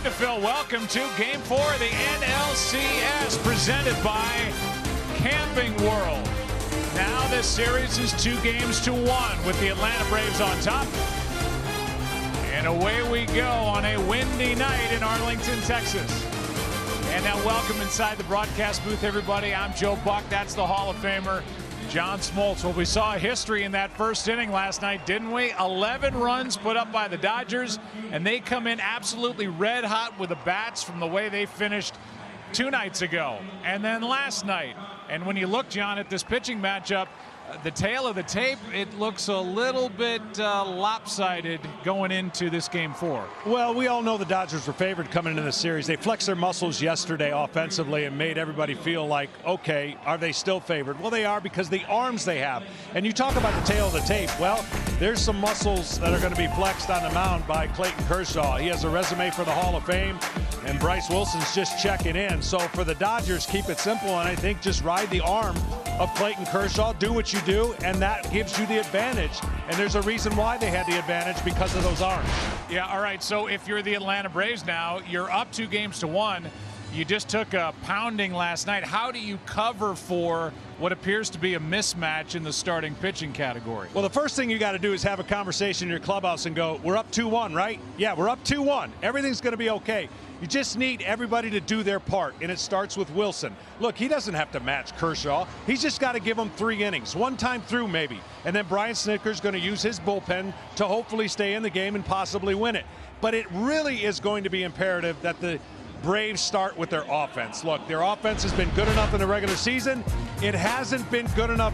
time to fill. Welcome to Game 4 of the NLCS, presented by Camping World. Now this series is 2-1 with the Atlanta Braves on top. And away we go on a windy night in Arlington, Texas. And now welcome inside the broadcast booth, everybody. I'm Joe Buck. That's the Hall of Famer, John Smoltz. Well, we saw history in that first inning last night, didn't we? 11 runs put up by the Dodgers, and they come in absolutely red hot with the bats from the way they finished 2 nights ago and then last night. And when you look, John, at this pitching matchup, the tail of the tape, it looks a little bit lopsided going into this Game 4. Well, we all know the Dodgers were favored coming into the series. They flexed their muscles yesterday offensively and made everybody feel like, okay, are they still favored? Well, they are, because the arms they have. And you talk about the tail of the tape. Well, there's some muscles that are going to be flexed on the mound by Clayton Kershaw. He has a resume for the Hall of Fame, and Bryce Wilson's just checking in. So for the Dodgers, keep it simple, and I think just ride the arm of Clayton Kershaw, do what you do, and that gives you the advantage. And there's a reason why they had the advantage, because of those arms. Yeah, all right, so if you're the Atlanta Braves now, you're up 2-1. You just took a pounding last night. How do you cover for what appears to be a mismatch in the starting pitching category? Well, the first thing you got to do is have a conversation in your clubhouse and go, we're up 2-1, right? Yeah, we're up 2-1. Everything's going to be okay. You just need everybody to do their part, and it starts with Wilson. Look, he doesn't have to match Kershaw. He's just got to give him 3 innings, one time through maybe. And then Brian Snitker's going to use his bullpen to hopefully stay in the game and possibly win it. But it really is going to be imperative that the Braves start with their offense. Look, their offense has been good enough in the regular season. It hasn't been good enough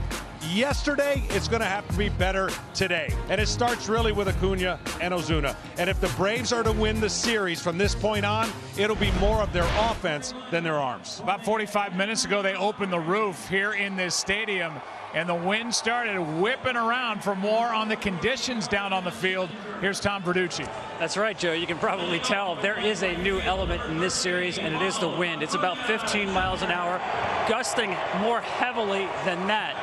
yesterday. It's going to have to be better today. And it starts really with Acuna and Ozuna. And if the Braves are to win the series from this point on, it'll be more of their offense than their arms. About 45 minutes ago, they opened the roof here in this stadium, and the wind started whipping around. For more on the conditions down on the field, here's Tom Verducci. That's right, Joe. You can probably tell there is a new element in this series, and it is the wind. It's about 15 miles an hour, gusting more heavily than that.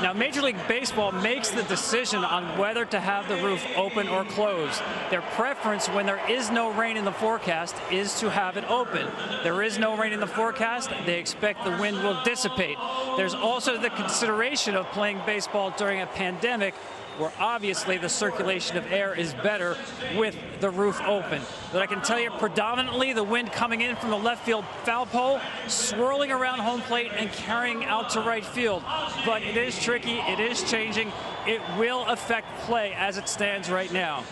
Now, Major League Baseball makes the decision on whether to have the roof open or closed. Their preference when there is no rain in the forecast is to have it open. There is no rain in the forecast. They expect the wind will dissipate. There's also the consideration of playing baseball during a pandemic, where obviously the circulation of air is better with the roof open. But I can tell you, predominantly the wind coming in from the left field foul pole, swirling around home plate and carrying out to right field. But it is tricky, it is changing. It will affect play as it stands right now.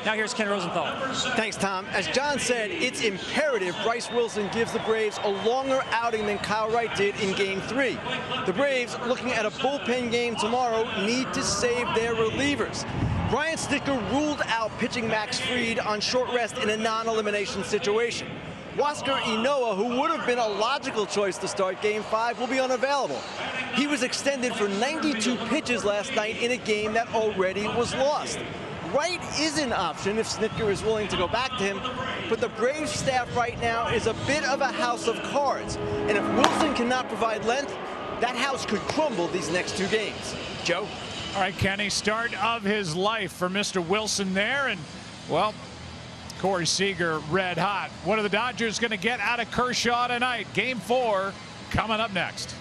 Now here's Ken Rosenthal. Thanks, Tom. As John said, it's imperative Bryce Wilson gives the Braves a longer outing than Kyle Wright did in Game 3. The Braves, looking at a bullpen game tomorrow, need to save their relievers. Brian Snitker ruled out pitching Max Fried on short rest in a non-elimination situation. Huascar Ynoa, who would have been a logical choice to start Game 5, will be unavailable. He was extended for 92 pitches last night in a game that already was lost. Wright is an option if Snitker is willing to go back to him, but the Braves staff right now is a bit of a house of cards. And if Wilson cannot provide length, that house could crumble these next 2 games. Joe? All right, Kenny, start of his life for Mr. Wilson there. And, well, Corey Seager red hot. What are the Dodgers going to get out of Kershaw tonight? Game 4 coming up next.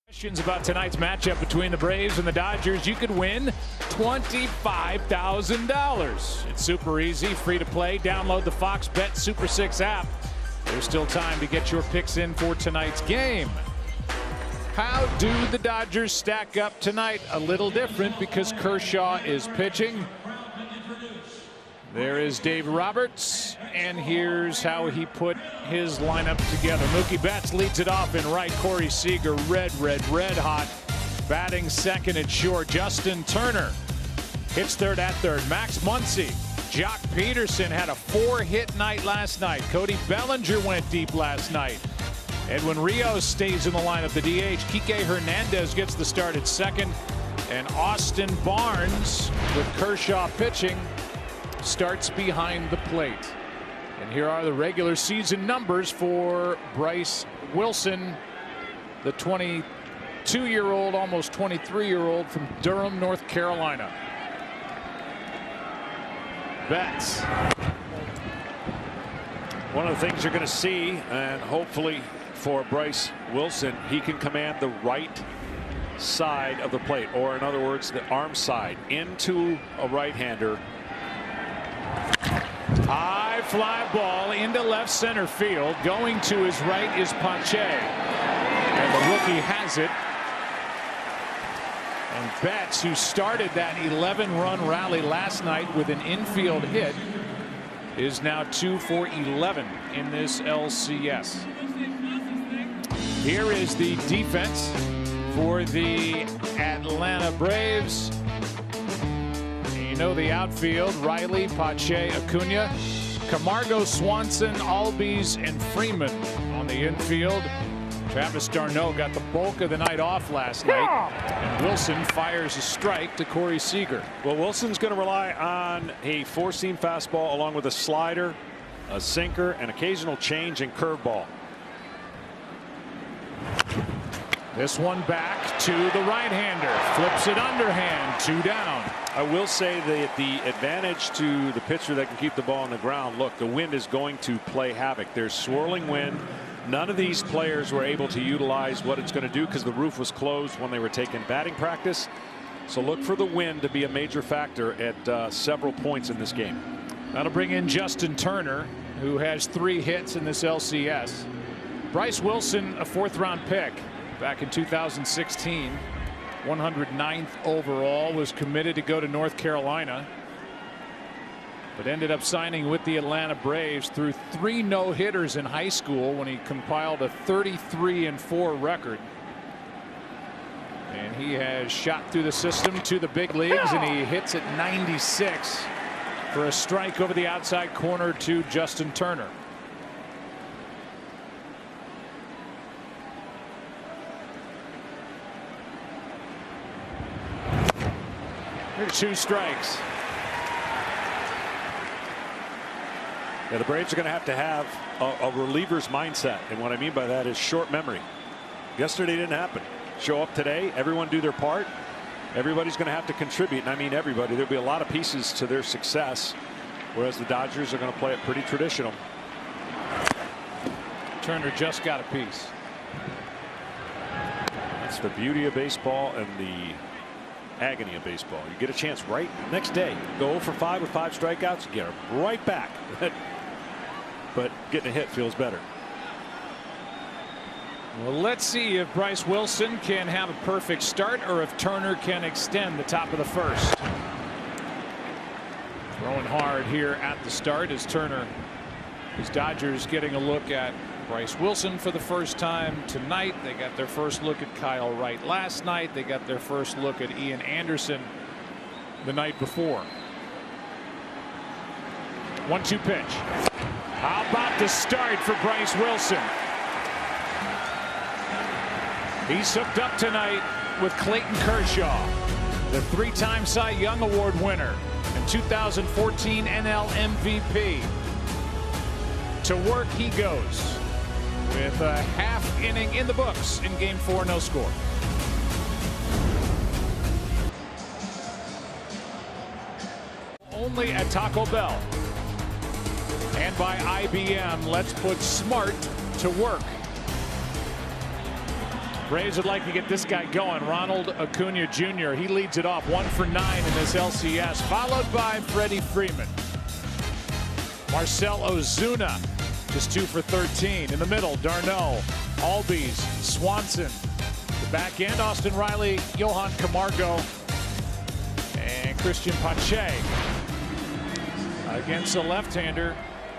Questions about tonight's matchup between the Braves and the Dodgers. You could win $25,000. It's super easy, free to play. Download the Fox Bet Super 6 app. There's still time to get your picks in for tonight's game. How do the Dodgers stack up tonight? A little different because Kershaw is pitching. There is Dave Roberts, and here's how he put his lineup together. Mookie Betts leads it off in right. Corey Seager, red hot. Batting second at short. Justin Turner hits third at third. Max Muncy. Jock Peterson had a 4-hit night last night. Cody Bellinger went deep last night. Edwin Rios stays in the lineup. The DH, Kike Hernandez, gets the start at second. And Austin Barnes, with Kershaw pitching, starts behind the plate. And here are the regular season numbers for Bryce Wilson, the 22-year-old, almost 23-year-old from Durham, North Carolina. Betts. One of the things you're going to see, and hopefully for Bryce Wilson, he can command the right side of the plate, or in other words, the arm side, into a right-hander. High fly ball into left center field. Going to his right is Pache. And the rookie has it. And Betts, who started that 11-run rally last night with an infield hit, is now 2 for 11 in this LCS. Here is the defense for the Atlanta Braves. You know the outfield: Riley, Pache, Acuna, Camargo, Swanson, Albies, and Freeman. On the infield, Travis d'Arnaud got the bulk of the night off last night, and Wilson fires a strike to Corey Seager. Well, Wilson's going to rely on a four-seam fastball along with a slider, a sinker, an occasional change, and curveball. This one back to the right-hander. Flips it underhand. 2 down. I will say that the advantage to the pitcher that can keep the ball on the ground, look, the wind is going to play havoc. There's swirling wind. None of these players were able to utilize what it's going to do because the roof was closed when they were taking batting practice. So look for the wind to be a major factor at several points in this game. That'll bring in Justin Turner, who has 3 hits in this LCS. Bryce Wilson, a 4th-round pick back in 2016. 109th overall, was committed to go to North Carolina, but ended up signing with the Atlanta Braves. Through 3 no-hitters in high school when he compiled a 33-4 record. And he has shot through the system to the big leagues, and he hits at 96 for a strike over the outside corner to Justin Turner. Here's 2 strikes. Yeah, the Braves are going to have a reliever's mindset, and what I mean by that is short memory. Yesterday didn't happen. Show up today, everyone do their part. Everybody's going to have to contribute, and I mean everybody. There'll be a lot of pieces to their success, whereas the Dodgers are going to play it pretty traditional. Turner just got a piece. That's the beauty of baseball and the agony of baseball. You get a chance right next day. Go 0 for 5 with 5 strikeouts, you get them right back. But getting a hit feels better. Well, let's see if Bryce Wilson can have a perfect start or if Turner can extend the top of the first. Throwing hard here at the start is Turner. His Dodgers getting a look at Bryce Wilson for the first time tonight. They got their first look at Kyle Wright last night. They got their first look at Ian Anderson the night before. 1-2 pitch. How about the start for Bryce Wilson? He's hooked up tonight with Clayton Kershaw, the 3-time Cy Young Award winner and 2014 NL MVP. To work he goes with a half inning in the books in Game 4, no score. Only at Taco Bell and by IBM. Let's put smart to work. Braves would like to get this guy going. Ronald Acuna Jr. He leads it off 1 for 9 in this LCS, followed by Freddie Freeman. Marcell Ozuna just 2 for 13. In the middle, d'Arnaud, Albies, Swanson. The back end, Austin Riley, Johan Camargo, and Christian Pache. against a left-hander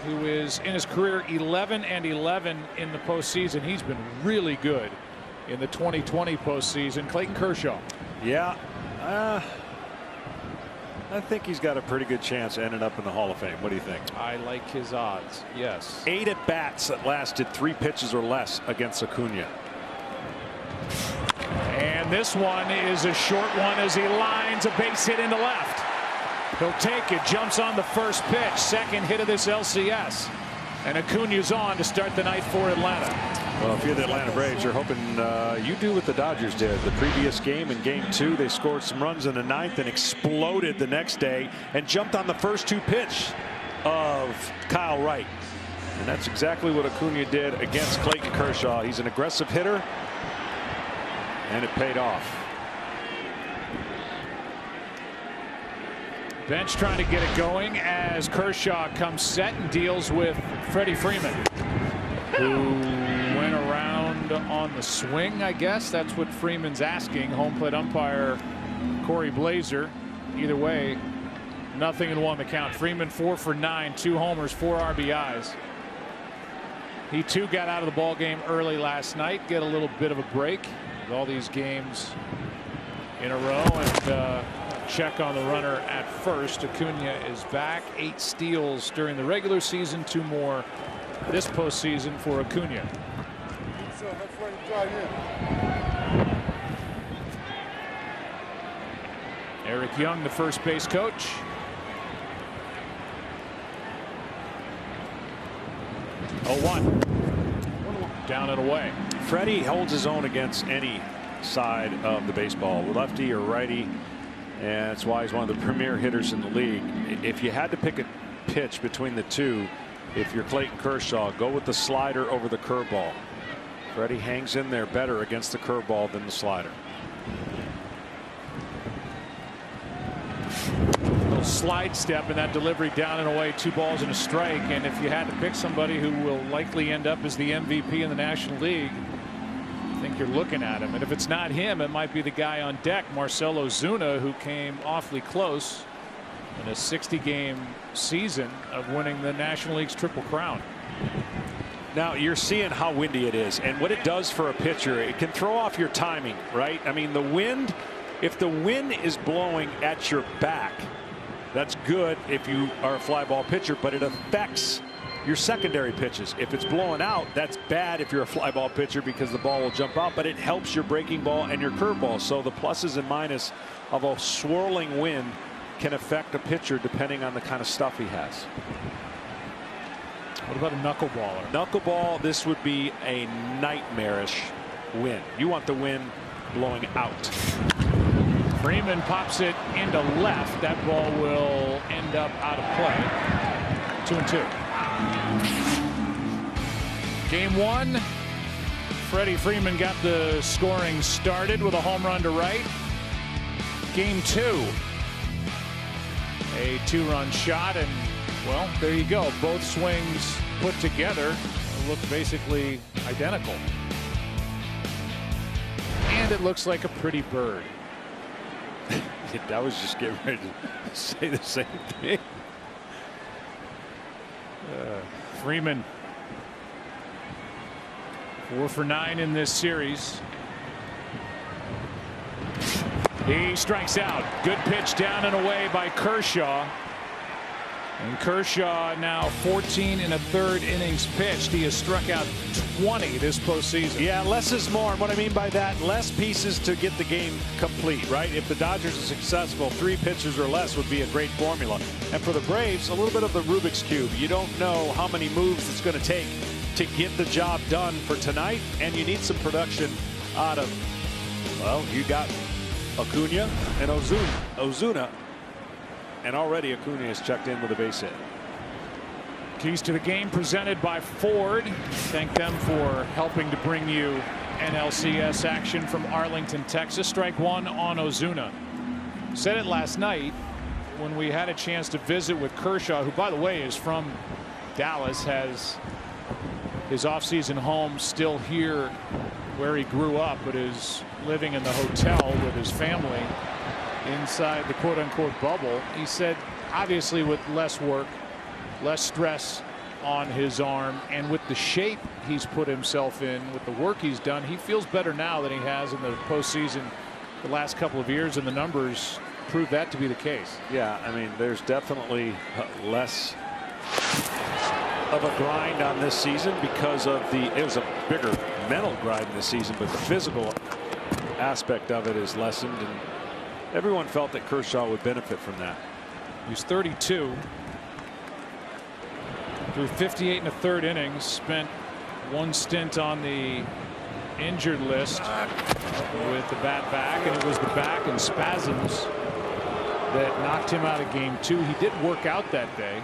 who is in his career 11-11 in the postseason. He's been really good in the 2020 postseason. Clayton Kershaw. Yeah, I think he's got a pretty good chance ending up in the Hall of Fame. What do you think? I like his odds. Yes. 8 at bats that lasted 3 pitches or less against Acuna. And this one is a short one as he lines a base hit into left. He'll take it, jumps on the first pitch, second hit of this LCS. And Acuna's on to start the night for Atlanta. Well, if you're the Atlanta Braves, you're hoping you do what the Dodgers did. The previous game, in Game 2, they scored some runs in the 9th and exploded the next day and jumped on the first 2 pitch of Kyle Wright. And that's exactly what Acuna did against Clayton Kershaw. He's an aggressive hitter, and it paid off. Bench trying to get it going as Kershaw comes set and deals with Freddie Freeman, who went around on the swing. I guess that's what Freeman's asking. Home plate umpire Corey Blazer. Either way, nothing in 1 the count. Freeman 4 for 9, 2 homers, 4 RBIs. He too got out of the ball game early last night. Get a little bit of a break with all these games in a row, and check on the runner at first. Acuna is back. 8 steals during the regular season, 2 more this postseason for Acuna. Eric Young, the first base coach. Oh, 1 down and away. Freddie holds his own against any side of the baseball, lefty or righty, and that's why he's one of the premier hitters in the league. If you had to pick a pitch between the two, if you're Clayton Kershaw, go with the slider over the curveball. Freddie hangs in there better against the curveball than the slider. Little slide step in that delivery, down and away, 2 balls and a strike. And if you had to pick somebody who will likely end up as the MVP in the National League, I think you're looking at him. And if it's not him, it might be the guy on deck, Marcell Ozuna, who came awfully close in a 60-game season of winning the National League's Triple Crown. Now you're seeing how windy it is and what it does for a pitcher. It can throw off your timing, right? I mean, the wind, if the wind is blowing at your back, that's good if you are a fly ball pitcher, but it affects your secondary pitches. If it's blowing out, that's bad if you're a fly ball pitcher because the ball will jump out, but it helps your breaking ball and your curveball. So the pluses and minuses of a swirling wind can affect a pitcher depending on the kind of stuff he has. What about a knuckleballer? Knuckleball, this would be a nightmarish wind. You want the wind blowing out. Freeman pops it into left. That ball will end up out of play. 2-2. Game 1. Freddie Freeman got the scoring started with a home run to right. Game 2. A 2-run shot, and well, there you go. Both swings put together look basically identical. And it looks like a pretty bird. I was just getting ready to say the same thing. Freeman 4 for 9 in this series. He strikes out. Good pitch down and away by Kershaw. And Kershaw now 14 1/3 innings pitched. He has struck out 20 this postseason. Yeah, less is more. And what I mean by that, less pieces to get the game complete, right? If the Dodgers are successful, 3 pitches or less would be a great formula. And for the Braves, a little bit of the Rubik's Cube. You don't know how many moves it's going to take to get the job done for tonight. And you need some production out of, well, you got Acuna and Ozuna. And already Acuna has checked in with a base hit. Keys to the game presented by Ford. Thank them for helping to bring you NLCS action from Arlington, Texas. Strike 1 on Ozuna. Said it last night when we had a chance to visit with Kershaw, who, by the way, is from Dallas, has his offseason home still here where he grew up, but is living in the hotel with his family inside the quote-unquote bubble. He said obviously with less work, less stress on his arm, and with the shape he's put himself in, with the work he's done, he feels better now than he has in the postseason the last couple of years, and the numbers prove that to be the case. Yeah, I mean, there's definitely less of a grind on this season because of it was a bigger mental grind this season, but the physical aspect of it is lessened, and everyone felt that Kershaw would benefit from that. He's 32. Through 58 1/3 innings, spent one stint on the injured list with the bat back, and it was the back and spasms that knocked him out of game 2. He did work out that day,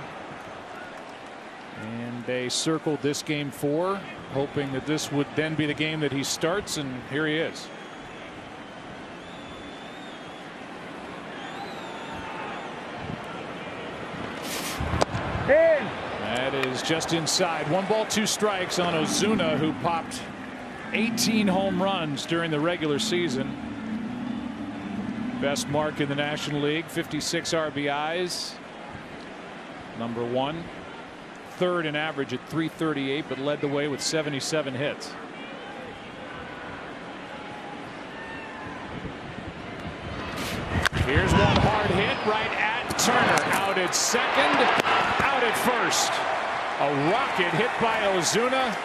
and they circled this game 4, hoping that this would then be the game that he starts, and here he is. That is just inside. 1 ball 2 strikes on Ozuna, who popped 18 home runs during the regular season. Best mark in the National League, 56 RBIs. Number 1. Third in average at 338, but led the way with 77 hits. Here's one hard hit right at Turner. Out at second, out at first. A rocket hit by Ozuna,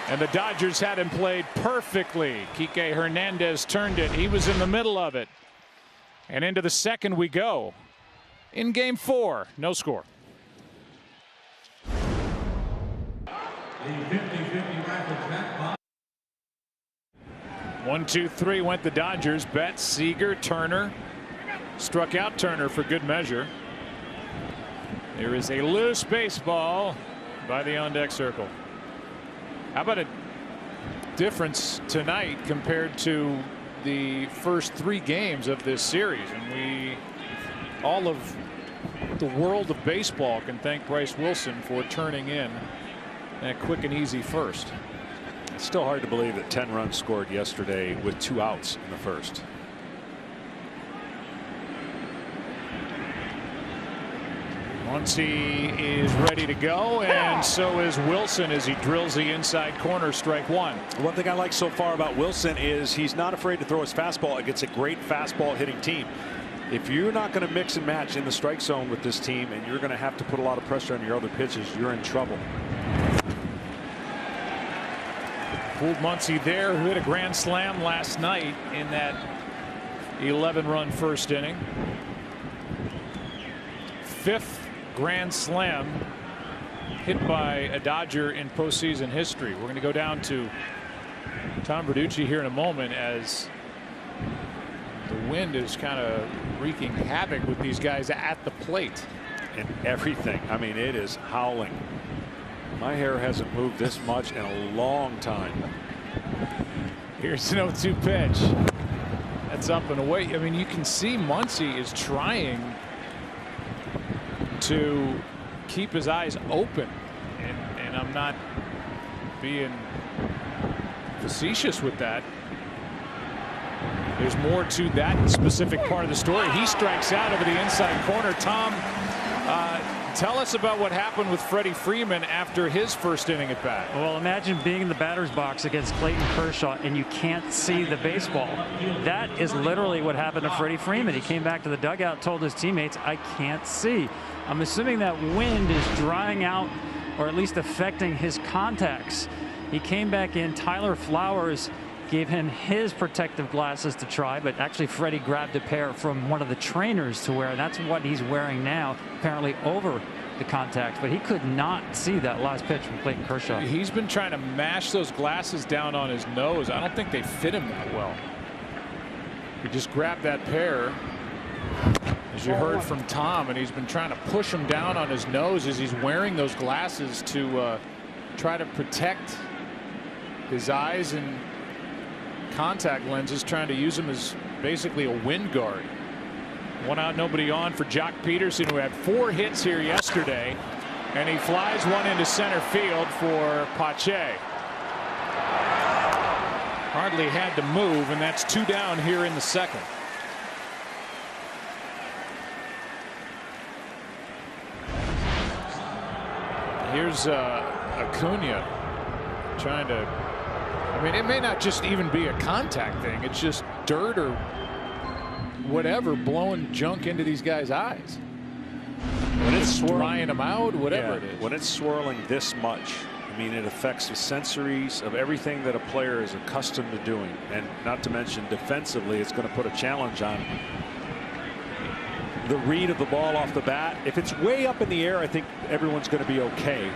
and the Dodgers had him played perfectly. Kike Hernandez turned it. He was in the middle of it. And into the second we go. In game 4, no score. 1, 2, 3 went the Dodgers. Betts, Seager, Turner. Struck out Turner for good measure. There is a loose baseball by the on-deck circle. How about a difference tonight compared to the first 3 games of this series? And all of the world of baseball can thank Bryce Wilson for turning in that quick and easy first. It's still hard to believe that 10 runs scored yesterday with 2 outs in the first. Muncy is ready to go, and so is Wilson as he drills the inside corner. Strike 1. One thing I like so far about Wilson is he's not afraid to throw his fastball against a great fastball hitting team. If you're not going to mix and match in the strike zone with this team, and you're going to have to put a lot of pressure on your other pitches, you're in trouble. Pulled Muncy there, who hit a grand slam last night in that 11-run first inning. 5th grand slam hit by a Dodger in postseason history. We're going to go down to Tom Verducci here in a moment, as the wind is kind of wreaking havoc with these guys at the plate. And everything. I mean, it is howling. My hair hasn't moved this much in a long time. Here's an 0-2 pitch. That's up and away. I mean, you can see Muncy is trying to keep his eyes open, and I'm not being facetious with that. There's more to that specific part of the story. He strikes out over the inside corner. Tom, tell us about what happened with Freddie Freeman after his first inning at bat. Well, imagine being in the batter's box against Clayton Kershaw and you can't see the baseball. That is literally what happened to Freddie Freeman. He came back to the dugout, told his teammates, I can't see. I'm assuming that wind is drying out, or at least affecting his contacts. He came back in. Tyler Flowers gave him his protective glasses to try, but actually Freddie grabbed a pair from one of the trainers to wear, and that's what he's wearing now, apparently over the contact. But he could not see that last pitch from Clayton Kershaw. He's been trying to mash those glasses down on his nose. I don't think they fit him that well. He just grabbed that pair, as you heard from Tom, and he's been trying to push him down on his nose as he's wearing those glasses to try to protect his eyes and contact lenses, trying to use them as basically a wind guard. 1 out, nobody on for Jock Peterson, who had 4 hits here yesterday, and he flies one into center field for Pache. Hardly had to move, and that's 2 down here in the second. Here's Acuna trying to. I mean, it may not just even be a contact thing. It's just dirt or whatever blowing junk into these guys' eyes. When it's drying them out, whatever it is. When it's swirling this much, I mean, it affects the sensories of everything that a player is accustomed to doing. And not to mention defensively, it's going to put a challenge on the read of the ball off the bat. If it's way up in the air, I think everyone's going to be okay.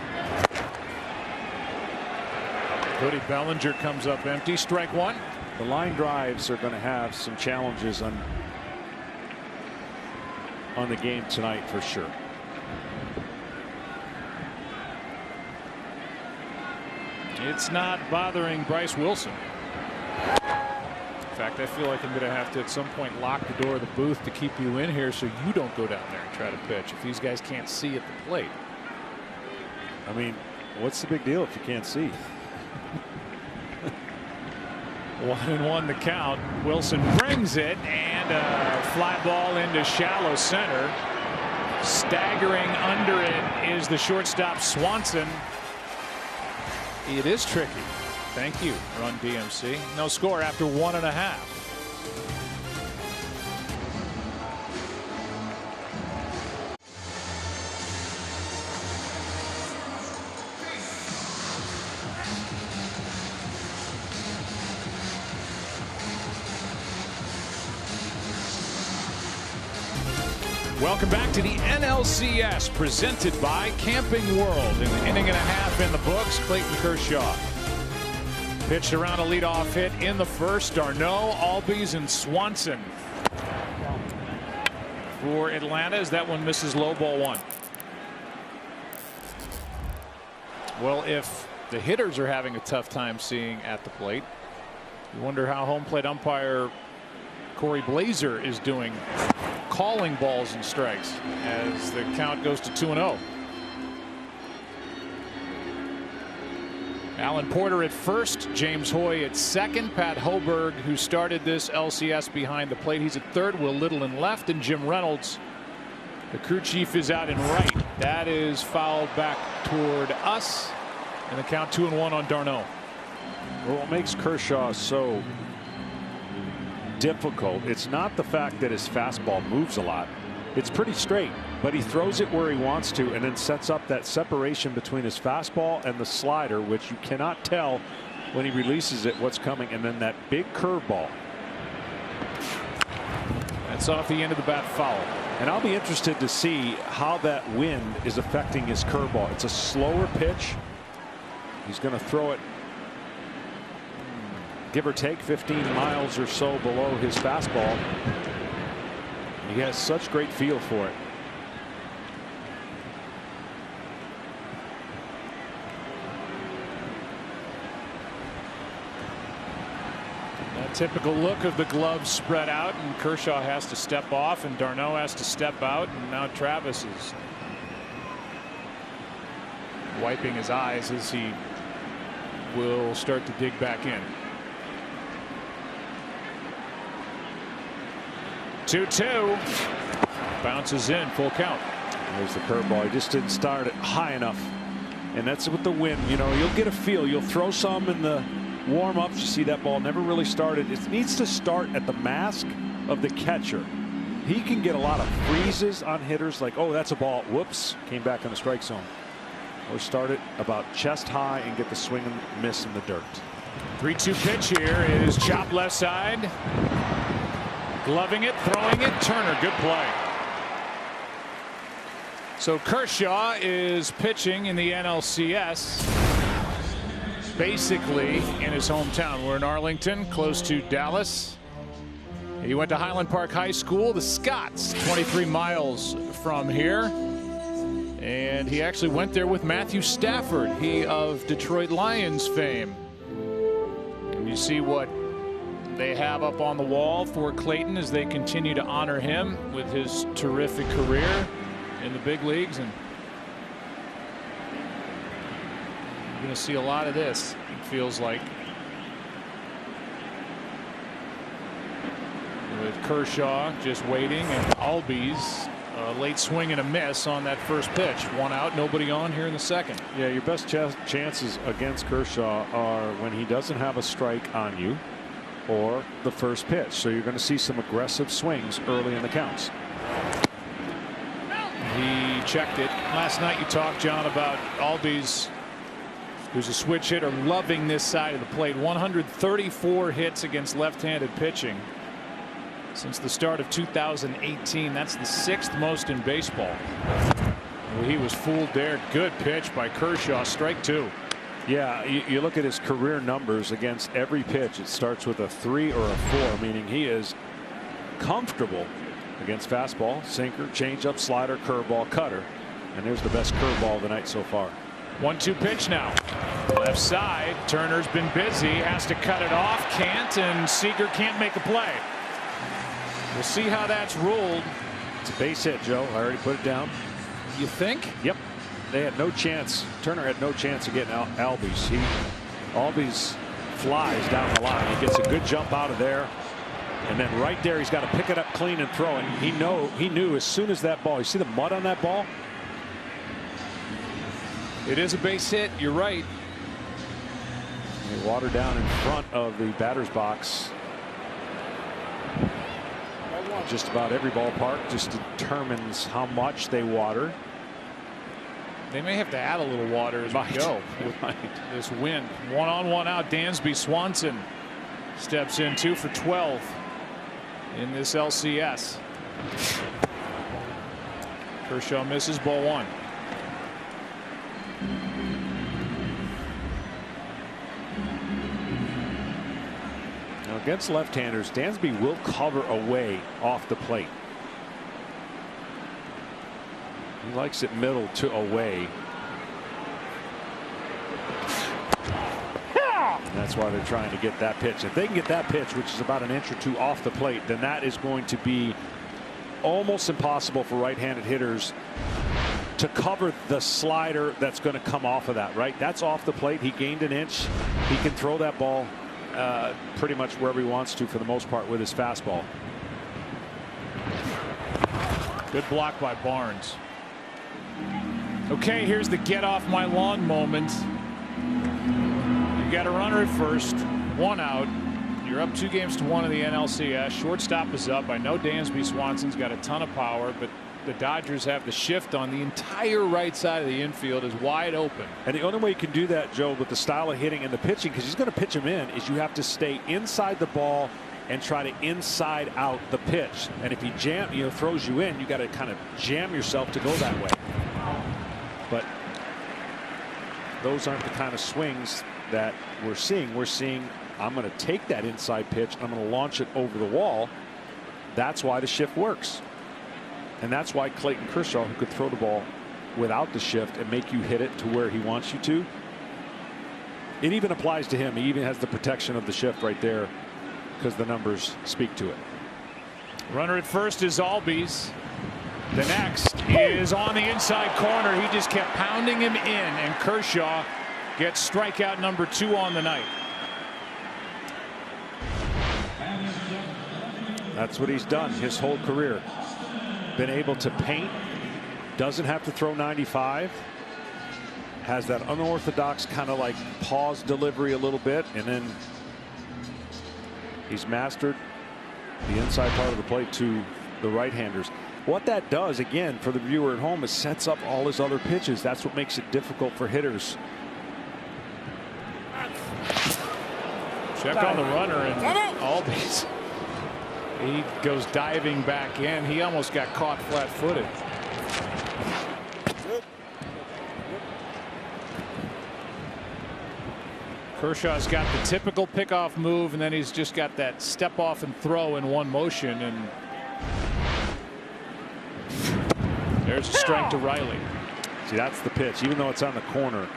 Cody Bellinger comes up empty. Strike one. The line drives are going to have some challenges on the game tonight for sure. It's not bothering Bryce Wilson. In fact, I feel like I'm going to have to at some point lock the door of the booth to keep you in here so you don't go down there and try to pitch if these guys can't see at the plate. I mean, what's the big deal if you can't see? 1-1 the count. Wilson brings it, and a fly ball into shallow center. Staggering under it is the shortstop Swanson. It is tricky. Thank you, Run DMC. No score after 1.5. Welcome back to the NLCS presented by Camping World. An inning and a half in the books. Clayton Kershaw pitched around a leadoff hit in the first. D'Arnaud, Albies, and Swanson for Atlanta as that one misses low, ball one. Well, if the hitters are having a tough time seeing at the plate, you wonder how home plate umpire Corey Blazer is doing, calling balls and strikes as the count goes to 2-0. Alan Porter at first, James Hoy at second, Pat Hoberg, who started this LCS behind the plate, he's at third, Will Little in left, and Jim Reynolds, the crew chief, is out in right. That is fouled back toward us, and the count 2-1 on d'Arnaud. Well, what makes Kershaw so difficult, it's not the fact that his fastball moves a lot. It's pretty straight, but he throws it where he wants to and then sets up that separation between his fastball and the slider, which you cannot tell when he releases it what's coming, and then that big curveball. That's off the end of the bat, foul. And I'll be interested to see how that wind is affecting his curveball. It's a slower pitch. He's going to throw it, give or take, 15 miles or so below his fastball. He has such great feel for it. That typical look of the gloves spread out, and Kershaw has to step off, and d'Arnaud has to step out, and now Travis is wiping his eyes as he will start to dig back in. 2-2. Bounces in, full count. There's the curveball. He just didn't start it high enough. And that's with the wind. You know, you'll get a feel. You'll throw some in the warm-ups. You see that ball never really started. It needs to start at the mask of the catcher. He can get a lot of freezes on hitters like, oh, that's a ball. Whoops. Came back in the strike zone. Or start it about chest high and get the swing and miss in the dirt. 3-2 pitch here is chop left side. Gloving it, throwing it, Turner, good play. So Kershaw is pitching in the NLCS, basically in his hometown. We're in Arlington, close to Dallas. He went to Highland Park High School, the Scots, 23 miles from here. And he actually went there with Matthew Stafford, he of Detroit Lions fame. And you see what they have up on the wall for Clayton as they continue to honor him with his terrific career in the big leagues. And you're going to see a lot of this, it feels like, with Kershaw just waiting and Albies A late swing and a miss on that first pitch. 1 out, nobody on here in the second. Yeah, your best chances against Kershaw are when he doesn't have a strike on you or the first pitch. So you're going to see some aggressive swings early in the counts. He checked it. Last night you talked, John, about Albies, who's a switch hitter, loving this side of the plate. 134 hits against left-handed pitching since the start of 2018. That's the 6th most in baseball. Well, he was fooled there. Good pitch by Kershaw. Strike 2. Yeah, you look at his career numbers against every pitch. It starts with a 3 or a 4, meaning he is comfortable against fastball, sinker, changeup, slider, curveball, cutter. And there's the best curveball of the night so far. 1-2 pitch now. Left side. Turner's been busy. Has to cut it off. Can't. And Seager can't make a play. We'll see how that's ruled. It's a base hit, Joe. I already put it down. You think? Yep. They had no chance. Turner had no chance of getting Albies. Albies flies down the line. He gets a good jump out of there. And then right there, he's got to pick it up clean and throw it. He knew as soon as that ball, you see the mud on that ball? It is a base hit. You're right. They water down in front of the batter's box. Just about every ballpark just determines how much they water. They may have to add a little water as we go. This wind. 1 on 1 out. Dansby Swanson steps in 2 for 12 in this LCS. Kershaw misses, ball 1. Now against left-handers, Dansby will cover away off the plate. He likes it middle to away. And that's why they're trying to get that pitch. If they can get that pitch, which is about an inch or 2 off the plate, then that is going to be almost impossible for right-handed hitters to cover the slider that's going to come off of that. Right, that's off the plate. He gained an inch. He can throw that ball pretty much wherever he wants to for the most part with his fastball. Good block by Barnes. Okay, here's the get off my lawn moment. You got a runner at first, 1 out. You're up 2-1 in the NLCS. Shortstop is up. I know Dansby Swanson's got a ton of power, but the Dodgers have the shift on the entire right side of the infield is wide open. And the only way you can do that, Joe, with the style of hitting and the pitching, because he's going to pitch him in, is you have to stay inside the ball and try to inside out the pitch. And if he throws you in, you got to kind of jam yourself to go that way. But those aren't the kind of swings that we're seeing. We're seeing, I'm going to take that inside pitch, I'm going to launch it over the wall. That's why the shift works. And that's why Clayton Kershaw, who could throw the ball without the shift and make you hit it to where he wants you to, it even applies to him. He even has the protection of the shift right there because the numbers speak to it. Runner at first is Albies. The next is on the inside corner. He just kept pounding him in, and Kershaw gets strikeout number 2 on the night. That's what he's done his whole career. Been able to paint, doesn't have to throw 95, has that unorthodox kind of like pause delivery a little bit, and then he's mastered the inside part of the plate to the right-handers. What that does, again, for the viewer at home, is sets up all his other pitches. That's what makes it difficult for hitters. Check on the runner, and Albies, he goes diving back in. He almost got caught flat-footed. Kershaw's got the typical pickoff move, and then he's just got that step off and throw in one motion, and there's a strike to Riley. See, that's the pitch. Even though it's on the corner,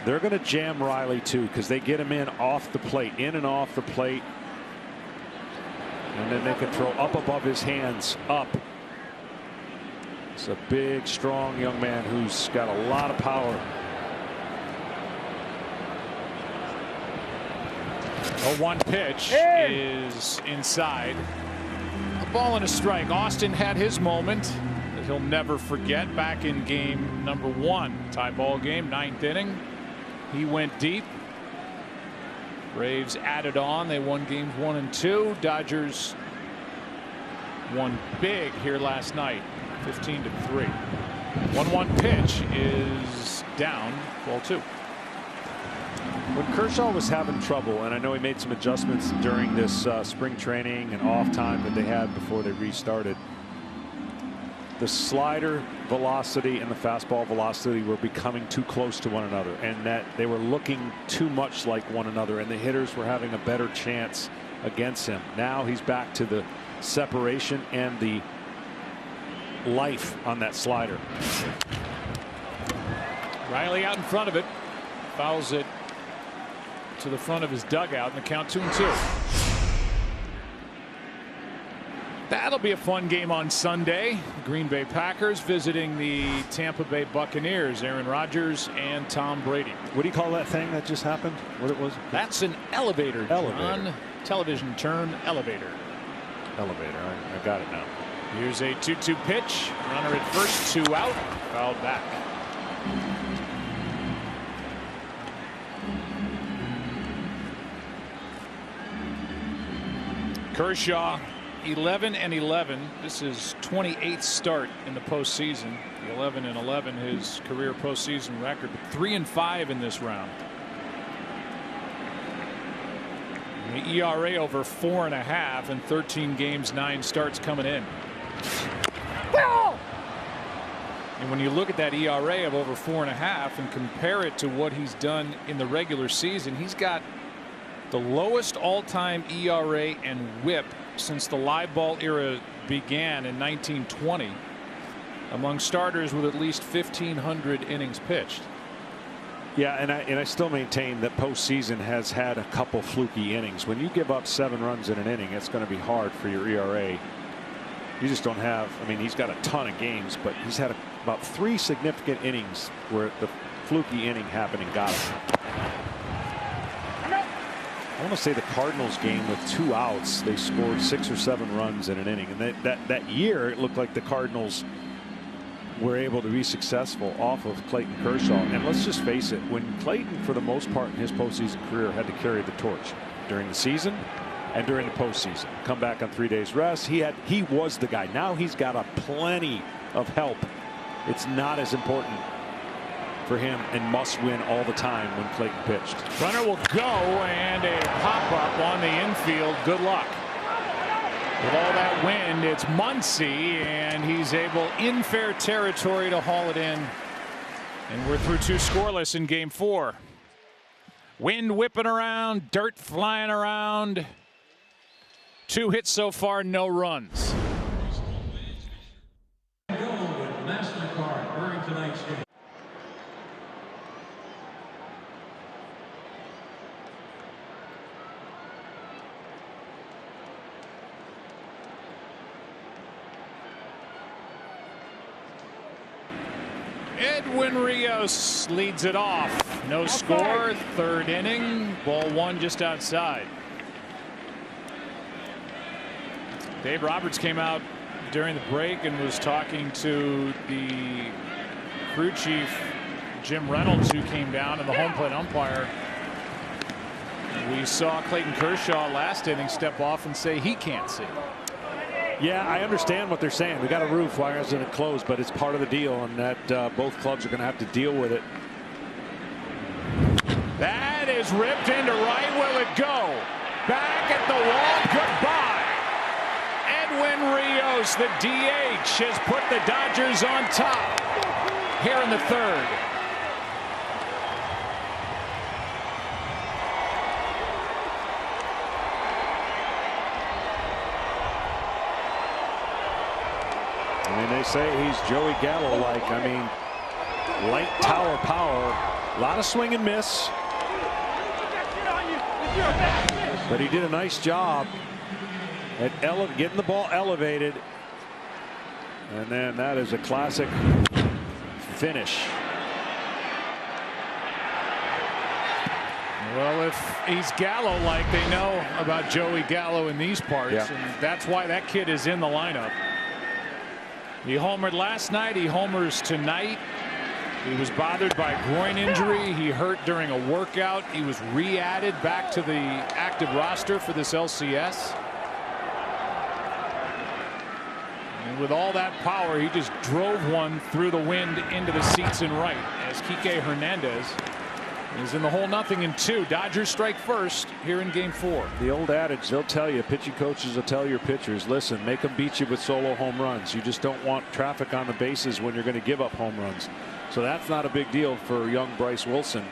they're going to jam Riley too, because they get him in off the plate, in and off the plate. And then they can throw up above his hands, up. It's a big, strong young man who's got a lot of power. A 1 pitch is inside. A ball and a strike. Austin had his moment. he'll never forget. Back in game number 1, tie ball game, 9th inning, he went deep. Braves added on. They won games 1 and 2. Dodgers won big here last night, 15-3. 1-1 pitch is down, 12-2. When Kershaw was having trouble, and I know he made some adjustments during this spring training and off time that they had before they restarted, the slider velocity and the fastball velocity were becoming too close to one another, and that they were looking too much like one another, and the hitters were having a better chance against him. Now he's back to the separation and the life on that slider. Riley out in front of it, fouls it to the front of his dugout, and the count 2-2. That'll be a fun game on Sunday. Green Bay Packers visiting the Tampa Bay Buccaneers. Aaron Rodgers and Tom Brady. What do you call that thing that just happened? What it was? That's an elevator. John. Television term, elevator. Elevator. I got it now. Here's a 2-2 pitch. Runner at first, 2 out. Fouled back. Kershaw, 11-11. This is 28th start in the postseason. The 11-11, his career postseason record. 3-5 in this round. The ERA over 4.5 in 13 games, 9 starts coming in. And when you look at that ERA of over 4.5 and compare it to what he's done in the regular season, he's got the lowest all-time ERA and WHIP since the live ball era began in 1920 among starters with at least 1,500 innings pitched. Yeah, and I still maintain that postseason has had a couple fluky innings. When you give up 7 runs in an inning, it's going to be hard for your ERA. You just don't have, I mean, he's got a ton of games, but he's had about 3 significant innings where the fluky inning happened and got him. I want to say the Cardinals game with 2 outs, they scored 6 or 7 runs in an inning, and that year it looked like the Cardinals were able to be successful off of Clayton Kershaw. And let's just face it, when Clayton for the most part in his postseason career had to carry the torch during the season and during the postseason, come back on 3 days rest, he was the guy. Now he's got a plenty of help. It's not as important for him and must win all the time when Clayton pitched. Runner will go, and a pop-up on the infield. Good luck. With all that wind, it's Muncy, and he's able in fair territory to haul it in. And we're through 2 scoreless in game 4. Wind whipping around, dirt flying around. 2 hits so far, no runs. Edwin Rios leads it off. No score, 3rd inning. Ball 1 just outside. Dave Roberts came out during the break and was talking to the crew chief, Jim Reynolds, who came down, and the home plate umpire. We saw Clayton Kershaw last inning step off and say he can't see. Yeah, I understand what they're saying. We got a roof. Why isn't it closed? But it's part of the deal, and that both clubs are going to have to deal with it. That is ripped into right. Will it go? Back at the wall. Goodbye. Edwin Rios, the DH, has put the Dodgers on top here in the 3rd. I mean, they say he's Joey Gallo-like. I mean, light tower power, a lot of swing and miss. But he did a nice job at getting the ball elevated. And then that is a classic finish. Well, if he's Gallo-like, they know about Joey Gallo in these parts, and that's why that kid is in the lineup. He homered last night. He homers tonight. He was bothered by a groin injury. He hurt during a workout. He was re-added back to the active roster for this LCS. And with all that power, he just drove one through the wind into the seats in right as Kike Hernandez is in the hole, 0-2. Dodgers strike first here in game 4. The old adage, they'll tell you, pitching coaches will tell your pitchers, listen, make them beat you with solo home runs. You just don't want traffic on the bases when you're going to give up home runs. So that's not a big deal for young Bryce Wilson.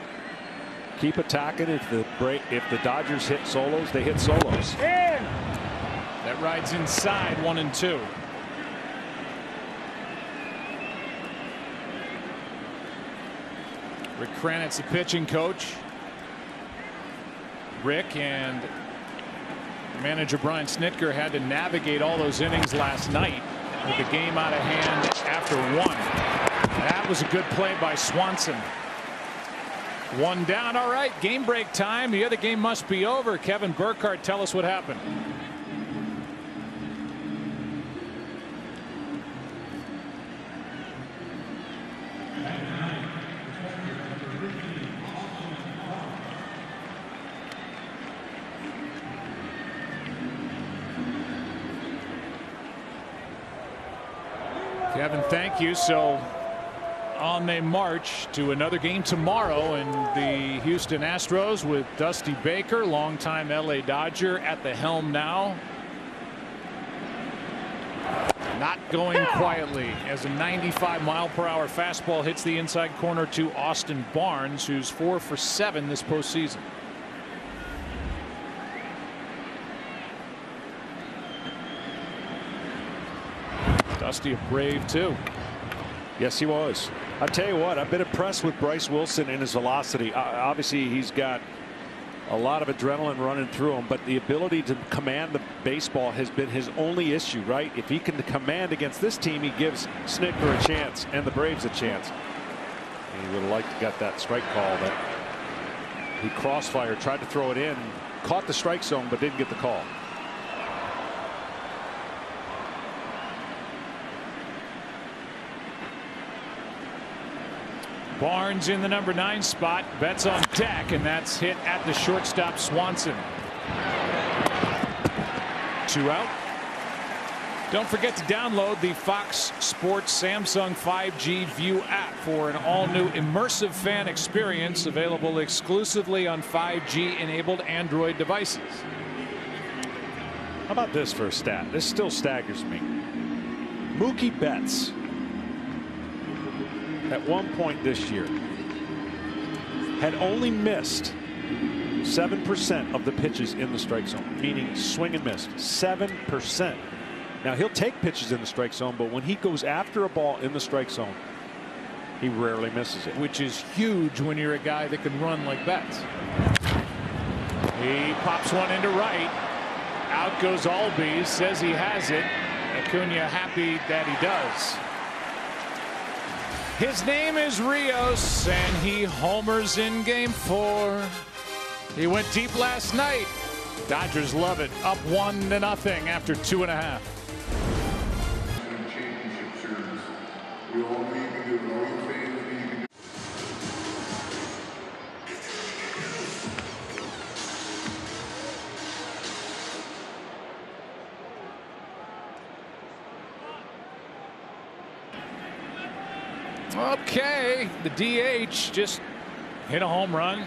Keep attacking. If the Dodgers hit solos, they hit solos. That rides inside, 1-2. Rick Kranitz, the pitching coach. Rick and manager Brian Snitker had to navigate all those innings last night with the game out of hand after 1. That was a good play by Swanson. 1 down. All right, game break time. The other game must be over. Kevin Burkhardt, tell us what happened. Kevin, thank you. So on they march to another game tomorrow, and the Houston Astros with Dusty Baker, longtime LA Dodger, at the helm now. Not going quietly as a 95-mile-per-hour fastball hits the inside corner to Austin Barnes, who's 4 for 7 this postseason. Dusty a Brave too. Yes, he was. I'll tell you what, I've been impressed with Bryce Wilson and his velocity. Obviously, he's got a lot of adrenaline running through him, but the ability to command the baseball has been his only issue, right? If he can command against this team, he gives Snitker a chance and the Braves a chance. And he would have liked to get that strike call that he crossfired, tried to throw it in, caught the strike zone, but didn't get the call. Barnes in the number 9 spot, Betts on deck, and that's hit at the shortstop Swanson. 2 out. Don't forget to download the Fox Sports Samsung 5G View app for an all-new immersive fan experience available exclusively on 5G enabled Android devices. How about this for a stat? This still staggers me. Mookie Betts, at one point this year, had only missed 7% of the pitches in the strike zone, meaning swing and miss. 7%. Now, he'll take pitches in the strike zone, but when he goes after a ball in the strike zone, he rarely misses it. Which is huge when you're a guy that can run like Betts. He pops one into right. Out goes Albies, says he has it. Acuna happy that he does. His name is Rios, and he homers in game 4. He went deep last night. Dodgers love it. Up 1-0 after 2.5. Okay, the DH just hit a home run.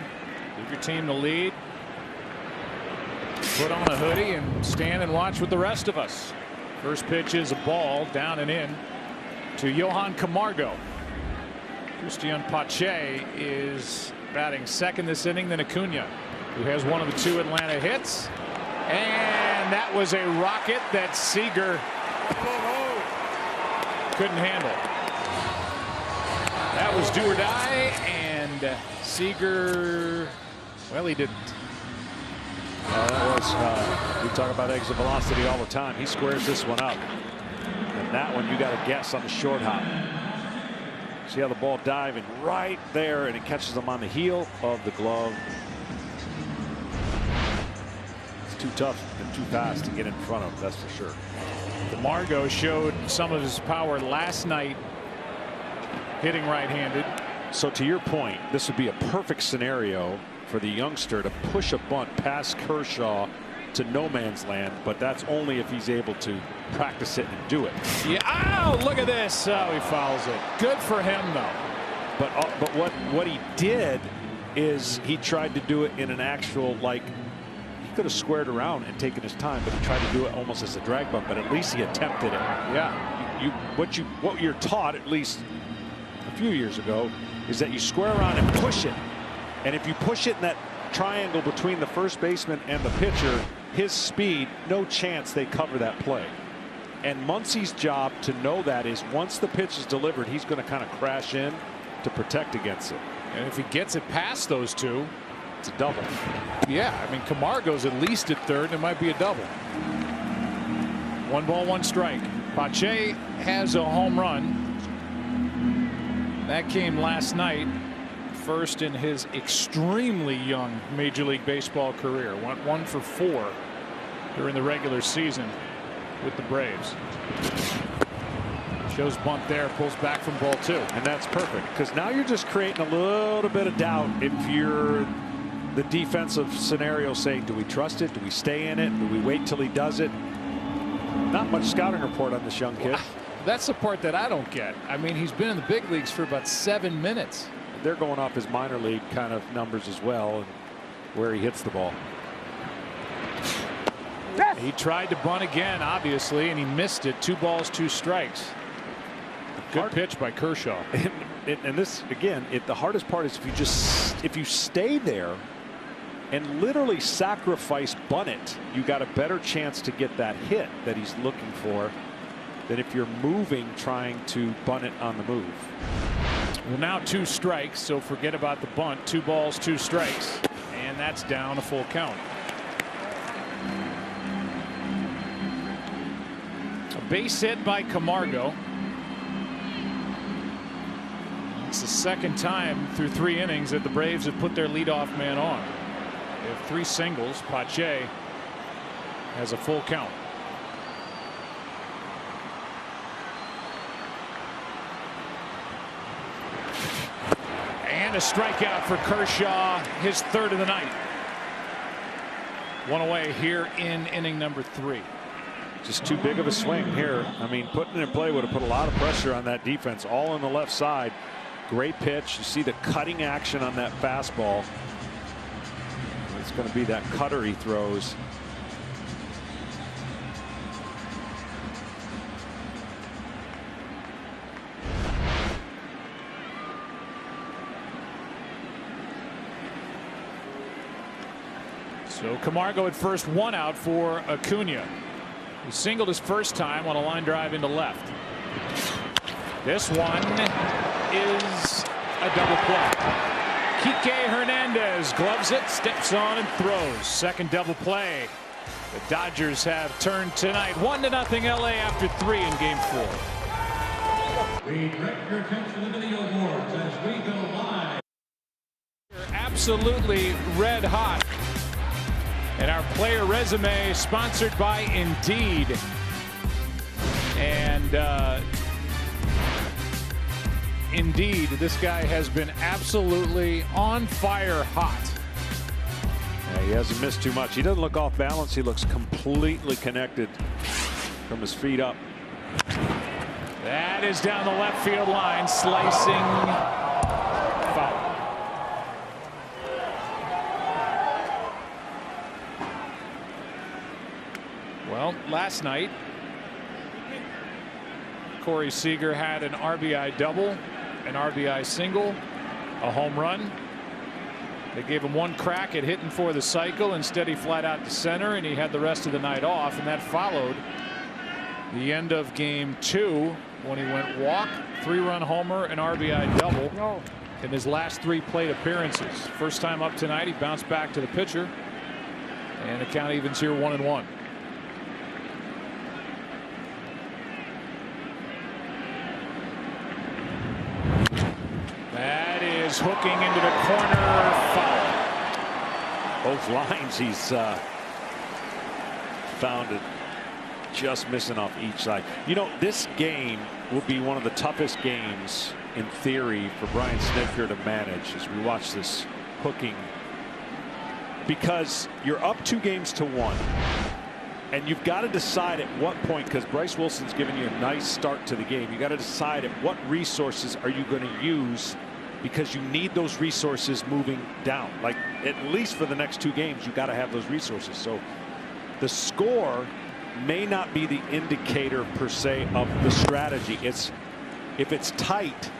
Give your team the lead. Put on a hoodie and stand and watch with the rest of us. First pitch is a ball down and in to Johan Camargo. Christian Pache is batting second this inning, then Acuna, who has one of the 2 Atlanta hits. And that was a rocket that Seager couldn't handle. That was do or die, and Seager, well, he didn't. That was, we talk about exit velocity all the time. He squares this one up. And that one, you got to guess on the short hop. See how the ball diving right there, and it catches him on the heel of the glove. It's too tough and too fast to get in front of, that's for sure. Camargo showed some of his power last night hitting right-handed. So to your point, this would be a perfect scenario for the youngster to push a bunt past Kershaw to no man's land, but that's only if he's able to practice it and do it. Yeah. Oh, look at this. Oh, he fouls it. Good for him, though. But what he did is he tried to do it in an actual, like, he could have squared around and taken his time, but he tried to do it almost as a drag bunt, but at least he attempted it. Yeah. What you're taught, at least a few years ago, is that you square around and push it. And if you push it in that triangle between the first baseman and the pitcher, his speed, no chance they cover that play. And Muncy's job to know that is once the pitch is delivered, he's going to kind of crash in to protect against it. And if he gets it past those two, it's a double. Yeah, I mean, Camargo's at least at third, and it might be a double. 1 ball, 1 strike. Pache has a home run. That came last night, first in his extremely young Major League Baseball career. Went 1 for 4 during the regular season with the Braves. Shows bunt there, pulls back from ball 2. And that's perfect, because now you're just creating a little bit of doubt if you're the defensive scenario, saying, do we trust it? Do we stay in it? Do we wait till he does it? Not much scouting report on this young kid. That's the part that I don't get. I mean, he's been in the big leagues for about 7 minutes. They're going off his minor league kind of numbers as well, and where he hits the ball. He tried to bunt again, obviously, and he missed it. 2 balls, 2 strikes. Good pitch by Kershaw. And this, again, the hardest part is if you stay there and literally sacrifice bunt it, you got a better chance to get that hit that he's looking for than if you're moving, trying to bunt it on the move. Well, now 2 strikes, so forget about the bunt. 2 balls, 2 strikes, and that's down a full count. A base hit by Camargo. It's the second time through 3 innings that the Braves have put their leadoff man on. They have 3 singles. Pache has a full count. And a strikeout for Kershaw, his 3rd of the night. 1 away here in inning number 3. Just too big of a swing here. I mean, putting it in play would have put a lot of pressure on that defense, all on the left side. Great pitch. You see the cutting action on that fastball. It's going to be that cutter he throws. So Camargo at first, 1 out for Acuna. He singled his first time on a line drive into left. This one is a double play. Kike Hernandez gloves it, steps on and throws. Second double play. The Dodgers have turned tonight 1-0 LA after 3 in game 4. We direct your attention to the video boards as we go live. Absolutely red hot. And our player resume sponsored by Indeed. And Indeed, this guy has been absolutely on fire hot. Yeah, he hasn't missed too much. He doesn't look off balance. He looks completely connected from his feet up. That is down the left field line, slicing foul. Well, last night, Corey Seager had an RBI double, an RBI single, a home run. They gave him 1 crack at hitting for the cycle. Instead, he flat out to center, and he had the rest of the night off. And that followed the end of game 2 when he went walk, 3-run homer, and RBI double in his last 3 plate appearances. First time up tonight, he bounced back to the pitcher, and the count evens here 1-1. That is hooking into the corner, foul. Both lines he's found it just missing off each side. You know, this game will be one of the toughest games in theory for Brian Snitker to manage as we watch this hooking, because you're up 2-1 and you've got to decide at what point, because Bryce Wilson's given you a nice start to the game, you got to decide at what resources are you going to use, because you need those resources moving down. Like, at least for the next 2 games, you got to have those resources. So the score may not be the indicator per se of the strategy. It's, if it's tight,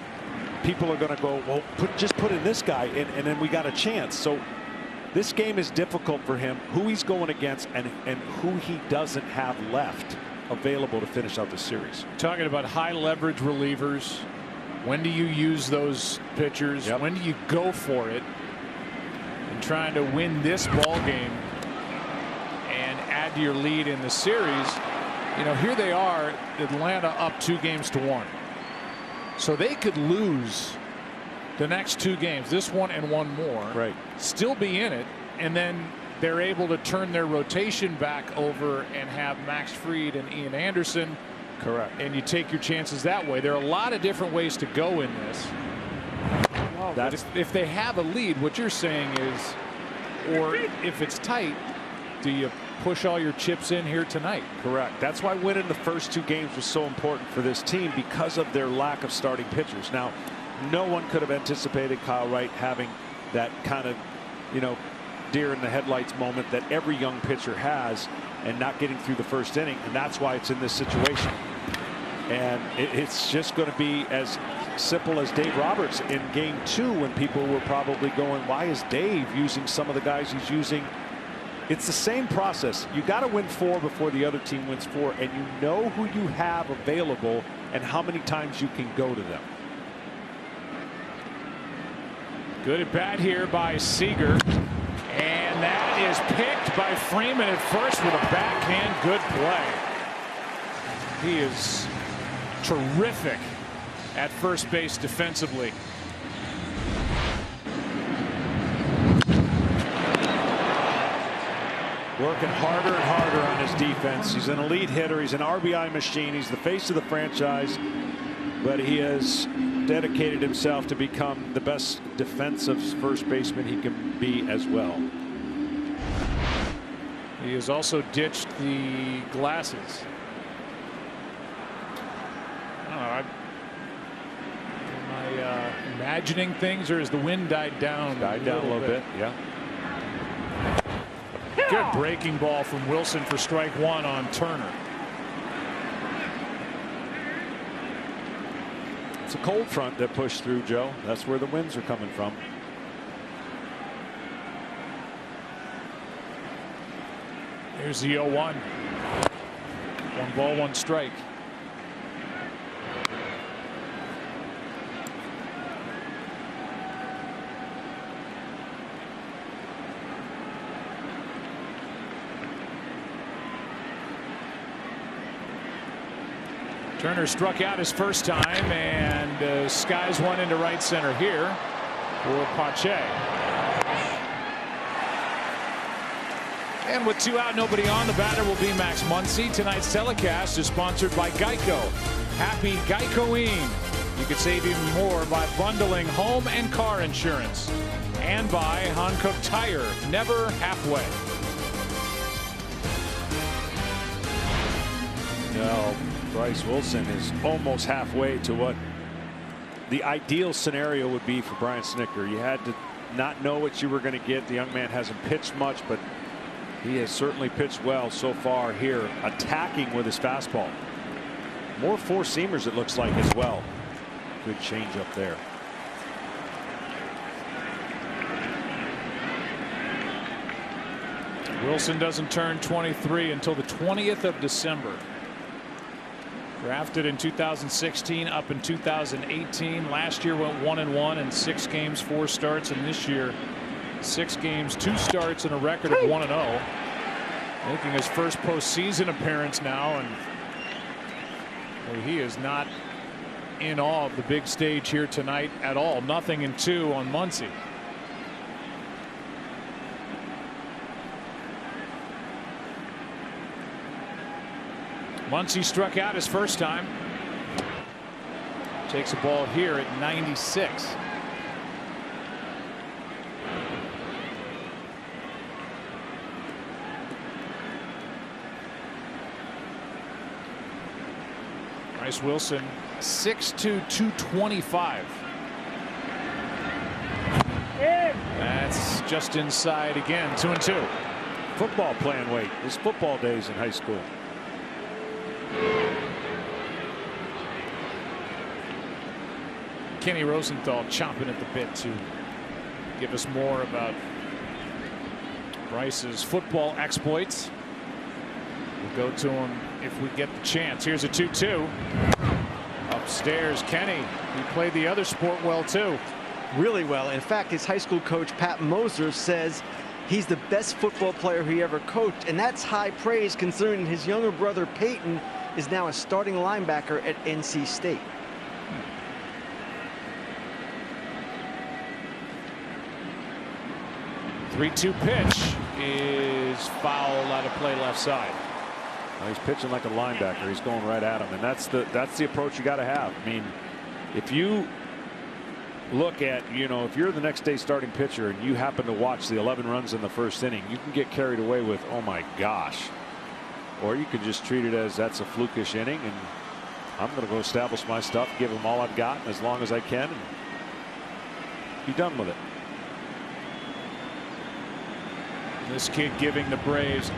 people are going to go, well, just put in this guy and then we got a chance. So this game is difficult for him, who he's going against and who he doesn't have left available to finish out the series. Talking about high leverage relievers. When do you use those pitchers? Yep. When do you go for it? And trying to win this ball game and add to your lead in the series. You know, here they are, Atlanta up 2-1. So they could lose the next 2 games, this one and one more, right, still be in it, and then they're able to turn their rotation back over and have Max Fried and Ian Anderson. Correct. And you take your chances that way. There are a lot of different ways to go in this. But if they have a lead, what you're saying is, or if it's tight, do you push all your chips in here tonight? Correct. That's why winning the first 2 games was so important for this team, because of their lack of starting pitchers. Now, no one could have anticipated Kyle Wright having that kind of, you know, deer in the headlights moment that every young pitcher has, and not getting through the first inning, and that's why it's in this situation. And it's just going to be as simple as Dave Roberts in game 2, when people were probably going, why is Dave using some of the guys he's using? It's the same process. You got to win 4 before the other team wins 4, and you know who you have available and how many times you can go to them. Good at bat here by Seager. And that is picked by Freeman at first with a backhand. Good play. He is terrific at first base defensively. Working harder and harder on his defense. He's an elite hitter. He's an RBI machine. He's the face of the franchise, but he has dedicated himself to become the best defensive first baseman he can be as well. He has also ditched the glasses. Am I imagining things, or has the wind died down? Died down a little bit. Yeah. Good breaking ball from Wilson for strike 1 on Turner. It's a cold front that pushed through, Joe. That's where the winds are coming from. Here's the 0-1. 1 ball, 1 strike. Turner struck out his first time, and skies one into right center here for Pache. And with 2 out, nobody on, the batter will be Max Muncy. Tonight's telecast is sponsored by Geico. Happy Geicoing. You could save even more by bundling home and car insurance. And by Hankook Tire, never halfway. No, Bryce Wilson is almost halfway to what the ideal scenario would be for Brian Snitker. You had to not know what you were going to get. The young man hasn't pitched much, but he has certainly pitched well so far here, attacking with his fastball. More 4-seamers, it looks like, as well. Good change up there. Wilson doesn't turn 23 until the 20th of December. Drafted in 2016, up in 2018. Last year went 1-1 in 6 games, 4 starts, and this year 6 games, 2 starts, and a record of 1-0. Making his first postseason appearance now, and well, he is not in awe of the big stage here tonight at all. 0-2 on Muncy. Muncie struck out his first time. Takes a ball here at 96. Bryce Wilson, 6'2", 225. That's just inside again, 2-2. Football playing weight. His football days in high school. Kenny Rosenthal chomping at the bit to give us more about Bryce's football exploits. We'll go to him if we get the chance. Here's a 2-2. Upstairs, Kenny. He played the other sport well, too. Really well. In fact, his high school coach, Pat Moser, says he's the best football player he ever coached, and that's high praise considering his younger brother, Peyton, is now a starting linebacker at NC State. Three-two pitch is foul out of play left side. Well, he's pitching like a linebacker. He's going right at him, and that's the approach you got to have. I mean, if you look at, if you're the next day starting pitcher and you happen to watch the 11 runs in the first inning, you can get carried away with, oh my gosh, or you could just treat it as that's a flukish inning and I'm going to go establish my stuff, give them all I've got as long as I can, and be done with it. This kid giving the Braves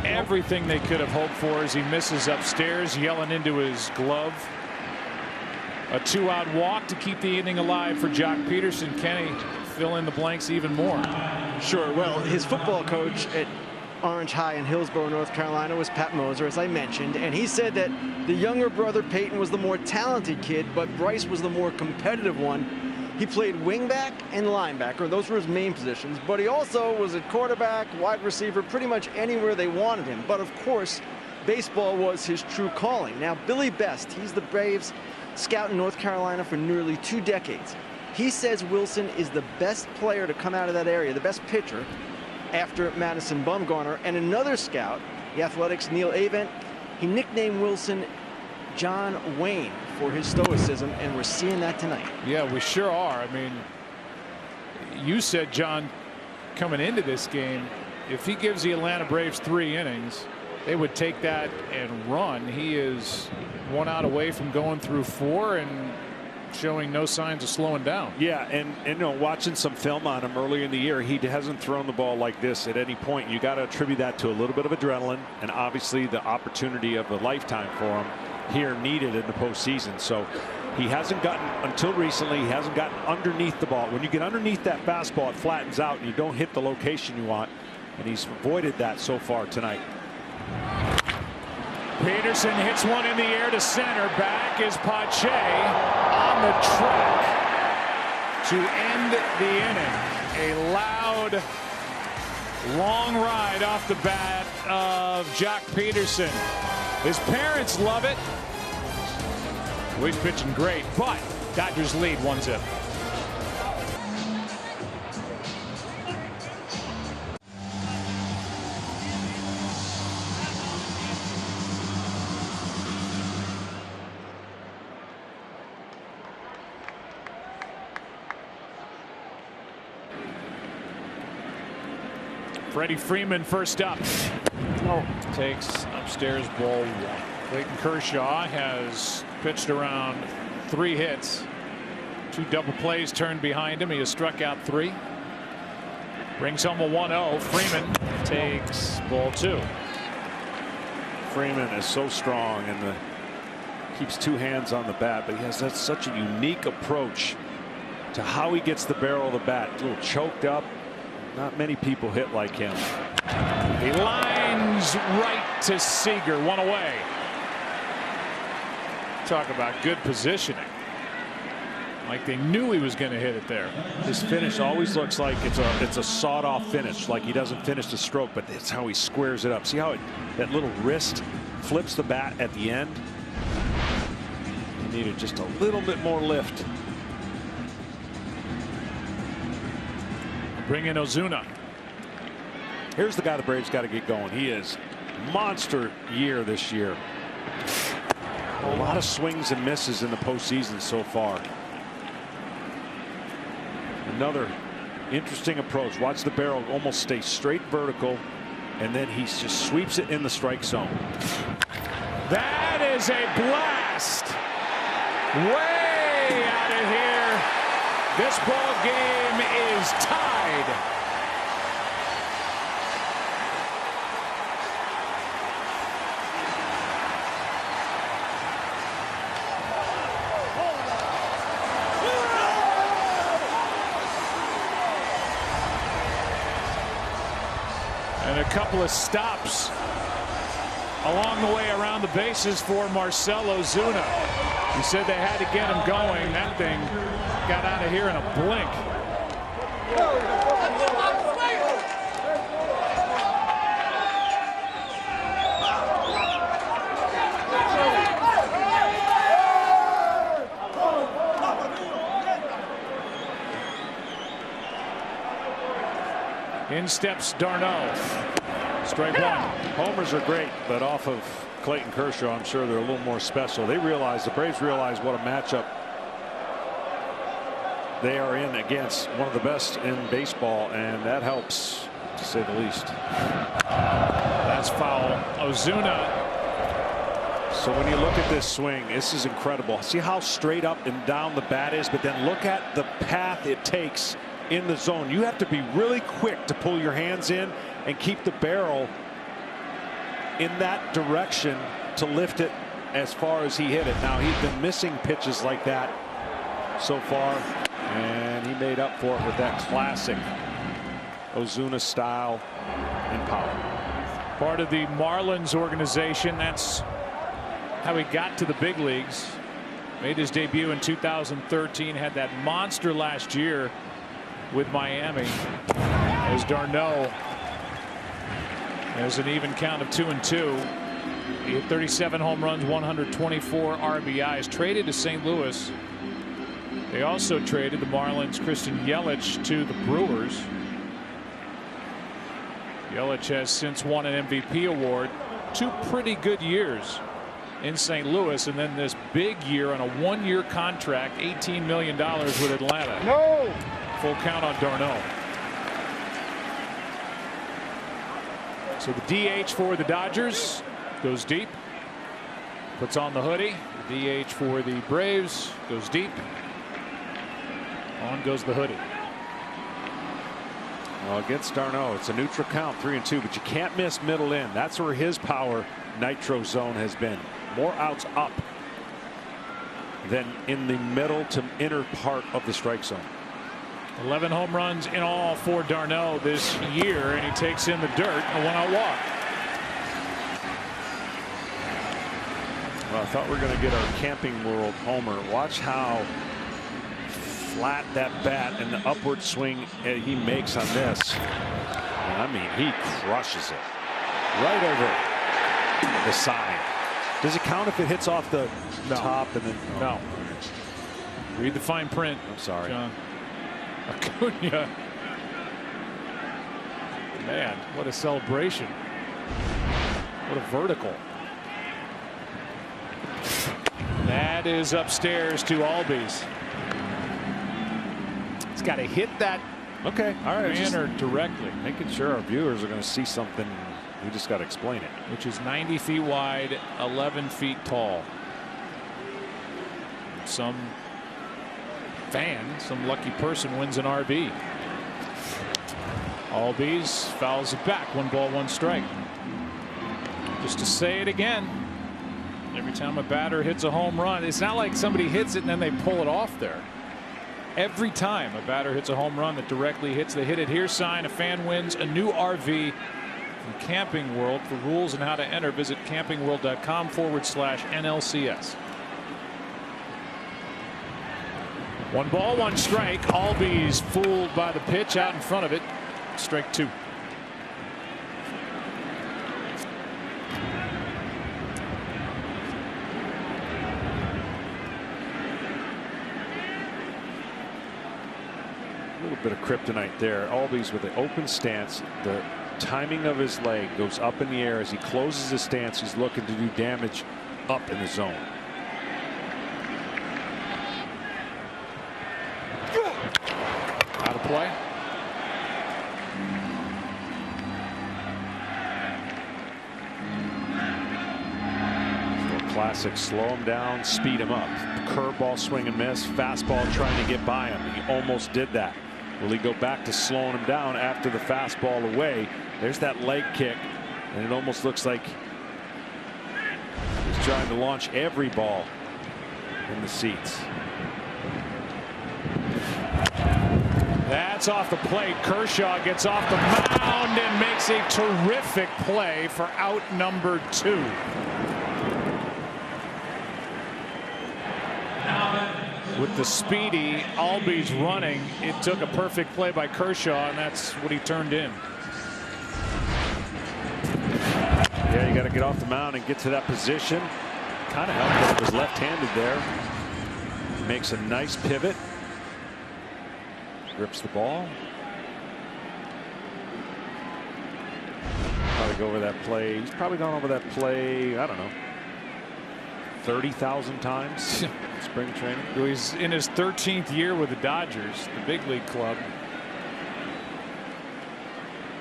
everything they could have hoped for as he misses upstairs, yelling into his glove. A 2-out walk to keep the inning alive for Jock Peterson. Kenny, fill in the blanks even more. Sure. Well, his football coach at Orange High in Hillsborough, North Carolina, was Pat Moser, as I mentioned, and he said that the younger brother Peyton was the more talented kid, but Bryce was the more competitive one. He played wingback and linebacker. Those were his main positions, but he also was at quarterback, wide receiver, pretty much anywhere they wanted him. But of course, baseball was his true calling. Now, Billy Best, he's the Braves scout in North Carolina for nearly 2 decades. He says Wilson is the best player to come out of that area, the best pitcher, after Madison Bumgarner. And another scout, the Athletics' Neil Avent, he nicknamed Wilson John Wayne for his stoicism, and we're seeing that tonight. Yeah, we sure are. I mean, you said, John, coming into this game, if he gives the Atlanta Braves 3 innings, they would take that and run. He is 1 out away from going through 4 and showing no signs of slowing down. Yeah, and watching some film on him earlier in the year, he hasn't thrown the ball like this at any point. You got to attribute that to a little bit of adrenaline and obviously the opportunity of a lifetime for him here needed in the postseason. So he hasn't gotten, until recently, he hasn't gotten underneath the ball. When you get underneath that fastball, it flattens out and you don't hit the location you want, and he's avoided that so far tonight. Peterson hits one in the air to center. Back is Pache on the track to end the inning. A loud, long ride off the bat of Jock Peterson. His parents love it. Well, he's pitching great, but Dodgers lead 1-0. Freddie Freeman first up. Takes upstairs ball 1. Clayton Kershaw has pitched around 3 hits. 2 double plays turned behind him. He has struck out 3. Brings home a 1-0. Freeman takes ball 2. Freeman is so strong and keeps 2 hands on the bat, but he has such a unique approach to how he gets the barrel of the bat. A little choked up. Not many people hit like him. He lines right to Seager. 1 away. Talk about good positioning. Like they knew he was going to hit it there. His finish always looks like it's a sawed-off finish, like he doesn't finish the stroke, but that's how he squares it up. See how that little wrist flips the bat at the end? He needed just a little bit more lift. Bring in Ozuna. Here's the guy the Braves got to get going. He is monster year this year. A lot of swings and misses in the postseason so far. Another interesting approach. Watch the barrel almost stay straight vertical, and then he just sweeps it in the strike zone. That is a blast. Way out of here. This ball game is tied. And a couple of stops along the way around the bases for Marcell Ozuna. He said they had to get him going. That thing got out of here in a blink. In steps d'Arnaud. Strike one. Homers are great, but off of Clayton Kershaw, I'm sure they're a little more special. They realize, the Braves realize what a matchup they are in against one of the best in baseball, and that helps, to say the least. That's foul. Ozuna. So when you look at this swing, this is incredible. See how straight up and down the bat is, but then look at the path it takes in the zone. You have to be really quick to pull your hands in and keep the barrel in that direction to lift it as far as he hit it. Now, he's been missing pitches like that so far, and he made up for it with that classic Ozuna style and power. Part of the Marlins organization. That's how he got to the big leagues. Made his debut in 2013. Had that monster last year with Miami. As d'Arnaud has an even count of 2-2. He had 37 home runs, 124 RBIs. Traded to St. Louis. They also traded the Marlins' Christian Yelich to the Brewers. Yelich has since won an MVP award. 2 pretty good years in St. Louis, and then this big year on a 1-year contract, $18 million with Atlanta. No. Full count on d'Arnaud. So the DH for the Dodgers goes deep. Puts on the hoodie. The DH for the Braves goes deep. On goes the hoodie. Well, against d'Arnaud, it's a neutral count, 3-2, but you can't miss middle in. That's where his power nitro zone has been. More outs up than in the middle to inner part of the strike zone. 11 home runs in all for d'Arnaud this year, and he takes in the dirt, a 1-out walk. Well, I thought we were going to get our Camping World homer. Watch how flat that bat and the upward swing he makes on this. I mean, he crushes it right over the side. Does it count if it hits off the top and then? No. Read the fine print. I'm sorry, John. Acuna. Man, what a celebration. What a vertical. That is upstairs to Albies. He's got to hit that. Okay, all right. Banner directly. Making sure our viewers are going to see something. We just got to explain it. Which is 90 feet wide, 11 feet tall. Some fan, some lucky person wins an RB. Albies fouls it back. 1 ball, 1 strike. Just to say it again, every time a batter hits a home run, it's not like somebody hits it and then they pull it off there. Every time a batter hits a home run that directly hits the hit it here sign, a fan wins a new RV from Camping World. For rules and how to enter, visit campingworld.com/NLCS. 1 ball, 1 strike. Albies fooled by the pitch out in front of it. Strike 2. A little bit of kryptonite there. Albies with an open stance. The timing of his leg goes up in the air as he closes his stance. He's looking to do damage up in the zone. Out of play. Classic, slow him down, speed him up. Curveball, swing and miss. Fastball trying to get by him. He almost did that. Will he go back to slowing him down after the fastball away? There's that leg kick, and it almost looks like he's trying to launch every ball in the seats. That's off the plate. Kershaw gets off the mound and makes a terrific play for out number 2. With the speedy Albies running, it took a perfect play by Kershaw, and that's what he turned in. Yeah, you got to get off the mound and get to that position. Kind of helped that he was left-handed there. Makes a nice pivot. Grips the ball. Probably go over that play. He's probably gone over that play, I don't know, 30,000 times. Spring training. He's in his 13th year with the Dodgers, the big league club.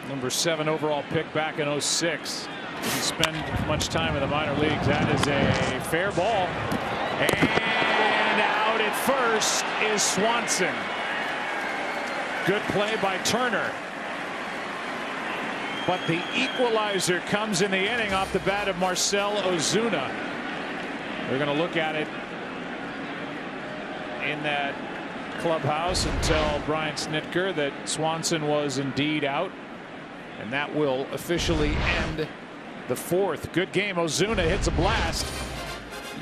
Number 7 overall pick back in 06. Didn't spend much time in the minor leagues. That is a fair ball. And out at first is Swanson. Good play by Turner. But the equalizer comes in the inning off the bat of Marcell Ozuna. They're going to look at it in that clubhouse and tell Brian Snitker that Swanson was indeed out, and that will officially end the 4th. Good game. Ozuna hits a blast.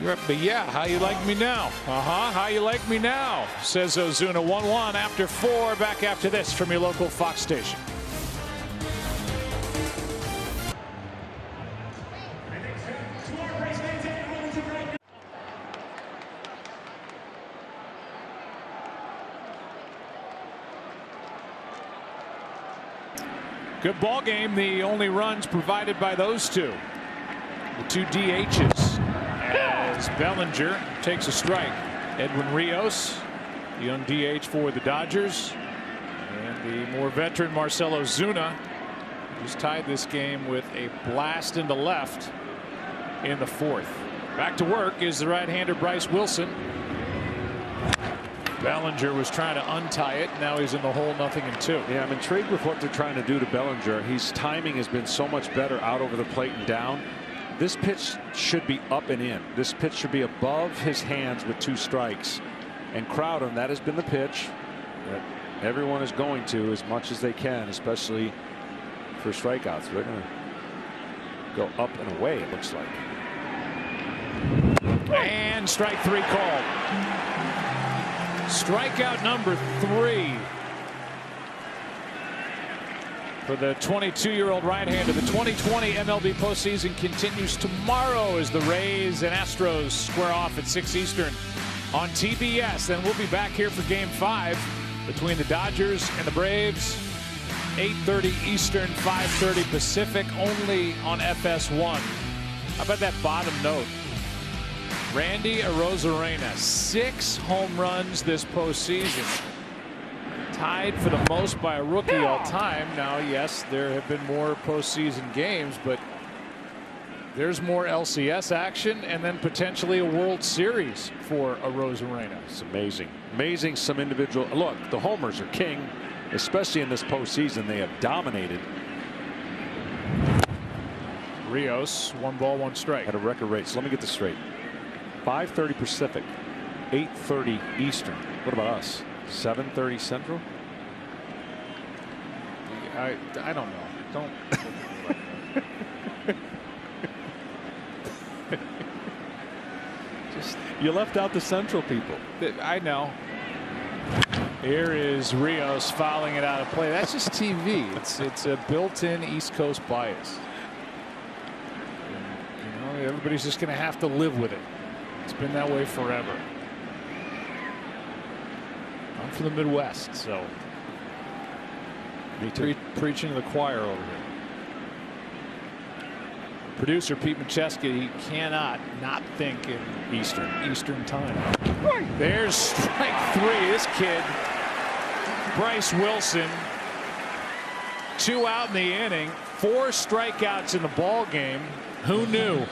You're up, but yeah, how you like me now? How you like me now? Says Ozuna. 1-1 after 4. Back after this from your local Fox station. Good ball game. The only runs provided by those two. The 2 DHs as Bellinger takes a strike. Edwin Rios, the young DH for the Dodgers, and the more veteran Marcell Ozuna just tied this game with a blast into left in the 4th. Back to work is the right-hander Bryce Wilson. Bellinger was trying to untie it. Now he's in the hole, 0-2. Yeah, I'm intrigued with what they're trying to do to Bellinger. His timing has been so much better out over the plate and down. This pitch should be up and in. This pitch should be above his hands with 2 strikes. And crowd him. That has been the pitch that everyone is going to as much as they can, especially for strikeouts. They're going to go up and away, it looks like. And strike 3 called. Strikeout number 3 for the 22-year-old right-hander. The 2020 MLB postseason continues tomorrow as the Rays and Astros square off at 6 Eastern on TBS. Then we'll be back here for Game 5 between the Dodgers and the Braves. 8:30 Eastern, 5:30 Pacific, only on FS1. How about that bottom note? Randy Arozarena, 6 home runs this postseason. Tied for the most by a rookie all time. Now, yes, there have been more postseason games, but there's more LCS action and then potentially a World Series for Arozarena. It's amazing. Amazing some individual. Look, the homers are king, especially in this postseason. They have dominated. Rios, 1 ball, 1 strike. At a record rate. So let me get this straight. 5:30 Pacific, 8:30 Eastern. What about us? 7:30 Central? I don't know. Don't. Just you left out the Central people. I know. Here is Rios fouling it out of play. That's just TV. It's a built-in East Coast bias. You know, everybody's just going to have to live with it. It's been that way forever. I'm from the Midwest, so me too. Preaching to the choir over here. producer Pete Macheski, he cannot not think in Eastern time. There's strike 3. This kid, Bryce Wilson, 2 out in the inning, 4 strikeouts in the ball game. Who knew?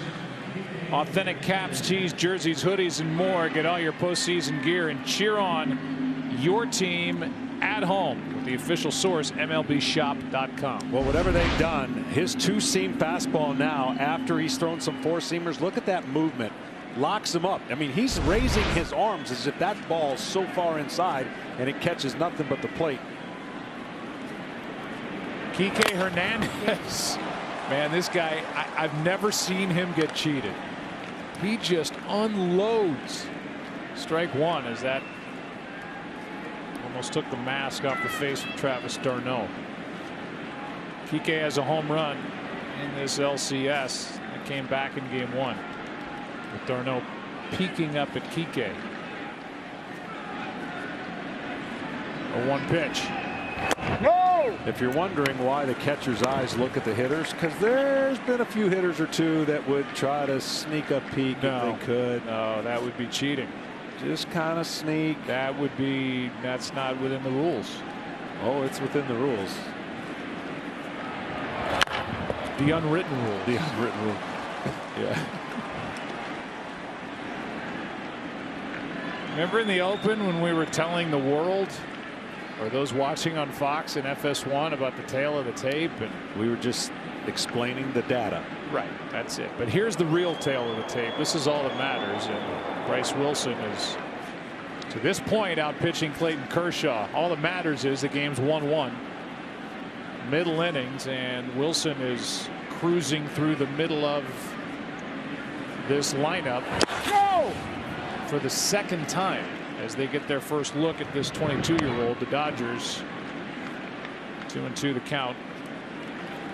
Authentic caps, tees, jerseys, hoodies, and more. Get all your postseason gear and cheer on your team at home with the official source, MLBshop.com. Well, whatever they've done, his 2-seam fastball now, after he's thrown some 4-seamers, look at that movement. Locks him up. I mean, he's raising his arms as if that ball's so far inside and it catches nothing but the plate. Kike Hernandez. Man, this guy, I've never seen him get cheated. He just unloads. Strike 1 as that almost took the mask off the face of Travis d'Arnaud. Kike has a home run in this LCS. It came back in game 1 with d'Arnaud peeking up at Kike. A 1 pitch. No! If you're wondering why the catcher's eyes look at the hitters, because there's been a few hitters or two that would try to sneak a peek if they could. No, that would be cheating. Just kind of sneak. That's not within the rules. Oh, it's within the rules. The unwritten rules. The unwritten rule. Yeah. Remember in the Open when we were telling the world, or those watching on Fox and FS1, about the tail of the tape, and we were just explaining the data. Right, that's it. But here's the real tail of the tape. This is all that matters, and Bryce Wilson is, to this point, out pitching Clayton Kershaw. All that matters is the game's 1-1, middle innings, and Wilson is cruising through the middle of this lineup for the second time as they get their first look at this 22-year-old. The Dodgers 2-2 the count.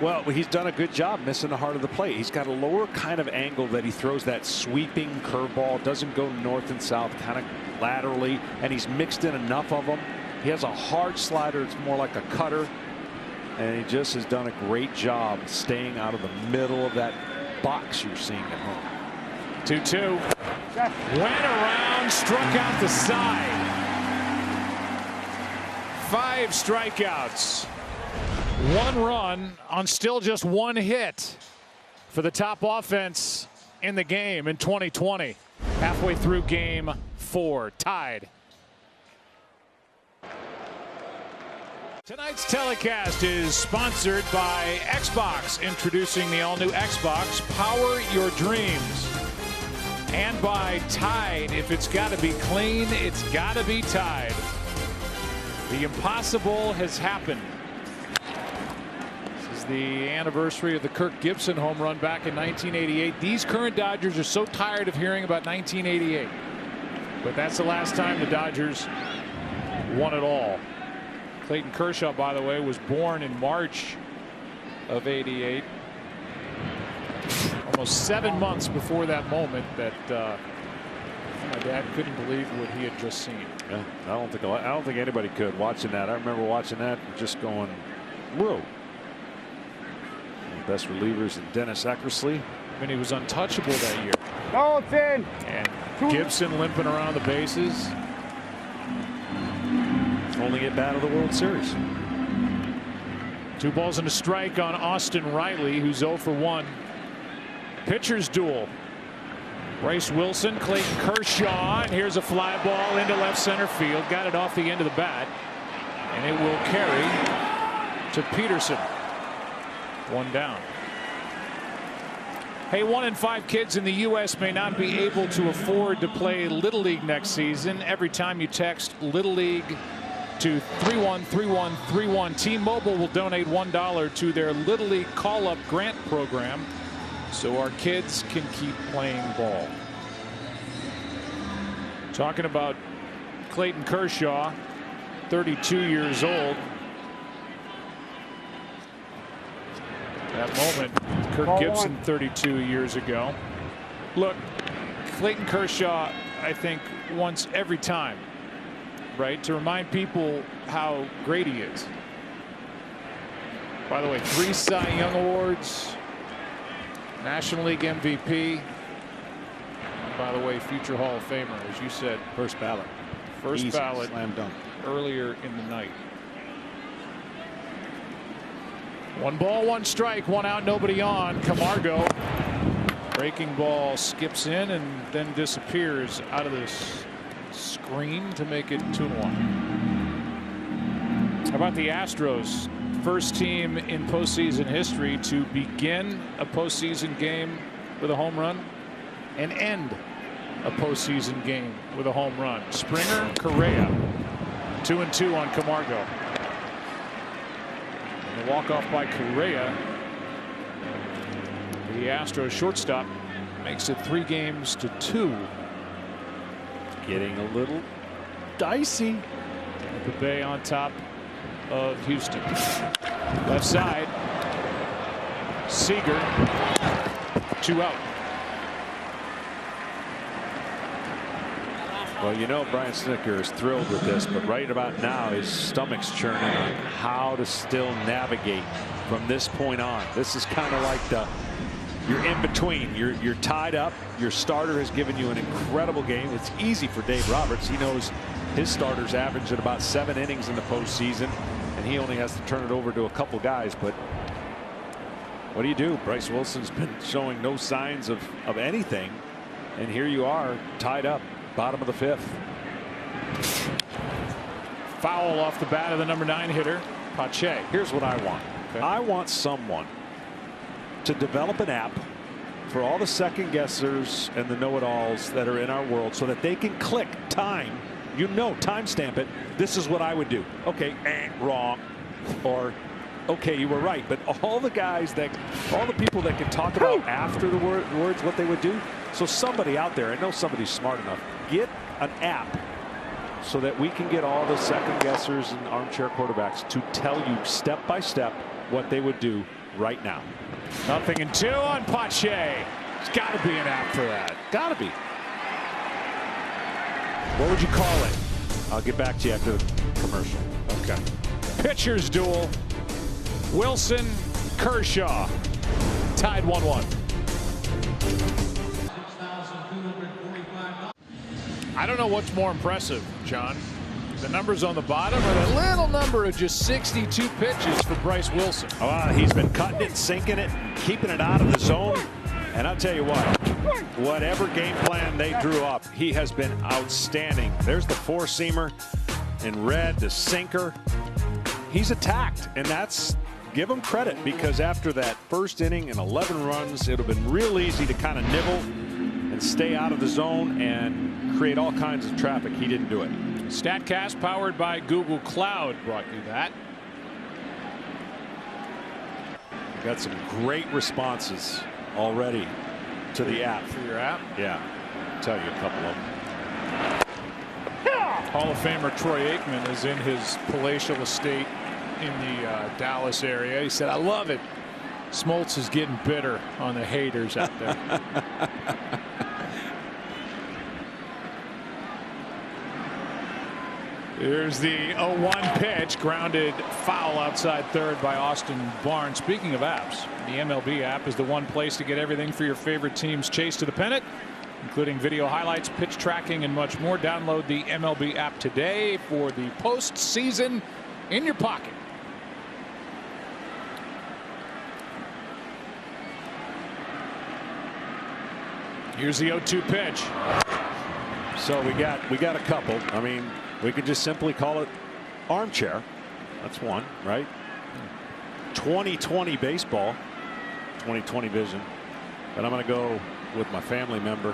Well, he's done a good job missing the heart of the plate. He's got a lower kind of angle that he throws that sweeping curveball. Doesn't go north and south, kind of laterally, and he's mixed in enough of them. He has a hard slider. It's more like a cutter, and he just has done a great job staying out of the middle of that box you're seeing at home. 2-2. Went around, struck out the side. 5 strikeouts. 1 run on still just 1 hit for the top offense in the game in 2020. Halfway through game 4, tied. Tonight's telecast is sponsored by Xbox, introducing the all-new Xbox, Power Your Dreams. And by Tide. If it's got to be clean, it's got to be Tide. The impossible has happened. This is the anniversary of the Kirk Gibson home run back in 1988. These current Dodgers are so tired of hearing about 1988. But that's the last time the Dodgers won it all. Clayton Kershaw, by the way, was born in March of '88. Almost 7 months before that moment that my dad couldn't believe what he had just seen. Yeah, I don't think anybody could watching that. I remember watching that and just going, whoa. The best relievers in Dennis Eckersley. I mean, he was untouchable that year. No, it's in. And Gibson limping around the bases. Only at bat of the World Series. 2 balls and a strike on Austin Riley, who's 0 for 1. Pitchers duel. Bryce Wilson, Clayton Kershaw, and here's a fly ball into left center field. Got it off the end of the bat, and it will carry to Peterson. 1 down. Hey, 1 in 5 kids in the U.S. may not be able to afford to play Little League next season. Every time you text Little League to 313131, T-Mobile will donate $1 to their Little League call-up grant program, so our kids can keep playing ball. Talking about Clayton Kershaw, 32 years old. That moment, Kirk Gibson 32 years ago. Look, Clayton Kershaw, I think, wants every time, right, to remind people how great he is. By the way, 3 Cy Young Awards, National League MVP. And by the way, future Hall of Famer, as you said. First ballot. First Easy, ballot. slam dunk. Earlier in the night. 1 ball, 1 strike, 1 out, nobody on. Camargo. Breaking ball skips in and then disappears out of this screen to make it 2-1. How about the Astros? First team in postseason history to begin a postseason game with a home run and end a postseason game with a home run. Springer, Correa, 2-2 on Camargo. And the walk-off by Correa. The Astros shortstop makes it 3-2. Getting a little dicey. The Bay on top of Houston. Left side. Seager. 2 out. Well, you know Brian Snitker is thrilled with this, but right about now his stomach's churning on how to still navigate from this point on. This is kind of like you're in between. You're tied up. Your starter has given you an incredible game. It's easy for Dave Roberts. He knows his starters average at about 7 innings in the postseason, and he only has to turn it over to a couple guys. But what do you do? Bryce Wilson's been showing no signs of anything, and here you are tied up, bottom of the 5th. Foul off the bat of the number 9 hitter, Pache. Here's what I want. Okay. I want someone to develop an app for all the second guessers and the know-it-alls that are in our world so that they can click time, timestamp it. This is what I would do. Okay, wrong. Or okay, you were right. But all the people that can talk about after the words what they would do. So somebody out there, I know somebody's smart enough, get an app so that we can get all the second guessers and armchair quarterbacks to tell you step by step what they would do right now. 0-2 on Pache. There's got to be an app for that. Got to be. What would you call it? I'll get back to you after the commercial. Okay. Pitchers duel. Wilson, Kershaw. Tied 1-1. I don't know what's more impressive, John. The numbers on the bottom or that little number of just 62 pitches for Bryce Wilson. He's been cutting it, sinking it, keeping it out of the zone. And I'll tell you what, whatever game plan they drew up, he has been outstanding. There's the 4-seamer in red, the sinker. He's attacked, and give him credit, because after that first inning and 11 runs, it would have been real easy to kind of nibble and stay out of the zone and create all kinds of traffic. He didn't do it. StatCast, powered by Google Cloud, brought you that. We got some great responses already to the app. For your app? Yeah, I'll tell you a couple of them. Hall of Famer Troy Aikman is in his palatial estate in the Dallas area. He said, I love it. Smoltz is getting bitter on the haters out there. Here's the 0-1 pitch, grounded foul outside third by Austin Barnes. Speaking of apps, the MLB app is the one place to get everything for your favorite team's chase to the pennant, including video highlights, pitch tracking, and much more. Download the MLB app today for the postseason in your pocket. Here's the 0-2 pitch. So we got a couple. I mean, we could just simply call it armchair. That's one, right? 20/20 baseball, 20/20 vision. But I'm going to go with my family member,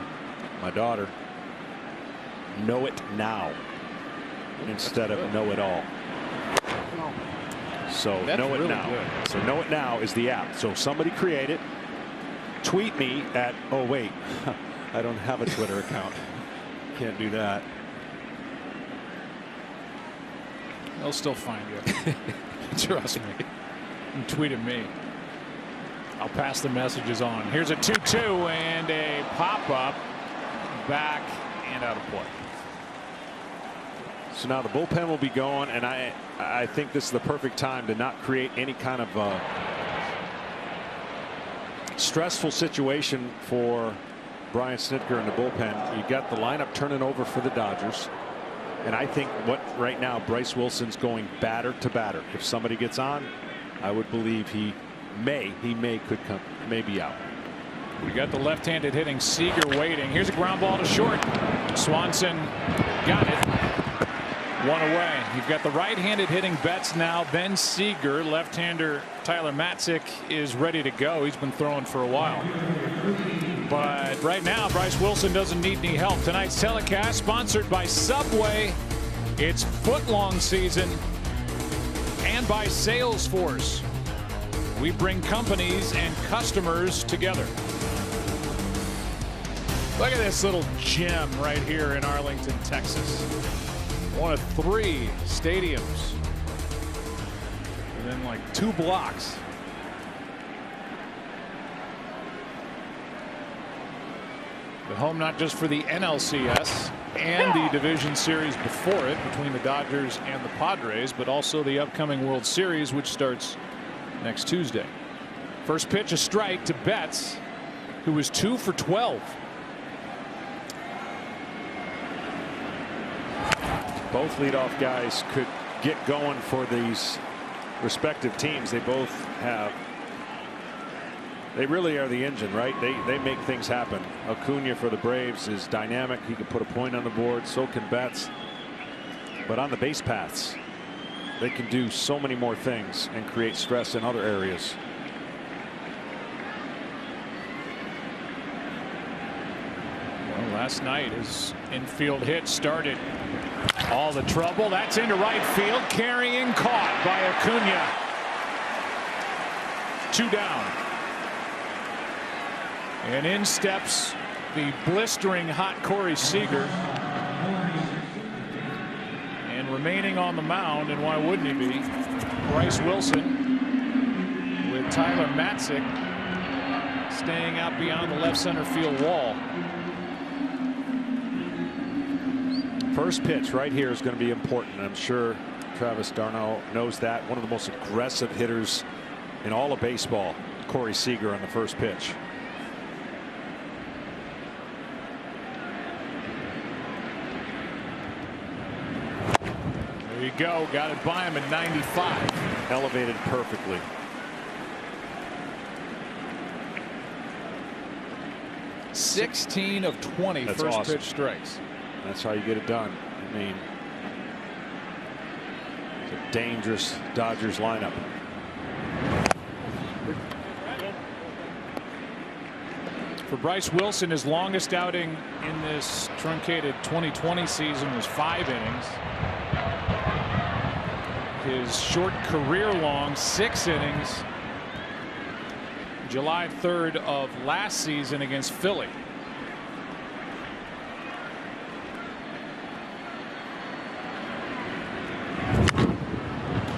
my daughter. Know it now instead of know it all. So know it now. Good. So know it now is the app. So somebody create it. Tweet me at, oh wait, I don't have a Twitter account. Can't do that. They'll still find you. Trust me. And tweet at me. I'll pass the messages on. Here's a 2-2 and a pop-up back and out of play. So now the bullpen will be going, and I think this is the perfect time to not create any kind of stressful situation for Brian Snitker in the bullpen. You got the lineup turning over for the Dodgers. And I think right now Bryce Wilson's going batter to batter. If somebody gets on, I would believe he may be out. We got the left-handed hitting Seager waiting. Here's a ground ball to short. Swanson got it. One away. You've got the right-handed hitting Betts now, then Seager. Left-hander Tyler Matzik is ready to go. He's been throwing for a while. But right now, Bryce Wilson doesn't need any help. Tonight's telecast sponsored by Subway. It's footlong season. And by Salesforce. We bring companies and customers together. Look at this little gem right here in Arlington, Texas. One of 3 stadiums within like 2 blocks. The home not just for the NLCS and the division series before it between the Dodgers and the Padres, but also the upcoming World Series, which starts next Tuesday. First pitch, a strike to Betts, who was 2 for 12. Both leadoff guys could get going for these respective teams. They both have. They really are the engine, right? They make things happen. Acuna for the Braves is dynamic. He can put a point on the board. So can Betts. But on the base paths, they can do so many more things and create stress in other areas. Well, last night his infield hit started all the trouble. That's into right field. Carrying, caught by Acuna. 2 down. And in steps the blistering hot Corey Seager. And remaining on the mound, and why wouldn't he be, Bryce Wilson with Tyler Matzik staying out beyond the left center field wall. First pitch right here is going to be important. I'm sure Travis d'Arnaud knows that. One of the most aggressive hitters in all of baseball, Corey Seager, on the first pitch. There you go. Got it by him at 95. Elevated perfectly. $16 of 20 That's first awesome. pitch strikes. That's how you get it done. I mean, it's a dangerous Dodgers lineup. For Bryce Wilson, his longest outing in this truncated 2020 season was 5 innings. His short career long 6 innings. July 3rd of last season against Philly.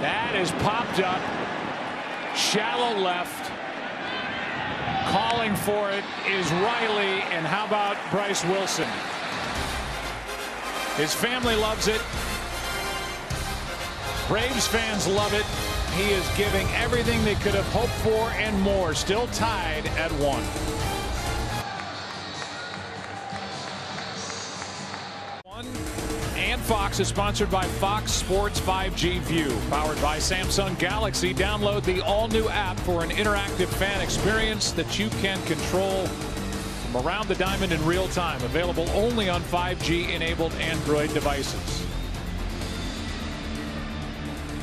That is popped up. Shallow left. Calling for it is Riley, and how about Bryce Wilson? His family loves it. Braves fans love it. He is giving everything they could have hoped for and more. Still tied at 1. And Fox is sponsored by Fox Sports 5G View, powered by Samsung Galaxy. Download the all-new app for an interactive fan experience that you can control from around the diamond in real time. Available only on 5G-enabled Android devices.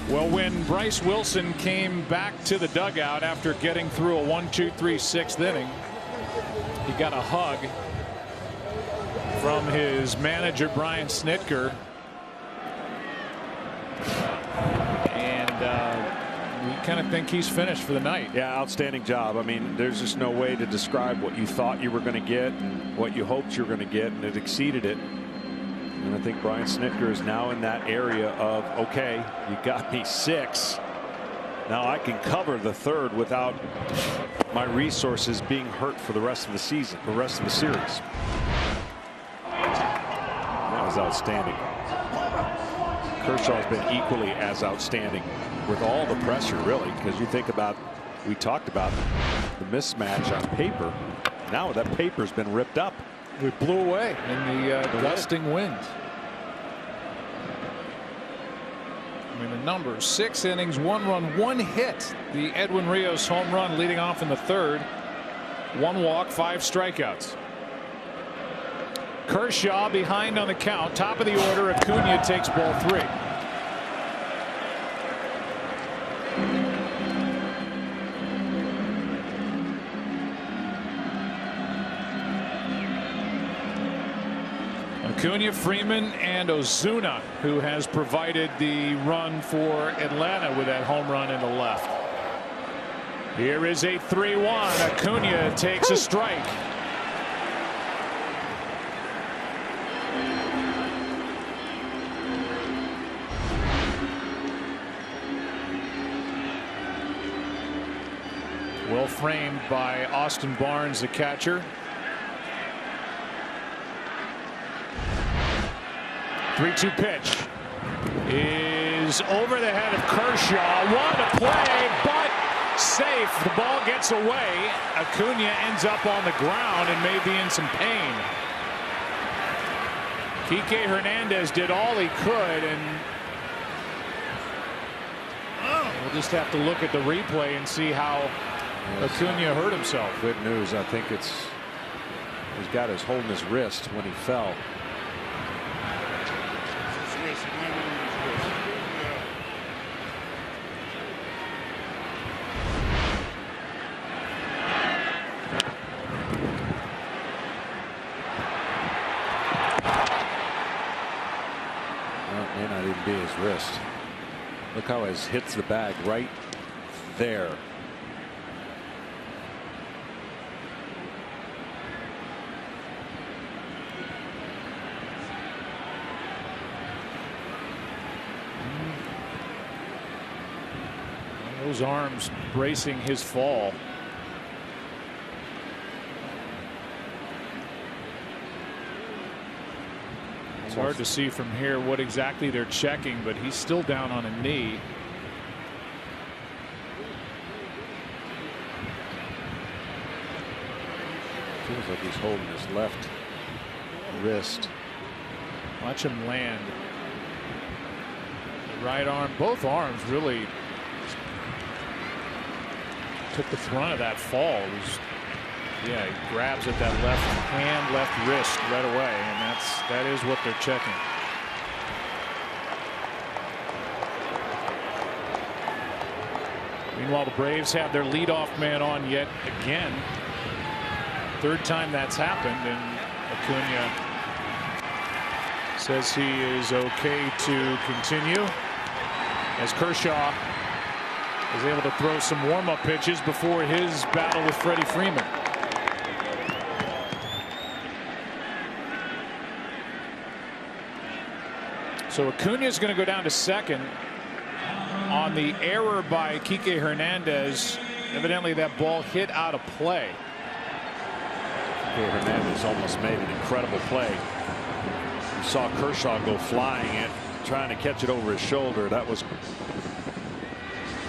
Well, when Bryce Wilson came back to the dugout after getting through a 1-2-3 6th inning, he got a hug from his manager Brian Snitker, and we kind of think he's finished for the night. Yeah, outstanding job. I mean, there's just no way to describe what you thought you were going to get and what you hoped you were going to get, and it exceeded it. And I think Brian Snitker is now in that area of, okay, you got me 6. Now I can cover the 3rd without my resources being hurt for the rest of the season, the rest of the series. That was outstanding. Kershaw's been equally as outstanding with all the pressure, really, because you think about, we talked about the mismatch on paper. Now that paper's been ripped up. It blew away in the gusting wind. I mean, the numbers: 6 innings, 1 run, 1 hit. The Edwin Rios home run leading off in the third. 1 walk, 5 strikeouts. Kershaw behind on the count. Top of the order. Acuna takes ball 3. Acuna, Freeman, and Ozuna, who has provided the run for Atlanta with that home run in the left. Here is a 3-1. Acuna takes a strike. Well framed by Austin Barnes, the catcher. 3-2 pitch is over the head of Kershaw. What a play, but safe. The ball gets away. Acuna ends up on the ground and may be in some pain. Kike Hernandez did all he could, and we'll just have to look at the replay and see how Acuna hurt himself. Good news. I think he's got his holding his wrist when he fell. May not even be his wrist. Look how it hits the bag right there. Those arms bracing his fall. It's hard to see from here what exactly they're checking, but he's still down on a knee. Feels like he's holding his left wrist. Watch him land. The right arm, both arms really took the brunt of that fall. It was, yeah, he grabs at that left hand, left wrist right away, and that is what they're checking. Meanwhile, the Braves have their leadoff man on yet again. 3rd time that's happened, and Acuna says he is okay to continue as Kershaw is able to throw some warm-up pitches before his battle with Freddie Freeman. So Acuna is going to go down to second on the error by Kike Hernandez. Evidently that ball hit out of play. Kike Hernandez almost made an incredible play. You saw Kershaw go flying it, trying to catch it over his shoulder. That was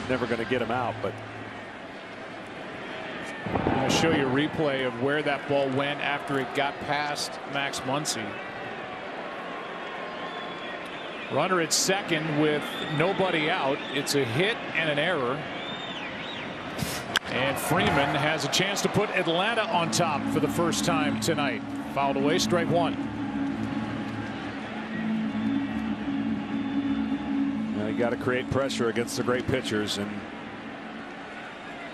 never going to get him out, but I'm going to show you a replay of where that ball went after it got past Max Muncy. Runner at second with nobody out. It's a hit and an error. And Freeman has a chance to put Atlanta on top for the first time tonight. Fouled away, strike 1. Now you got to create pressure against the great pitchers, and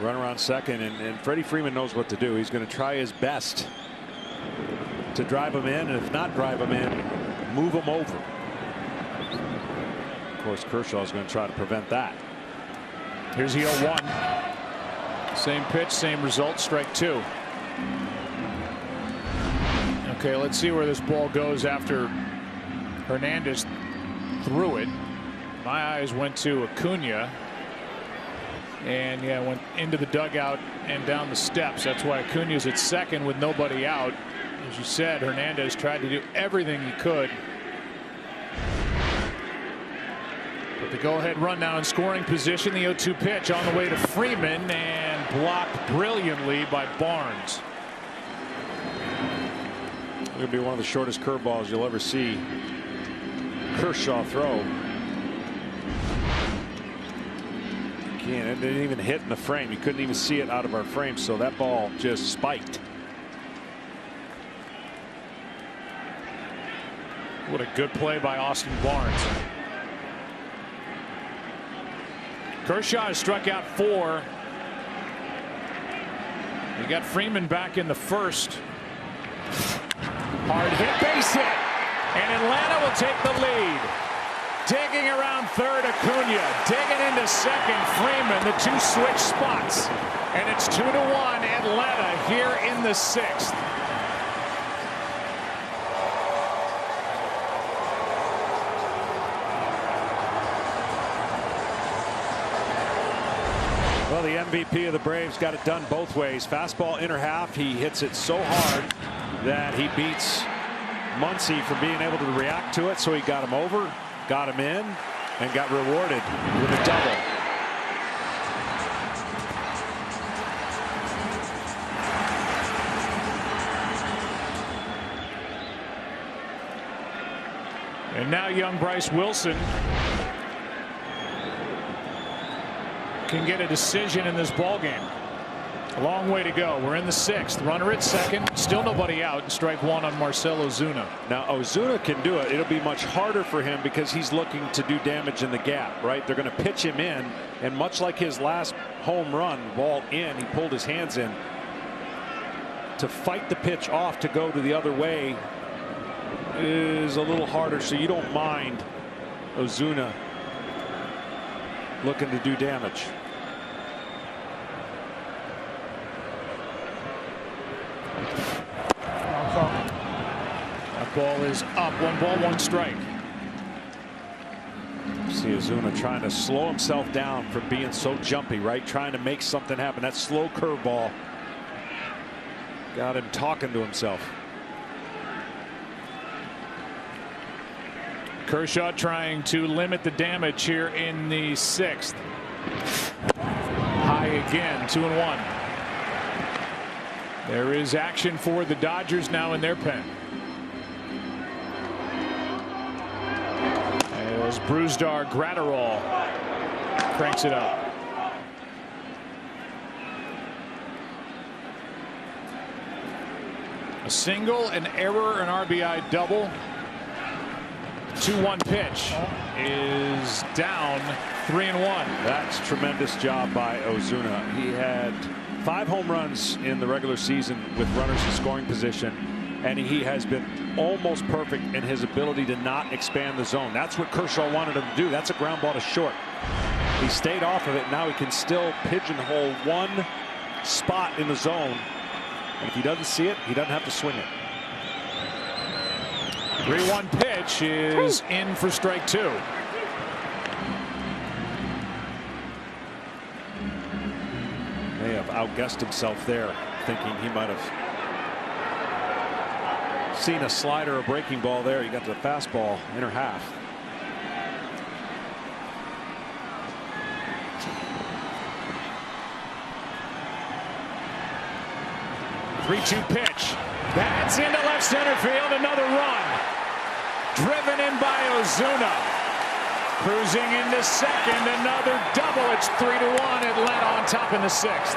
runner on second, and Freddie Freeman knows what to do. He's going to try his best to drive him in, and if not drive him in, move him over. Of course, Kershaw is going to try to prevent that. Here's the 0-1. Same pitch, same result, strike 2. Okay, let's see where this ball goes after Hernandez threw it. My eyes went to Acuna, and yeah, went into the dugout and down the steps. That's why Acuna's at second with nobody out. As you said, Hernandez tried to do everything he could But the go-ahead run now in scoring position. The 0-2 pitch on the way to Freeman and blocked brilliantly by Barnes. It'll be one of the shortest curveballs you'll ever see Kershaw throw. Again, it didn't even hit in the frame. You couldn't even see it out of our frame, so that ball just spiked. What a good play by Austin Barnes. Kershaw has struck out 4. We got Freeman back in the first. Hard hit, base hit, and Atlanta will take the lead. Digging around third, Acuna. Digging into second, Freeman. The two switch spots, and it's 2-1 Atlanta here in the 6th. Well, the MVP of the Braves got it done both ways. Fastball inner half. He hits it so hard that he beats Muncy for being able to react to it. So he got him over, got him in, and got rewarded with a double. And now young Bryce Wilson can get a decision in this ball game. A long way to go. We're in the 6th. Runner at second. Still nobody out. And strike 1 on Marcell Ozuna. Now Ozuna can do it. It'll be much harder for him because he's looking to do damage in the gap, right? They're going to pitch him in, and much like his last home run, ball in, he pulled his hands in. To fight the pitch off to go to the other way is a little harder, so you don't mind Ozuna looking to do damage. That ball is up. 1 ball, 1 strike. See Ozuna trying to slow himself down from being so jumpy, right? Trying to make something happen. That slow curveball got him talking to himself. Kershaw trying to limit the damage here in the 6th. High again, 2-1. There is action for the Dodgers now in their pen. As Brusdar Graterol cranks it up. A single, an error, an RBI double. 2-1 pitch is down, 3-1. That's tremendous job by Ozuna. He had 5 home runs in the regular season with runners in scoring position, and he has been almost perfect in his ability to not expand the zone. That's what Kershaw wanted him to do. That's a ground ball to short. He stayed off of it. Now he can still pigeonhole one spot in the zone, and if he doesn't see it, he doesn't have to swing it. 3-1 pitch is in for strike 2. May have outguessed himself there, thinking he might have seen a slider or breaking ball there. He got the fastball inner half. Three-two pitch. That's into left center field. Another run. Driven in by Ozuna. Cruising into second. Another double. It's 3-1. Atlanta on top in the 6th.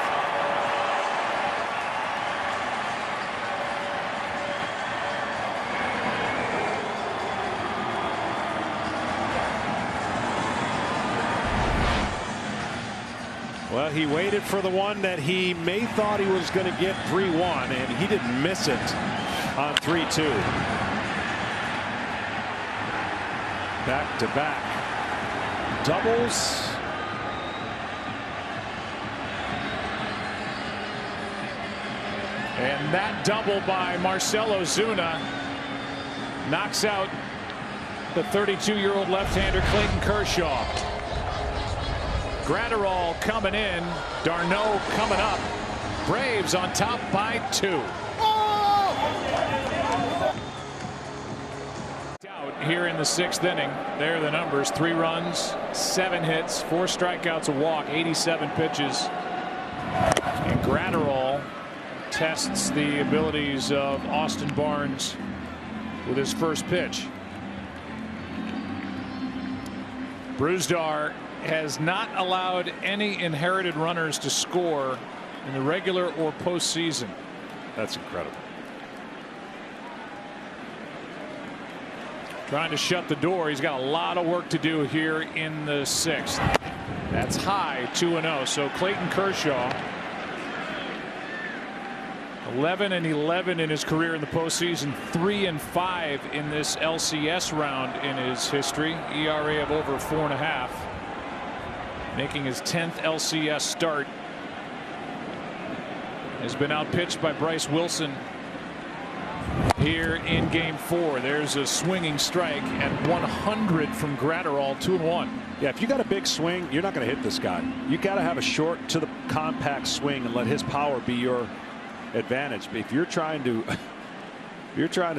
Well, he waited for the one that he may thought he was going to get 3-1, and he didn't miss it on 3-2. Back-to-back doubles. And that double by Marcell Ozuna knocks out the 32-year-old left-hander Clayton Kershaw. Graterol coming in. Darno coming up. Braves on top by 2. Out here in the 6th inning. There are the numbers: 3 runs, 7 hits, 4 strikeouts, a walk, 87 pitches. And Gratterall tests the abilities of Austin Barnes with his first pitch. Brusdar has not allowed any inherited runners to score in the regular or postseason. That's incredible. Trying to shut the door. He's got a lot of work to do here in the 6th. That's high, 2-0. So Clayton Kershaw, 11-11 in his career in the postseason, 3-5 in this LCS round in his history. ERA of over 4.5, making his 10th LCS start. Has been outpitched by Bryce Wilson here in Game 4. There's a swinging strike at 100 from Gratterall, 2-1. Yeah, if you got a big swing, you're not going to hit this guy. You got to have a short to the compact swing and let his power be your advantage. But if you're trying to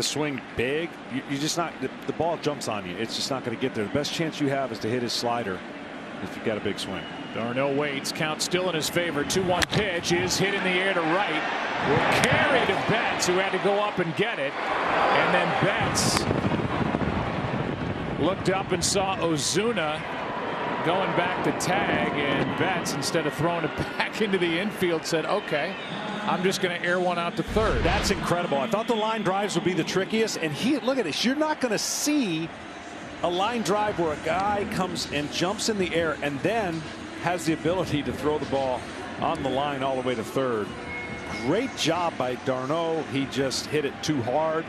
swing big, you're just not. The ball jumps on you. It's just not going to get there. The best chance you have is to hit his slider if you've got a big swing. Darnell waits. Count still in his favor. 2-1 pitch is hit in the air to right. Will carry to Betts, who had to go up and get it. And then Betts looked up and saw Ozuna going back to tag, and Betts, instead of throwing it back into the infield, said, okay, I'm just going to air one out to third. That's incredible. I thought the line drives would be the trickiest, and look at this. You're not going to see a line drive where a guy comes and jumps in the air and then has the ability to throw the ball on the line all the way to third. Great job by d'Arnaud. He just hit it too hard.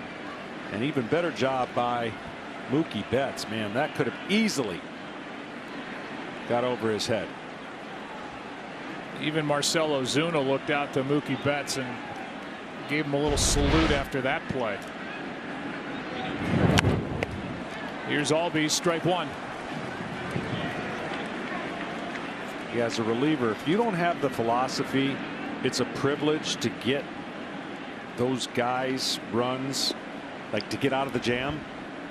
An even better job by Mookie Betts. Man, that could have easily got over his head. Even Marcell Ozuna looked out to Mookie Betts and gave him a little salute after that play. Here's Albies, strike 1. Yeah, as a reliever, if you don't have the philosophy, it's a privilege to get those guys runs, like to get out of the jam.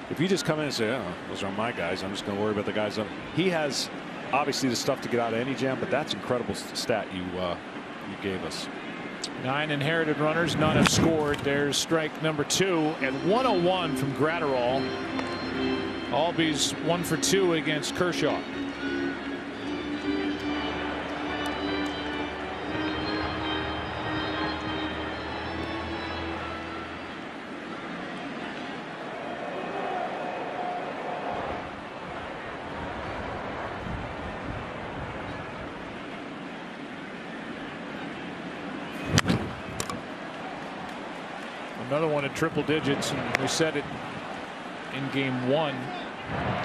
If you just come in and say, oh, those are my guys, I'm just going to worry about the guys. He has obviously the stuff to get out of any jam, but that's incredible stat you gave us. 9 inherited runners, none have scored. There's strike number 2 at 101 from Gratterall. Albies 1 for 2 against Kershaw. Another one at triple digits, and we said it in Game 1.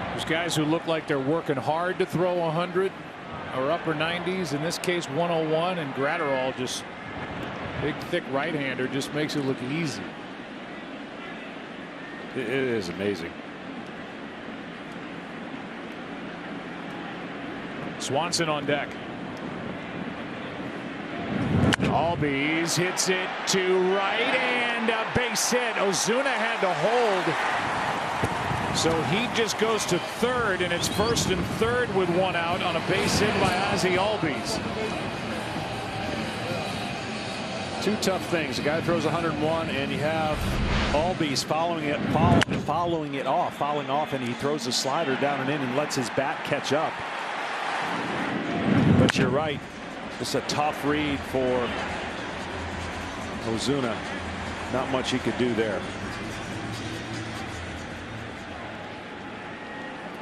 There's guys who look like they're working hard to throw 100 or upper 90s. In this case, 101, and Gratterall, just big, thick right-hander, just makes it look easy. It is amazing. Swanson on deck. Albies hits it to right, and a base hit. Ozuna had to hold, so he just goes to third, and it's 1st and 3rd with 1 out on a base hit by Ozzy Albies. 2 tough things. The guy throws 101, and you have Albies fouling off, and he throws a slider down and in and lets his bat catch up. But you're right. It's a tough read for Ozuna. Not much he could do there.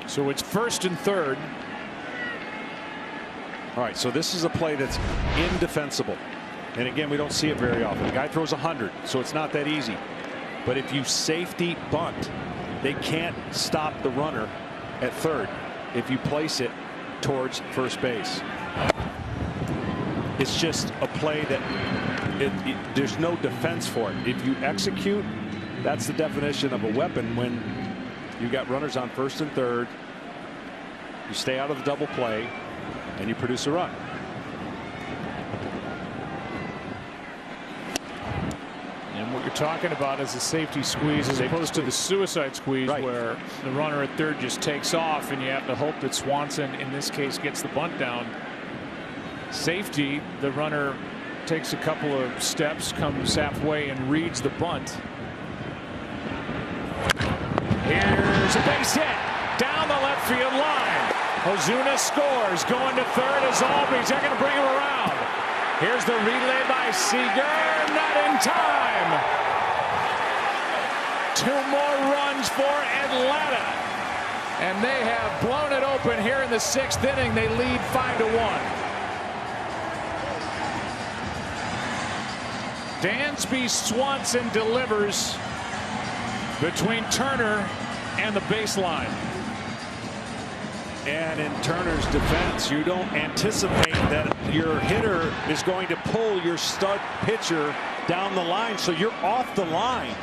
So it's 1st and 3rd. All right, so this is a play that's indefensible. And again, we don't see it very often. The guy throws 100, so it's not that easy. But if you safety bunt, they can't stop the runner at third if you place it towards first base. It's just a play that there's no defense for it. If you execute, that's the definition of a weapon. When you got runners on 1st and 3rd, you stay out of the double play and you produce a run. And What you're talking about is a safety squeeze as opposed to the suicide squeeze, right, where the runner at third just takes off and you have to hope that Swanson in this case gets the bunt down. Safety, the runner takes a couple of steps, comes halfway and reads the bunt. Here's a base hit down the left field line. Ozuna scores, going to third as Albies. They're going to bring him around. Here's the relay by Seager, not in time. 2 more runs for Atlanta, and they have blown it open here in the 6th inning. They lead 5-1. Dansby Swanson delivers between Turner and the baseline. And in Turner's defense, you don't anticipate that your hitter is going to pull your stud pitcher down the line, so you're off the line.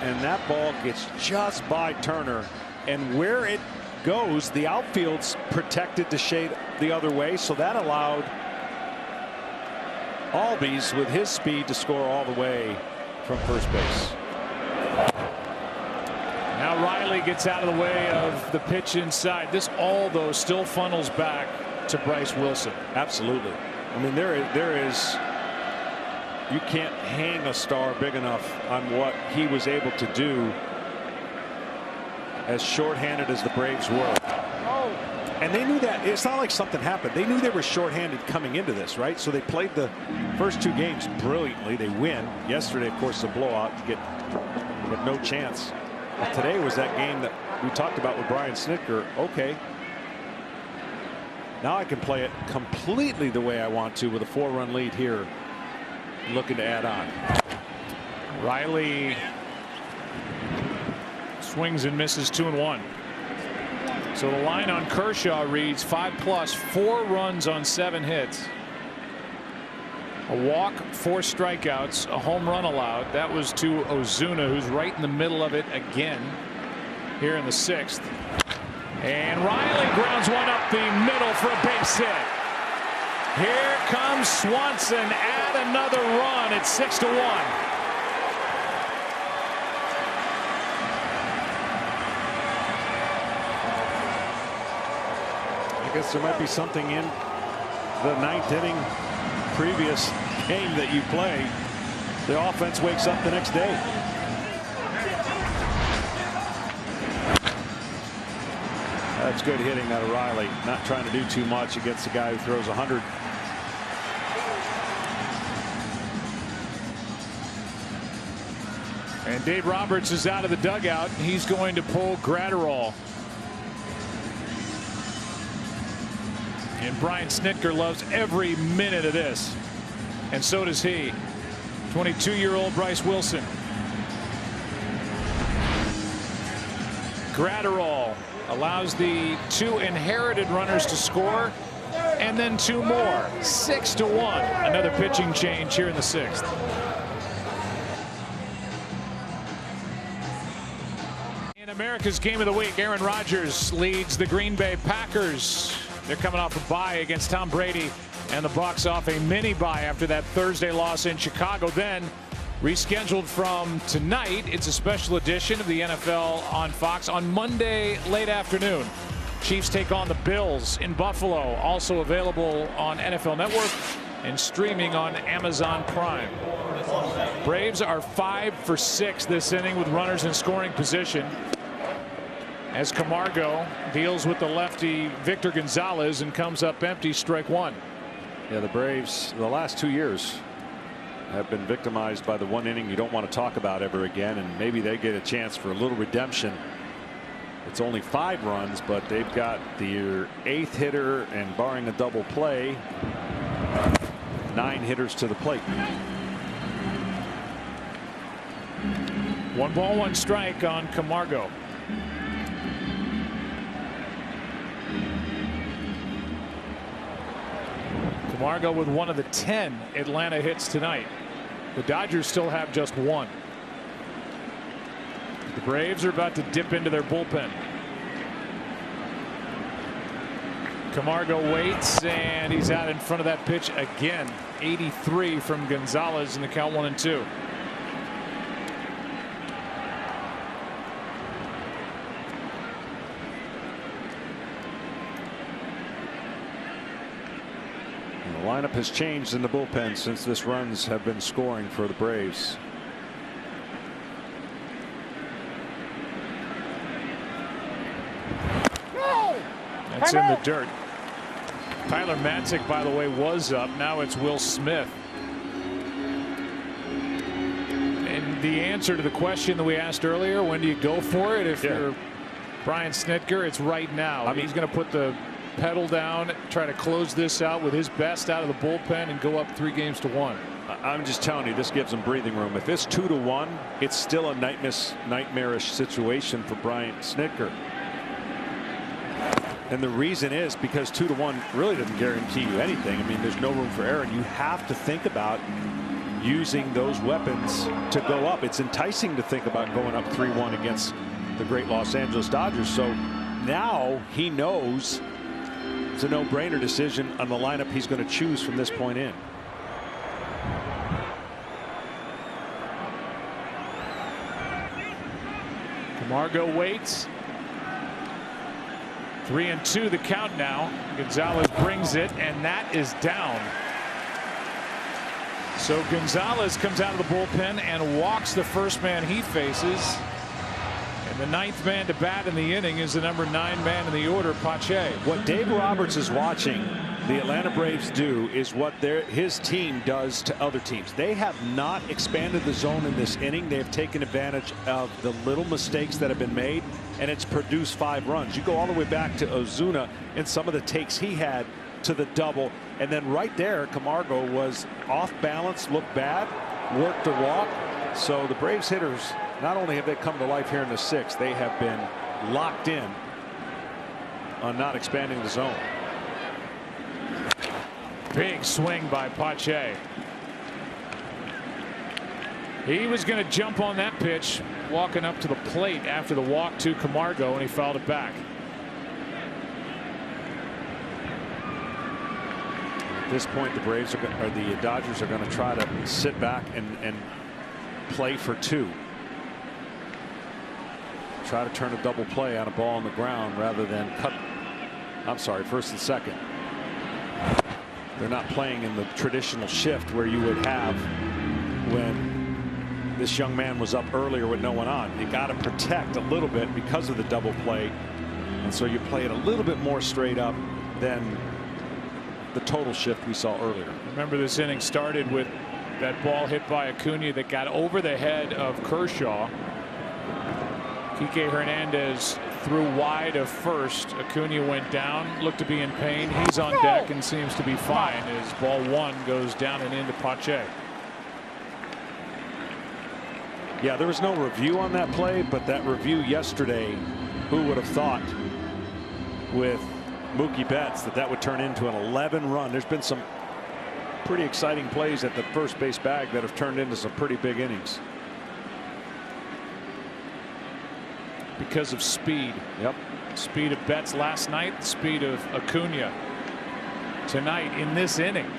And that ball gets just by Turner, and where it goes, the outfield's protected to shade the other way, so that allowed Albies with his speed to score all the way from first base. Now Riley gets out of the way of the pitch inside. This all, though, still funnels back to Bryce Wilson. Absolutely. I mean, there is you can't hang a star big enough on what he was able to do as shorthanded as the Braves were. And they knew that. It's not like something happened. They knew they were shorthanded coming into this, right? So they played the first 2 games brilliantly. They win. Yesterday, of course, the blowout. You get no chance. But today was that game that we talked about with Brian Snitker. Okay, now I can play it completely the way I want to with a 4-run lead here, looking to add on. Riley swings and misses 2-1. So the line on Kershaw reads 5+, 4 runs on 7 hits. A walk, 4 strikeouts, a home run allowed. That was to Ozuna, who's right in the middle of it again here in the 6th. And Riley grounds one up the middle for a base hit. Here comes Swanson, add another run at 6-1. I guess there might be something in the 9th inning previous game that you play. The offense wakes up the next day. That's good hitting out of Riley. Not trying to do too much against a guy who throws 100. And Dave Roberts is out of the dugout. He's going to pull Gratterall. And Brian Snitker loves every minute of this. And so does he. 22-year-old Bryce Wilson. Gratterall allows the 2 inherited runners to score, and then 2 more. 6-1. Another pitching change here in the 6th. In America's Game of the Week, Aaron Rodgers leads the Green Bay Packers. They're coming off a bye against Tom Brady, and the Bucs off a mini bye after that Thursday loss in Chicago. Then rescheduled from tonight, it's a special edition of the NFL on Fox on Monday late afternoon. Chiefs take on the Bills in Buffalo, also available on NFL Network and streaming on Amazon Prime. Braves are 5 for 6 this inning with runners in scoring position, as Camargo deals with the lefty Victor Gonzalez and comes up empty, strike 1. Yeah, the Braves the last 2 years have been victimized by the 1 inning you don't want to talk about ever again, and maybe they get a chance for a little redemption. It's only 5 runs, but they've got the 8th hitter, and barring a double play, 9 hitters to the plate. 1 ball, 1 strike on Camargo. Camargo with 1 of the 10 Atlanta hits tonight. The Dodgers still have just 1. The Braves are about to dip into their bullpen. Camargo waits, and he's out in front of that pitch again. 83 from Gonzalez in the count 1-2. The lineup has changed in the bullpen since this runs have been scoring for the Braves. That's in the dirt. Tyler Matzik, by the way, was up. Now it's Will Smith. And the answer to the question that we asked earlier, when do you go for it? If you're Brian Snitker, it's right now. I mean, he's going to put the pedal down, try to close this out with his best out of the bullpen and go up 3-1. I'm just telling you, this gives him breathing room. If it's 2-1, it's still a nightmarish situation for Brian Snitker. And the reason is because 2-1 really doesn't guarantee you anything. I mean, there's no room for error, and you have to think about using those weapons to go up. It's enticing to think about going up 3-1 against the great Los Angeles Dodgers. So now he knows it's a no-brainer decision on the lineup he's going to choose from this point in. Camargo waits. 3-2 the count now. Gonzalez brings it, and that is down. So Gonzalez comes out of the bullpen and walks the first man he faces. And the 9th man to bat in the inning is the number 9 man in the order, Pache. What Dave Roberts is watching the Atlanta Braves do is what his team does to other teams. They have not expanded the zone in this inning. They have taken advantage of the little mistakes that have been made, and it's produced 5 runs. You go all the way back to Ozuna and some of the takes he had to the double, and then right there Camargo was off balance, looked bad, worked the walk. So the Braves hitters, not only have they come to life here in the 6th, they have been locked in on not expanding the zone. Big swing by Pache. He was going to jump on that pitch, walking up to the plate after the walk to Camargo, and he fouled it back. At this point, the Braves or the Dodgers are going to try to sit back and play for 2. Try to turn a double play on a ball on the ground rather than cut. I'm sorry, first and second. They're not playing in the traditional shift where you would have when this young man was up earlier with no one on. You got to protect a little bit because of the double play, and so you play it a little bit more straight up than the total shift we saw earlier. Remember, this inning started with that ball hit by Acuna that got over the head of Kershaw. Kike Hernandez threw wide of first. Acuna went down, looked to be in pain. He's on deck and seems to be fine as ball 1 goes down and into Pache. Yeah, there was no review on that play, but that review yesterday, who would have thought with Mookie Betts that would turn into an 11-run. There's been some pretty exciting plays at the first base bag that have turned into some pretty big innings. Because of speed. Yep. Speed of Betts last night, speed of Acuna tonight in this inning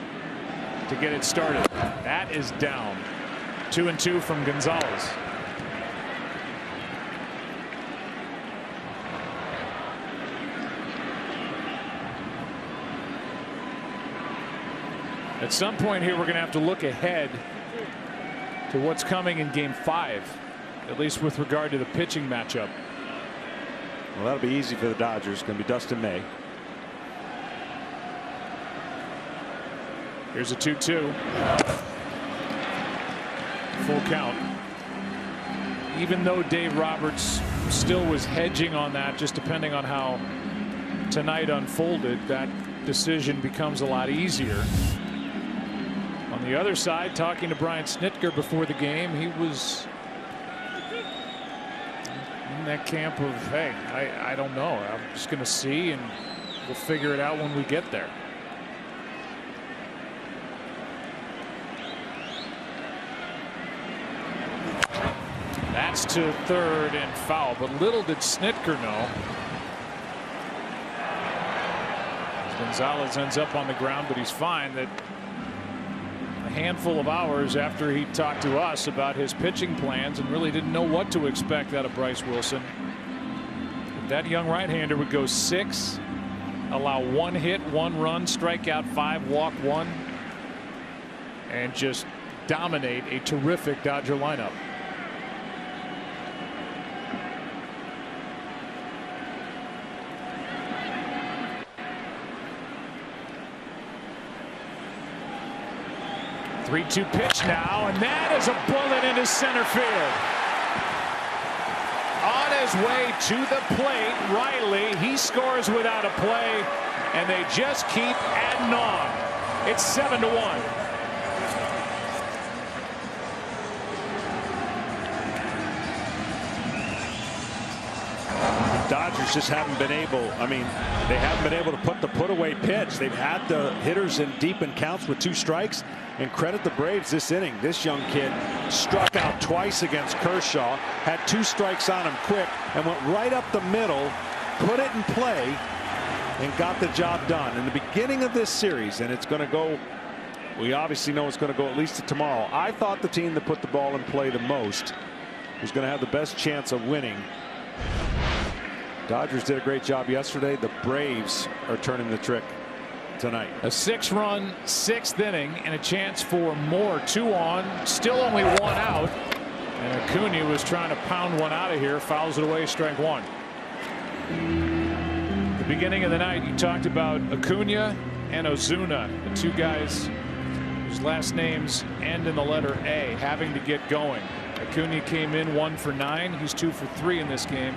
to get it started. That is down. 2-2 from Gonzalez. At some point here, we're going to have to look ahead to what's coming in Game 5, at least with regard to the pitching matchup. Well, that'll be easy for the Dodgers. It's going to be Dustin May. Here's a 2-2. Full count. Even though Dave Roberts still was hedging on that, just depending on how tonight unfolded, that decision becomes a lot easier. On the other side, talking to Brian Snitker before the game, he was in that camp of, hey, I don't know. I'm just going to see, and we'll figure it out when we get there. That's to third and foul, but little did Snitker know. Gonzalez ends up on the ground, but he's fine. That a handful of hours after he talked to us about his pitching plans and really didn't know what to expect out of Bryce Wilson. That young right-hander would go 6, allow 1 hit, 1 run, strike out 5, walk 1, and just dominate a terrific Dodger lineup. Three-two pitch now, and that is a bullet into center field. On his way to the plate, Riley, he scores without a play, and they just keep adding on. It's 7-1. Dodgers just haven't been able, they haven't been able to put the put-away pitch. They've had the hitters in deep in counts with 2 strikes. And credit the Braves this inning. This young kid struck out twice against Kershaw, had 2 strikes on him quick, and went right up the middle, put it in play, and got the job done. In the beginning of this series, and it's going to go, we obviously know it's going to go at least to tomorrow. I thought the team that put the ball in play the most was going to have the best chance of winning. Dodgers did a great job yesterday. The Braves are turning the trick tonight. A 6-run 6th inning and a chance for more. 2 on, still only 1 out, and Acuna was trying to pound one out of here, fouls it away, strike 1. The beginning of the night, you talked about Acuna and Ozuna, the 2 guys whose last names end in the letter A, having to get going. Acuna came in 1 for 9. He's 2 for 3 in this game.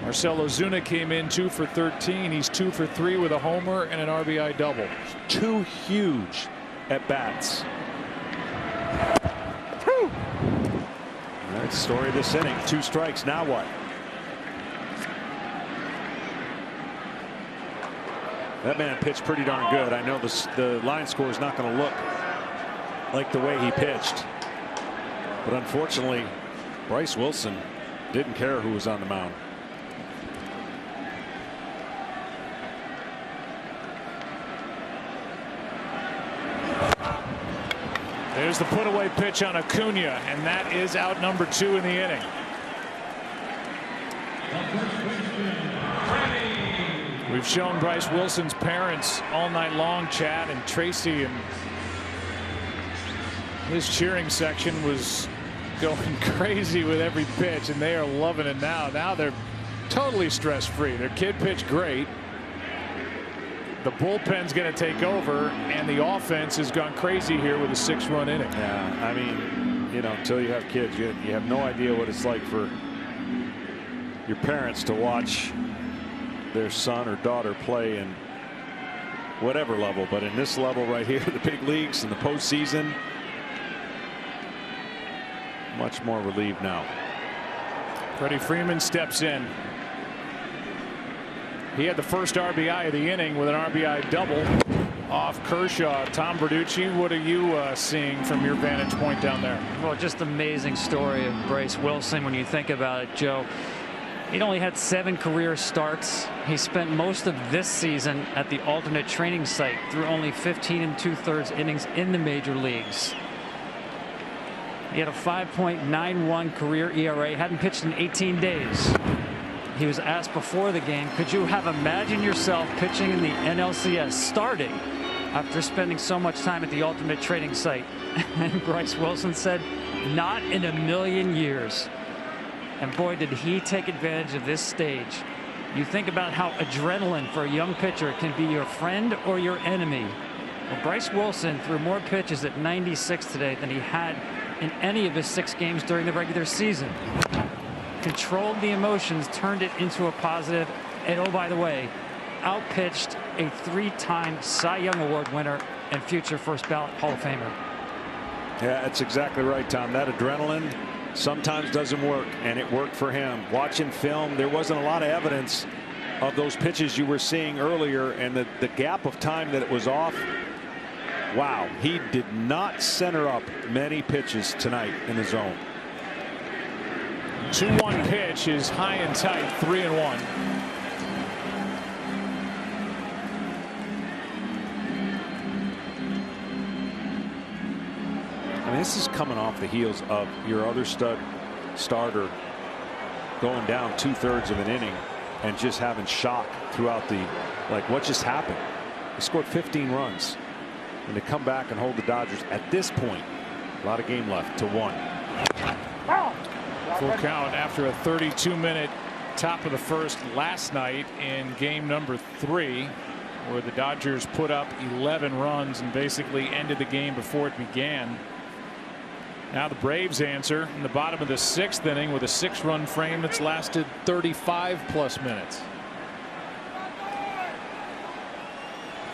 Marcell Ozuna came in 2 for 13. He's 2 for 3 with a homer and an RBI double. 2 huge at bats. That's the story of this inning. 2 strikes. Now what? That man pitched pretty darn good. I know the line score is not going to look like the way he pitched, but unfortunately, Bryce Wilson didn't care who was on the mound. There's the put-away pitch on Acuna, and that is out number 2 in the inning. We've shown Bryce Wilson's parents all night long, Chad, and Tracy, and his cheering section was going crazy with every pitch, and they are loving it now. Now they're totally stress-free. Their kid pitched great. The bullpen's going to take over, and the offense has gone crazy here with a 6-run inning. Yeah, until you have kids, you have no idea what it's like for your parents to watch their son or daughter play in whatever level, but in this level right here, the big leagues and the postseason, much more relieved now. Freddie Freeman steps in. He had the first RBI of the inning with an RBI double off Kershaw. Tom Verducci, what are you seeing from your vantage point down there? Well, just amazing story of Bryce Wilson when you think about it, Joe. He'd only had 7 career starts. He spent most of this season at the alternate training site through only 15 2/3 innings in the major leagues. He had a 5.91 career ERA, hadn't pitched in 18 days. He was asked before the game, could you have imagined yourself pitching in the NLCS starting after spending so much time at the alternate training site? And Bryce Wilson said, not in a million years. And boy, did he take advantage of this stage. You think about how adrenaline for a young pitcher can be your friend or your enemy. Well, Bryce Wilson threw more pitches at 96 today than he had in any of his 6 games during the regular season. Controlled the emotions, turned it into a positive, and oh, by the way, outpitched a 3-time Cy Young Award winner and future first ballot Hall of Famer. Yeah, that's exactly right, Tom. That adrenaline sometimes doesn't work, and it worked for him. Watching film, there wasn't a lot of evidence of those pitches you were seeing earlier, and the gap of time that it was off. Wow, he did not center up many pitches tonight in the zone. 2-1 pitch is high and tight, 3-1. I mean, this is coming off the heels of your other starter going down 2/3 of an inning and just having shock throughout the, like, what just happened? They scored 15 runs, and to come back and hold the Dodgers at this point, a lot of game left, to 1. Full count after a 32-minute top of the first last night in game number 3, where the Dodgers put up 11 runs and basically ended the game before it began. Now the Braves answer in the bottom of the 6th inning with a 6-run frame that's lasted 35+ minutes.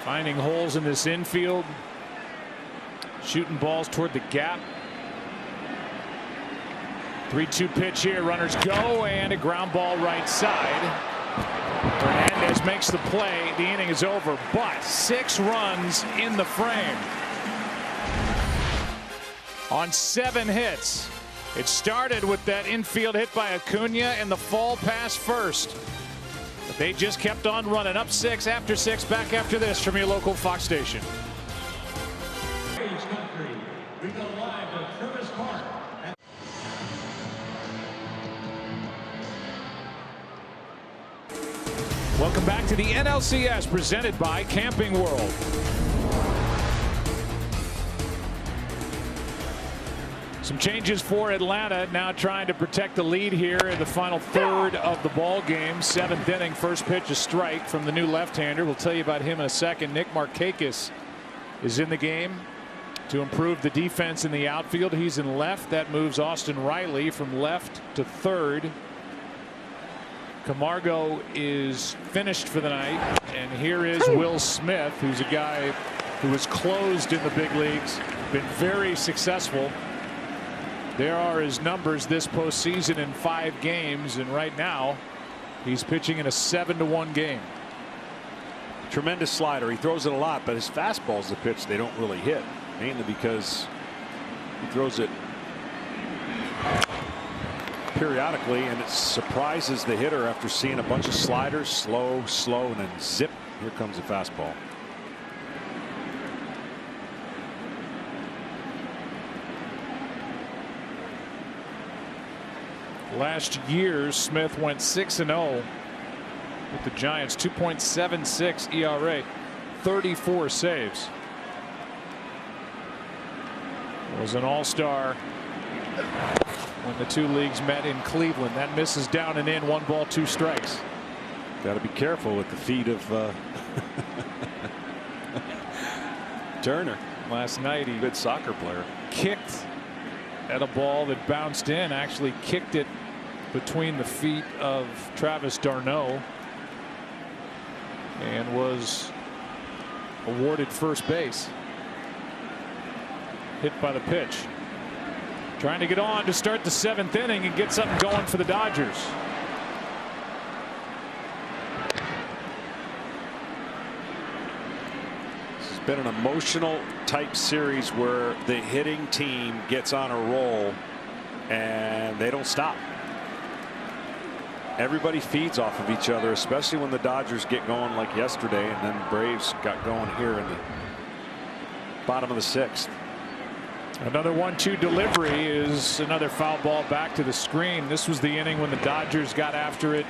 Finding holes in this infield, shooting balls toward the gap. 3-2 pitch here, runners go, and a ground ball right side. Hernandez makes the play. The inning is over, but 6 runs in the frame on 7 hits. It started with that infield hit by Acuna and the fall past first, but they just kept on running. Up 6 after 6. Back after this from your local Fox station. Braves country. We go live to Travis Park. Welcome back to the NLCS presented by Camping World. Some changes for Atlanta, now trying to protect the lead here in the final 1/3 of the ball game. 7th inning, first pitch a strike from the new left-hander. We'll tell you about him in a second. Nick Markakis is in the game to improve the defense in the outfield. He's in left. That moves Austin Riley from left to 3rd. Camargo is finished for the night, and here is Will Smith, who's a guy who was closed in the big leagues, been very successful. There are his numbers this postseason in 5 games, and right now he's pitching in a 7-1 game. Tremendous slider. He throws it a lot, but his fastball's the pitch they don't really hit, mainly because he throws it periodically, and it surprises the hitter after seeing a bunch of sliders, slow, and then zip, here comes a fastball. Last year, Smith went 6-0 with the Giants, 2.76 ERA, 34 saves. Was an all-star when the 2 leagues met in Cleveland. That misses down and in, 1 ball, 2 strikes. Got to be careful with the feet of Turner. Last night he good soccer player. Kicked at a ball that bounced in, actually kicked it between the feet of Travis d'Arnaud and was awarded first base. Hit by the pitch. Trying to get on to start the 7th inning and get something going for the Dodgers. This has been an emotional type series where the hitting team gets on a roll and they don't stop. Everybody feeds off of each other, especially when the Dodgers get going like yesterday, and then Braves got going here in the bottom of the 6th. Another 1-2 delivery is another foul ball back to the screen. This was the inning when the Dodgers got after it,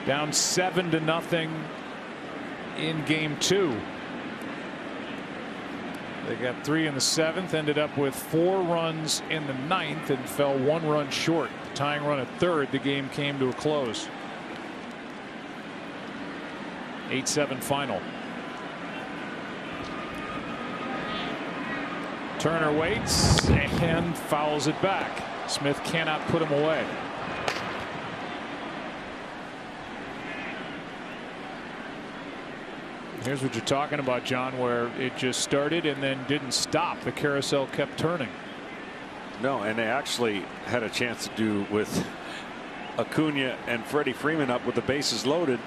down 7-0 in game 2. They got 3 in the 7th, ended up with 4 runs in the 9th, and fell 1 run short. The tying run at 3rd, the game came to a close. 8-7 final. Turner waits and fouls it back. Smith cannot put him away. Here's what you're talking about, John, where it just started and then didn't stop. The carousel kept turning. No, and they actually had a chance to do with Acuna and Freddie Freeman up with the bases loaded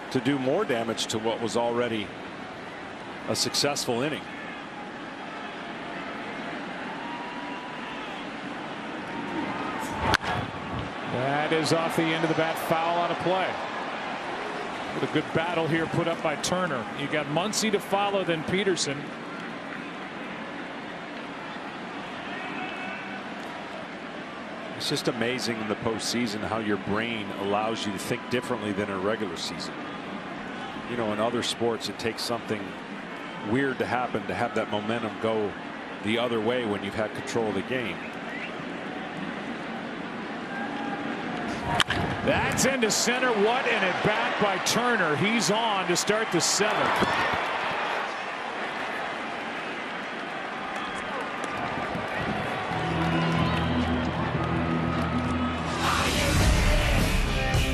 to do more damage to what was already a successful inning. That is off the end of the bat, foul out of play. With a good battle here put up by Turner. You got Muncy to follow, then Peterson. It's just amazing in the postseason how your brain allows you to think differently than in a regular season. You know, in other sports, it takes something weird to happen to have that momentum go the other way when you've had control of the game. That's into center. What an at bat by Turner. He's on to start the 7th.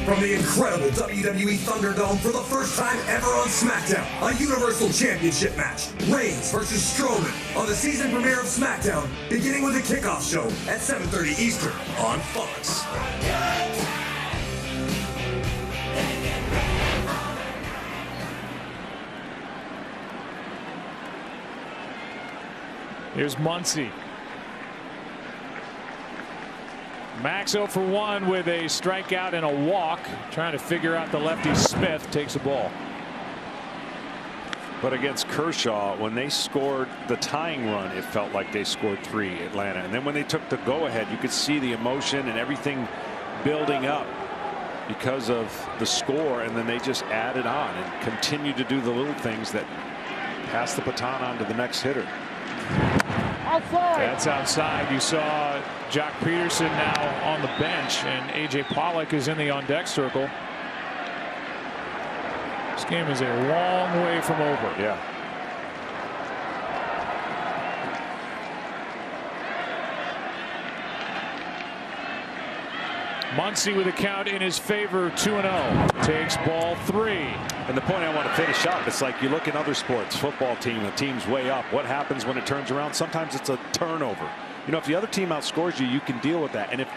From the incredible WWE Thunderdome for the first time ever on SmackDown, a Universal Championship match. Reigns versus Strowman on the season premiere of SmackDown, beginning with a kickoff show at 7:30 Eastern on Fox. Here's Muncy. Max 0 for 1 with a strikeout and a walk, trying to figure out the lefty. Smith takes the ball. But against Kershaw, when they scored the tying run, it felt like they scored 3, Atlanta. And then when they took the go-ahead, you could see the emotion and everything building up because of the score. And then they just added on and continued to do the little things that pass the baton on to the next hitter. Outside. That's outside. You saw Jock Peterson now on the bench, and A.J. Pollock is in the on-deck circle. This game is a long way from over. Yeah. Muncy with a count in his favor, 2-0. Takes ball 3. And the point I want to finish up, it's like you look in other sports, football team, the team's way up. What happens when it turns around? Sometimes it's a turnover. You know, if the other team outscores you, you can deal with that. And if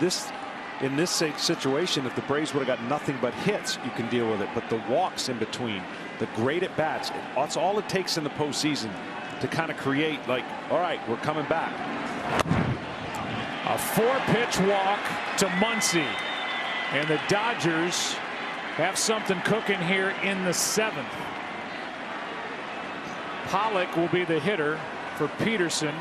in this situation, if the Braves would have got nothing but hits, you can deal with it. But the walks in between, the great at bats, that's all it takes in the postseason to kind of create, like, all right, we're coming back. A 4-pitch walk to Muncy. And the Dodgers have something cooking here in the 7th. Pollock will be the hitter for Peterson.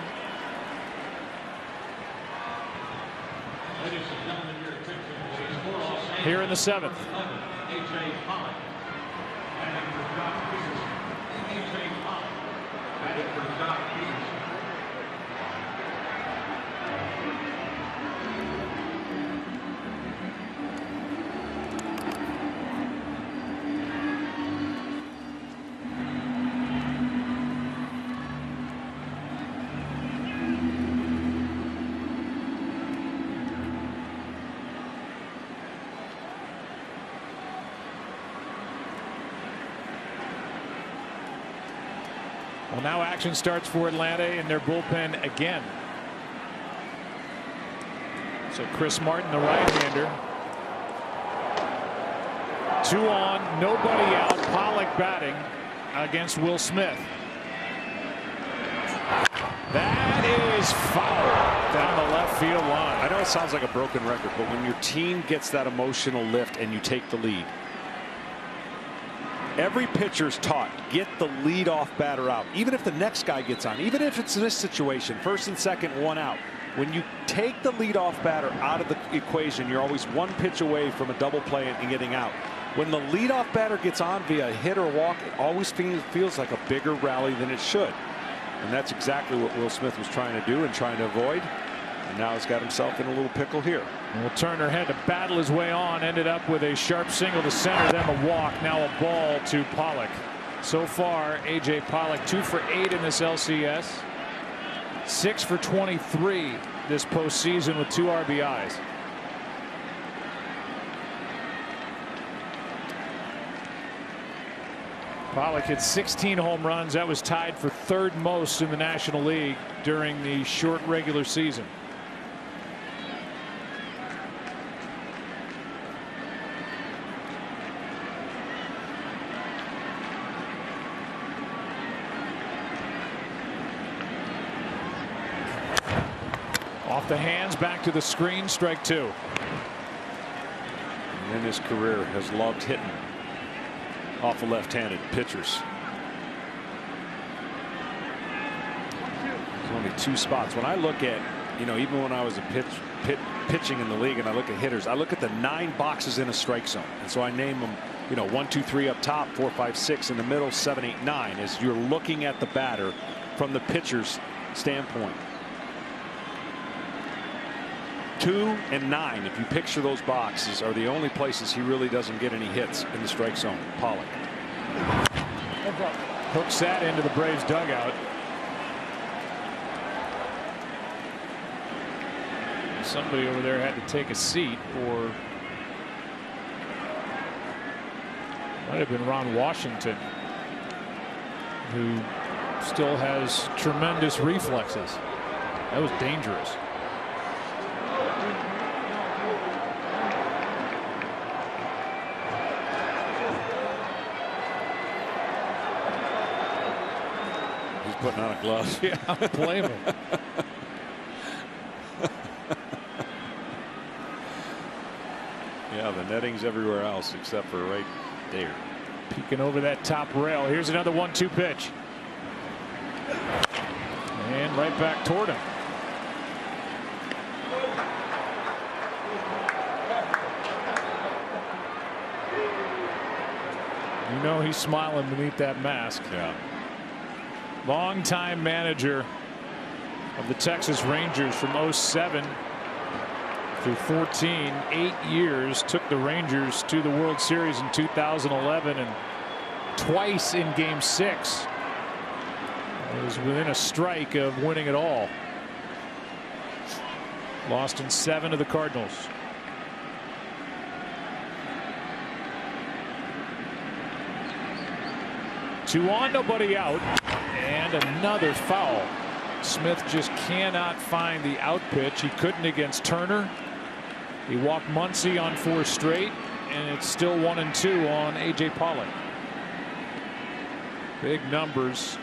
Here in the 7th. Well, now action starts for Atlanta in their bullpen again. So Chris Martin, the right-hander. 2 on, nobody out. Pollock batting against Will Smith. That is foul down the left field line. I know it sounds like a broken record, but when your team gets that emotional lift and you take the lead, every pitcher's taught, get the leadoff batter out. Even if the next guy gets on, even if it's in this situation, 1st and 2nd, 1 out. When you take the leadoff batter out of the equation, you're always 1 pitch away from a double play and getting out. When the leadoff batter gets on via hit or walk, it always feels like a bigger rally than it should. And that's exactly what Will Smith was trying to do and trying to avoid. And now he's got himself in a little pickle here. Well, Turner had to battle his way on, ended up with a sharp single to center, then a walk, now a ball to Pollock. So far, A.J. Pollock 2 for 8 in this LCS, 6 for 23 this postseason with 2 RBIs. Pollock hit 16 home runs. That was tied for 3rd most in the National League during the short regular season. Off the hands, back to the screen, strike 2. And in his career has loved hitting off of left-handed pitchers. There's only 2 spots. When I look at you know, even when I was pitching in the league and I look at hitters, I look at the 9 boxes in a strike zone. And so I name them, you know, 1, 2, 3 up top, 4, 5, 6 in the middle, 7, 8, 9 as you're looking at the batter from the pitcher's standpoint. 2 and 9, if you picture those boxes, are the only places he really doesn't get any hits in the strike zone. Pollock hooks that into the Braves dugout. Somebody over there had to take a seat, or might have been Ron Washington, who still has tremendous reflexes. That was dangerous. He's putting on a glove. Yeah, I don't blame him. Yeah, the netting's everywhere else except for right there. Peeking over that top rail. Here's another 1-2 pitch. And right back toward him. You know he's smiling beneath that mask. Yeah. Longtime manager of the Texas Rangers from 07 through 14, 8 years, took the Rangers to the World Series in 2011 and twice in Game 6. It was within a strike of winning it all. Lost in 7 to the Cardinals. Two on, nobody out, and another foul. Smith just cannot find the out pitch. He couldn't against Turner. He walked Muncy on 4 straight, and it's still 1-2 on A.J. Pollock. Big numbers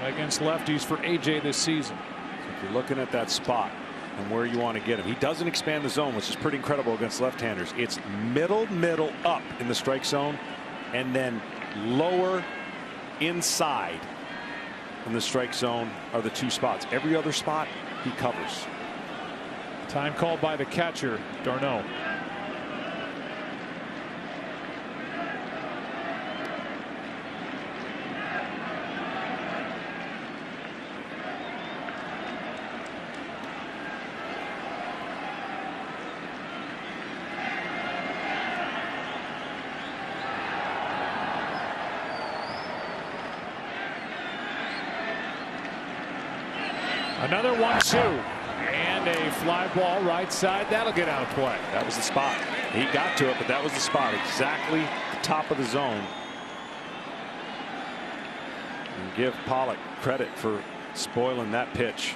against lefties for A.J. this season. So if you're looking at that spot and where you want to get him, he doesn't expand the zone, which is pretty incredible against left-handers. It's middle up in the strike zone, and then lower inside in the strike zone are the 2 spots. Every other spot he covers. Time called by the catcher, Darno. Another 1-2. And a fly ball right side. That'll get out of play. That was the spot. He got to it, but that was the spot. Exactly the top of the zone. And give Pollock credit for spoiling that pitch.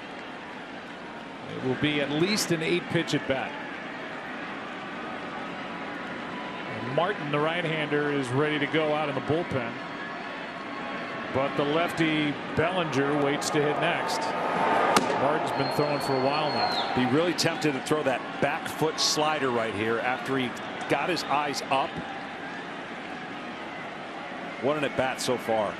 It will be at least an 8-pitch at bat. And Martin, the right-hander, is ready to go out in the bullpen. But the lefty Bellinger waits to hit next. Martin's been throwing for a while now. Be really tempted to throw that back foot slider right here after he got his eyes up. What an at bat so far.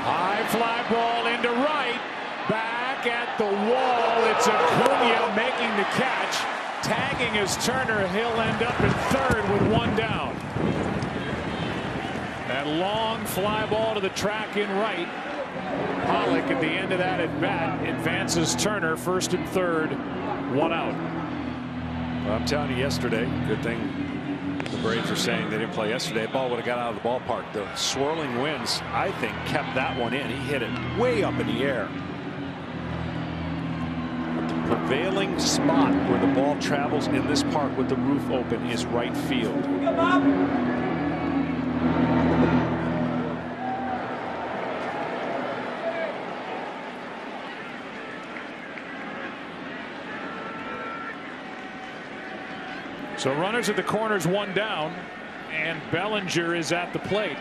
High fly ball into right. Back at the wall. It's Acuna making the catch. Tagging as Turner. He'll end up in third with 1 down. That long fly ball to the track in right. Pollock at the end of that at bat advances Turner first and third, 1 out. Well, I'm telling you, yesterday, good thing the Braves are saying they didn't play yesterday. Ball would have got out of the ballpark. The swirling winds, I think, kept that one in. He hit it way up in the air. The prevailing spot where the ball travels in this park with the roof open is right field. So runners at the corners, 1 down, and Bellinger is at the plate.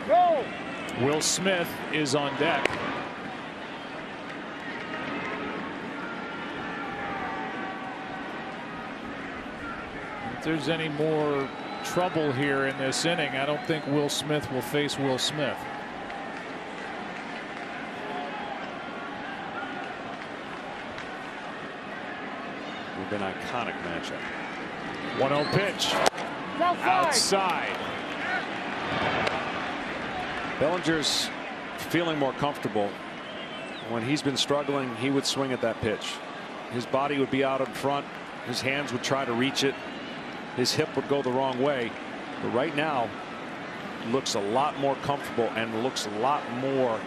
Go! Will Smith is on deck. If there's any more trouble here in this inning, I don't think Will Smith will face Will Smith. Would have been an iconic matchup. 1-0 pitch. Outside. Bellinger's feeling more comfortable. When he's been struggling, he would swing at that pitch. His body would be out in front. His hands would try to reach it. His hip would go the wrong way. But right now, looks a lot more comfortable and looks a lot more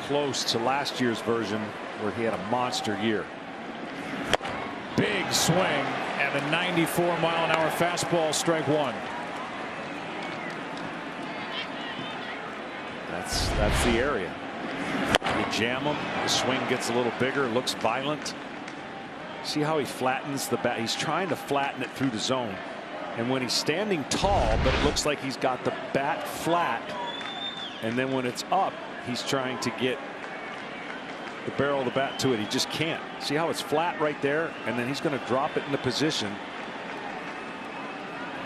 close to last year's version where he had a monster year. Big swing and a 94-mile-an-hour fastball, strike one. That's the area. You jam him, the swing gets a little bigger, looks violent. See how he flattens the bat? He's trying to flatten it through the zone. And when he's standing tall, but it looks like he's got the bat flat. And then when it's up, he's trying to get the barrel of the bat to it. He just can't. See how it's flat right there? And then he's going to drop it into position.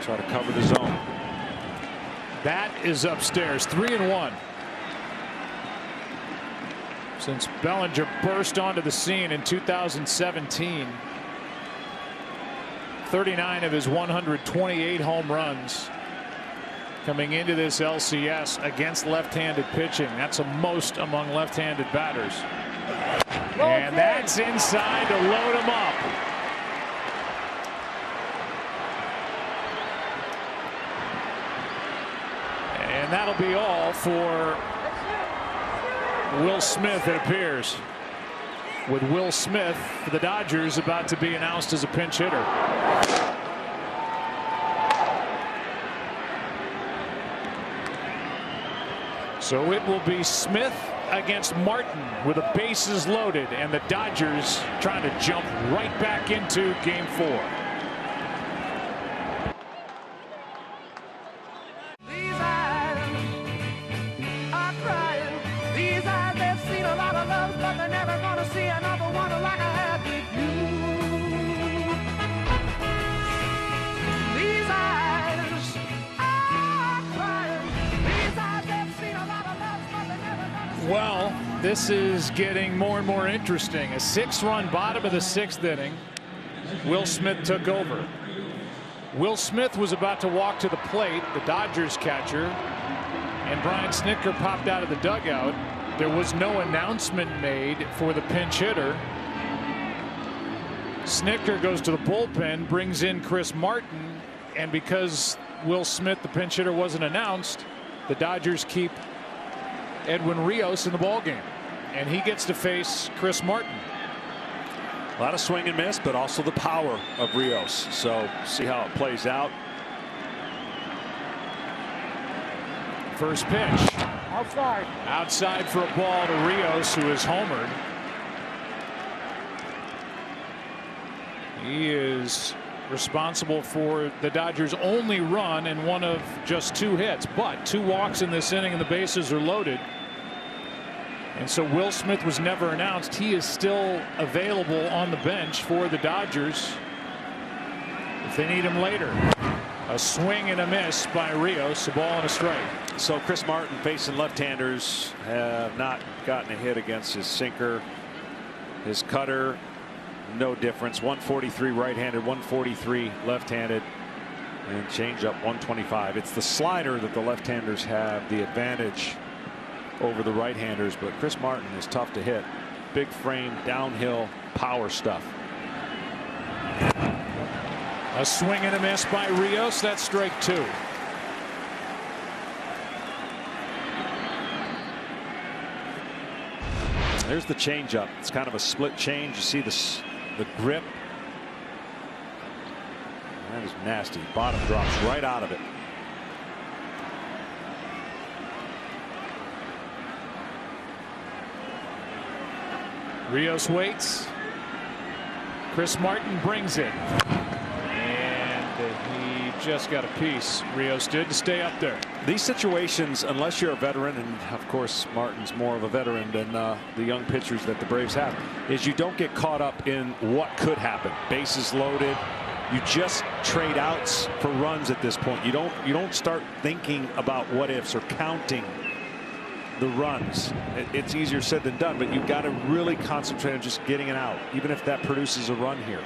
Try to cover the zone. That is upstairs. 3-1. Since Bellinger burst onto the scene in 2017, 39 of his 128 home runs coming into this LCS against left-handed pitching. That's a most among left-handed batters. And that's inside to load him up. And that'll be all for Will Smith, it appears. With Will Smith, the Dodgers, about to be announced as a pinch hitter. So it will be Smith against Martin with the bases loaded, and the Dodgers trying to jump right back into Game 4. Well, this is getting more and more interesting. A 6-run bottom of the 6th inning. Will Smith took over. Will Smith was about to walk to the plate, the Dodgers catcher, and Brian Snitker popped out of the dugout. There was no announcement made for the pinch hitter. Snitker goes to the bullpen, brings in Chris Martin, and because Will Smith, the pinch hitter, wasn't announced, the Dodgers keep Edwin Rios in the ballgame, and he gets to face Chris Martin. A lot of swing and miss, but also the power of Rios. So see how it plays out. First pitch. Outside. Outside for a ball to Rios, who is homered. He is responsible for the Dodgers' only run and one of just 2 hits, but 2 walks in this inning and the bases are loaded. And so Will Smith was never announced. He is still available on the bench for the Dodgers if they need him later. A swing and a miss by Rios, a ball and a strike. So Chris Martin facing left-handers have not gotten a hit against his sinker. His cutter, no difference. 143 right-handed, 143 left-handed, and changeup 125. It's the slider that the left-handers have the advantage over the right-handers, but Chris Martin is tough to hit. Big frame, downhill, power stuff. A swing and a miss by Rios. That's strike 2. There's the changeup. It's kind of a split change. You see the grip. That is nasty. Bottom drops right out of it. Rios waits. Chris Martin brings it. And he just got a piece. Rios did to stay up there. These situations, unless you're a veteran, and of course Martin's more of a veteran than the young pitchers that the Braves have, is you don't get caught up in what could happen. Bases loaded, You just trade outs for runs at this point. You don't start thinking about what ifs or counting the runs. It's easier said than done, but you've got to really concentrate on just getting it out, even if that produces a run here.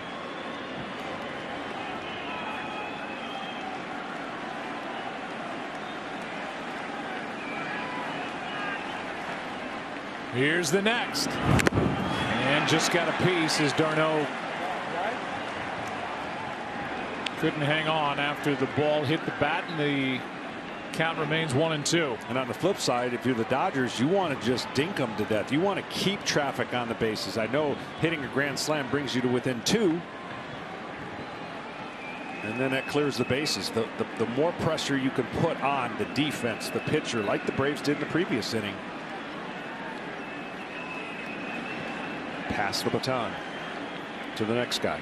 Here's the next. And just got a piece as Darno couldn't hang on after the ball hit the bat, and the count remains 1-2. And on the flip side, if you're the Dodgers, you want to just dink them to death. You want to keep traffic on the bases. I know hitting a grand slam brings you to within 2. And then that clears the bases. The more pressure you can put on the defense, the pitcher, like the Braves did in the previous inning. Pass the baton to the next guy.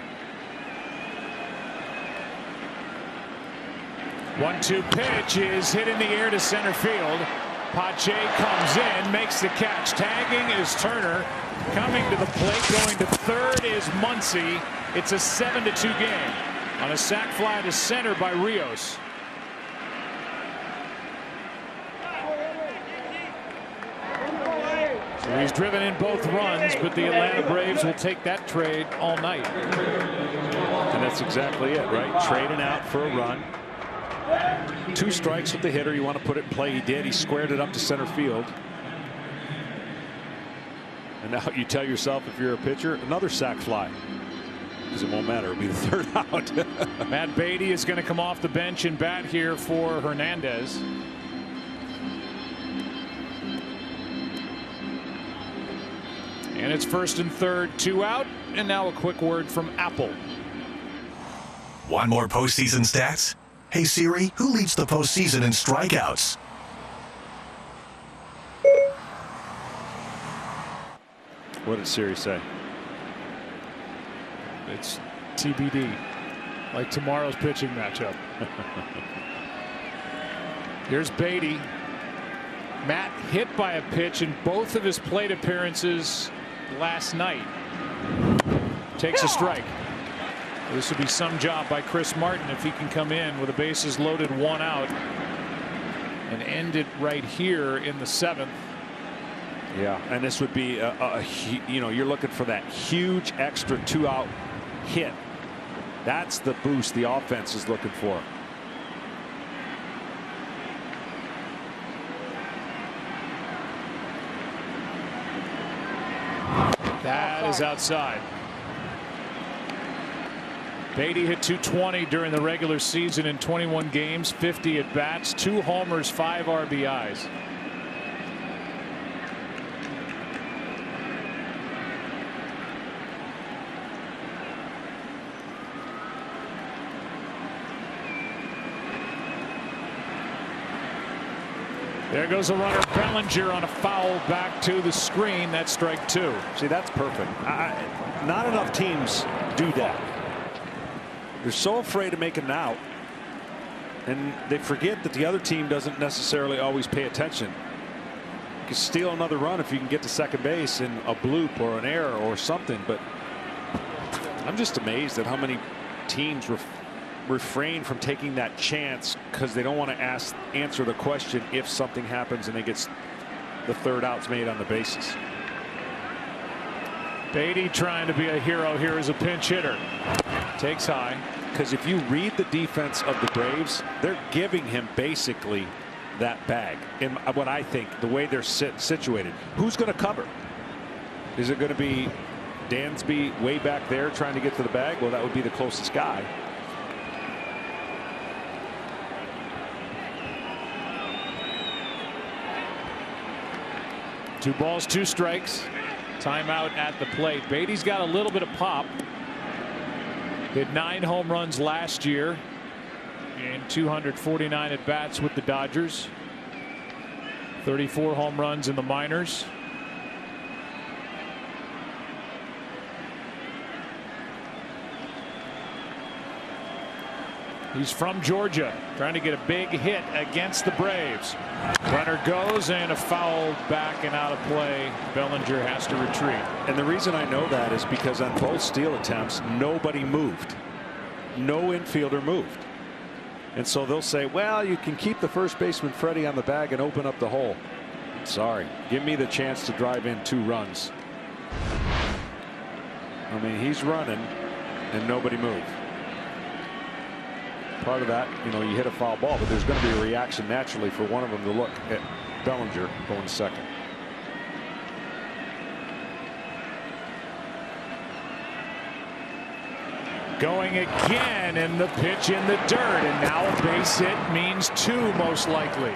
1-2 pitch is hit in the air to center field. Pache comes in, makes the catch. Tagging is Turner. Coming to the plate, going to third is Muncy. It's a 7-2 game on a sac fly to center by Rios. So he's driven in both runs, but the Atlanta Braves will take that trade all night. And that's exactly it, right? Trading out for a run. 2 strikes with the hitter. You want to put it in play. He did. He squared it up to center field. And now you tell yourself, if you're a pitcher, another sac fly, because it won't matter. It'll be the third out. Matt Beatty is going to come off the bench and bat here for Hernandez. And it's first and third, 2 out. And now a quick word from Apple. Want more postseason stats? Hey Siri, who leads the postseason in strikeouts? What did Siri say? It's TBD, like tomorrow's pitching matchup. Here's Beatty. Matt hit by a pitch in both of his plate appearances last night. Takes a strike. This would be some job by Chris Martin if he can come in with the bases loaded, 1 out, and end it right here in the 7th. Yeah, and this would be you're looking for that huge extra 2-out hit. That's the boost the offense is looking for. That is outside. Beatty hit .220 during the regular season in 21 games, 50 at bats, 2 homers, 5 RBIs. There goes a runner, Bellinger, on a foul back to the screen. That's strike 2. See, that's perfect. Not enough teams do that. They're so afraid of making an out, and they forget that the other team doesn't necessarily always pay attention. You can steal another run if you can get to second base in a bloop or an error or something, but I'm just amazed at how many teams refrain from taking that chance because they don't want to answer the question if something happens and they get the third outs made on the bases. Beatty trying to be a hero here as a pinch hitter. Takes high. Because if you read the defense of the Braves, they're giving him basically that bag. In what I think, the way they're situated. Who's going to cover? Is it going to be Dansby way back there trying to get to the bag? Well, that would be the closest guy. Two balls, 2 strikes. Timeout at the plate. Beatty's got a little bit of pop. Hit 9 home runs last year and 249 at bats with the Dodgers. 34 home runs in the minors. He's from Georgia, trying to get a big hit against the Braves. Runner goes, and a foul back and out of play. Bellinger has to retreat. And the reason I know that is because on both steal attempts, nobody moved. no infielder moved. And so they'll say, well, you can keep the first baseman Freddie on the bag and open up the hole. Sorry, give me the chance to drive in 2 runs. I mean, he's running and nobody moved. Part of that, you know, you hit a foul ball, but there's going to be a reaction naturally for one of them to look at Bellinger going second. Going again, and the pitch in the dirt, and now a base hit means 2 most likely.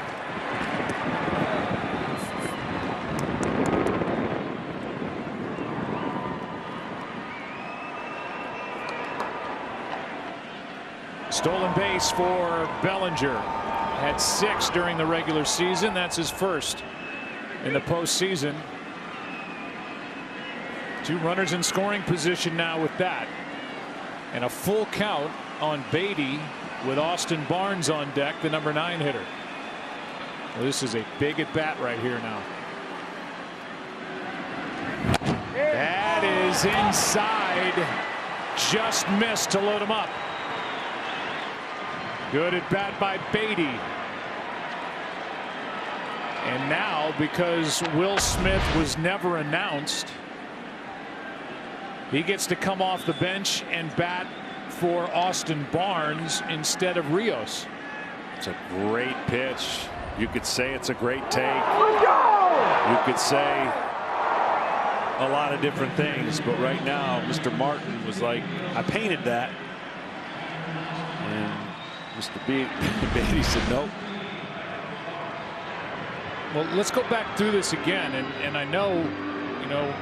Stolen base for Bellinger. Had 6 during the regular season. That's his first in the postseason. 2 runners in scoring position now with that. And a full count on Beatty with Austin Barnes on deck, the number 9 hitter. Well, this is a big at bat right here now. That is inside. Just missed to load him up. Good at bat by Beatty. And now, because Will Smith was never announced, he gets to come off the bench and bat for Austin Barnes instead of Rios. It's a great pitch. You could say it's a great take. You could say a lot of different things, but right now Mr. Martin was like, I painted that. And Mr. Beatty said nope. Well, let's go back through this again, and I know, you know,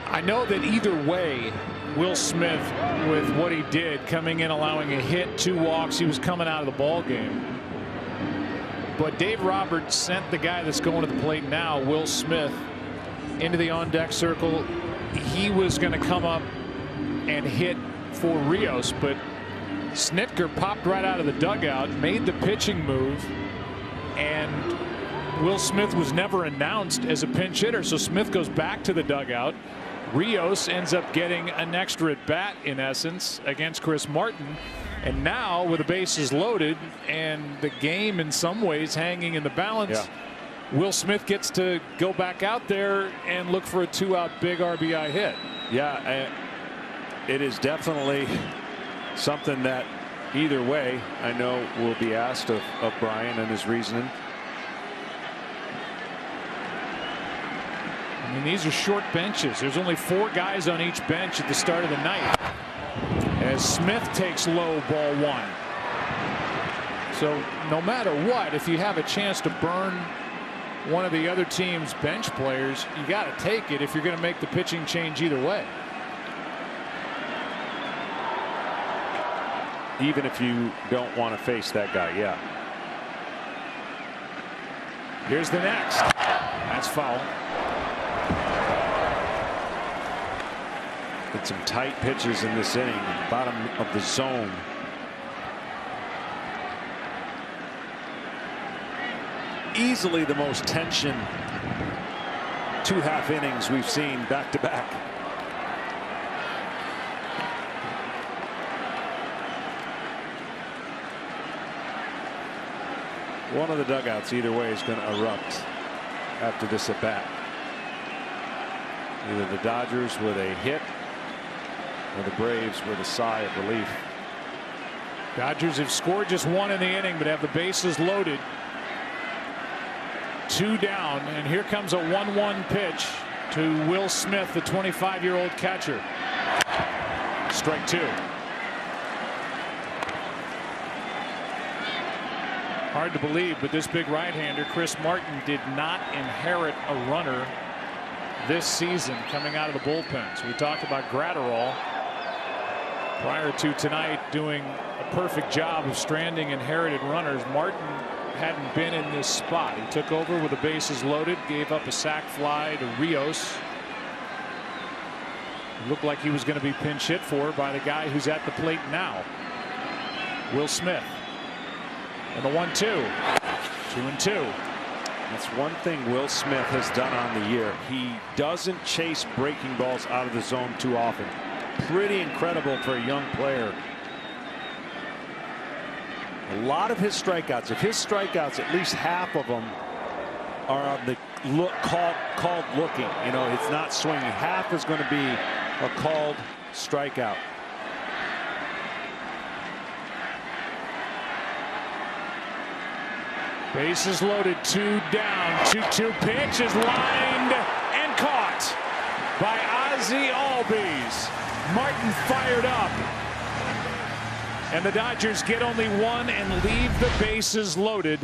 I know that either way, Will Smith, with what he did, coming in, allowing a hit, 2 walks, he was coming out of the ball game. But Dave Roberts sent the guy that's going to the plate now, Will Smith, into the on-deck circle. He was going to come up and hit for Rios, but Snitker popped right out of the dugout, made the pitching move, and Will Smith was never announced as a pinch hitter, so Smith goes back to the dugout. Rios ends up getting an extra at bat, in essence, against Chris Martin. And now, with the bases loaded and the game in some ways hanging in the balance, Will Smith gets to go back out there and look for a 2-out big RBI hit. Yeah, it is definitely something that either way I know will be asked of Brian and his reasoning. I mean, these are short benches. There's only 4 guys on each bench at the start of the night, as Smith takes low, ball 1. So no matter what, if you have a chance to burn one of the other team's bench players, you got to take it if you're going to make the pitching change either way. Even if you don't want to face that guy. Yeah. Here's the next. That's foul. Had some tight pitches in this inning, bottom of the zone. Easily the most tension 2 half innings we've seen back to back. One of the dugouts either way is going to erupt after this at bat. Either the Dodgers with a hit or the Braves with a sigh of relief. Dodgers have scored just 1 in the inning, but have the bases loaded. 2 down, and here comes a 1-1 pitch to Will Smith, the 25-year-old catcher. Strike 2. Hard to believe, but this big right-hander, Chris Martin, did not inherit a runner this season coming out of the bullpen. So we talked about Gratterall prior to tonight doing a perfect job of stranding inherited runners. Martin hadn't been in this spot. He took over with the bases loaded, gave up a sac fly to Rios. It looked like he was going to be pinch hit for by the guy who's at the plate now, Will Smith. And the 1-2. 2-2. That's one thing Will Smith has done on the year. He doesn't chase breaking balls out of the zone too often. pretty incredible for a young player. A lot of his strikeouts, if his strikeouts, at least half of them are on the look called looking. You know, it's not swinging. Half is going to be a called strikeout. Bases loaded, 2 down, 2-2 pitch is lined and caught by Ozzie Albies. Martin fired up. And the Dodgers get only 1 and leave the bases loaded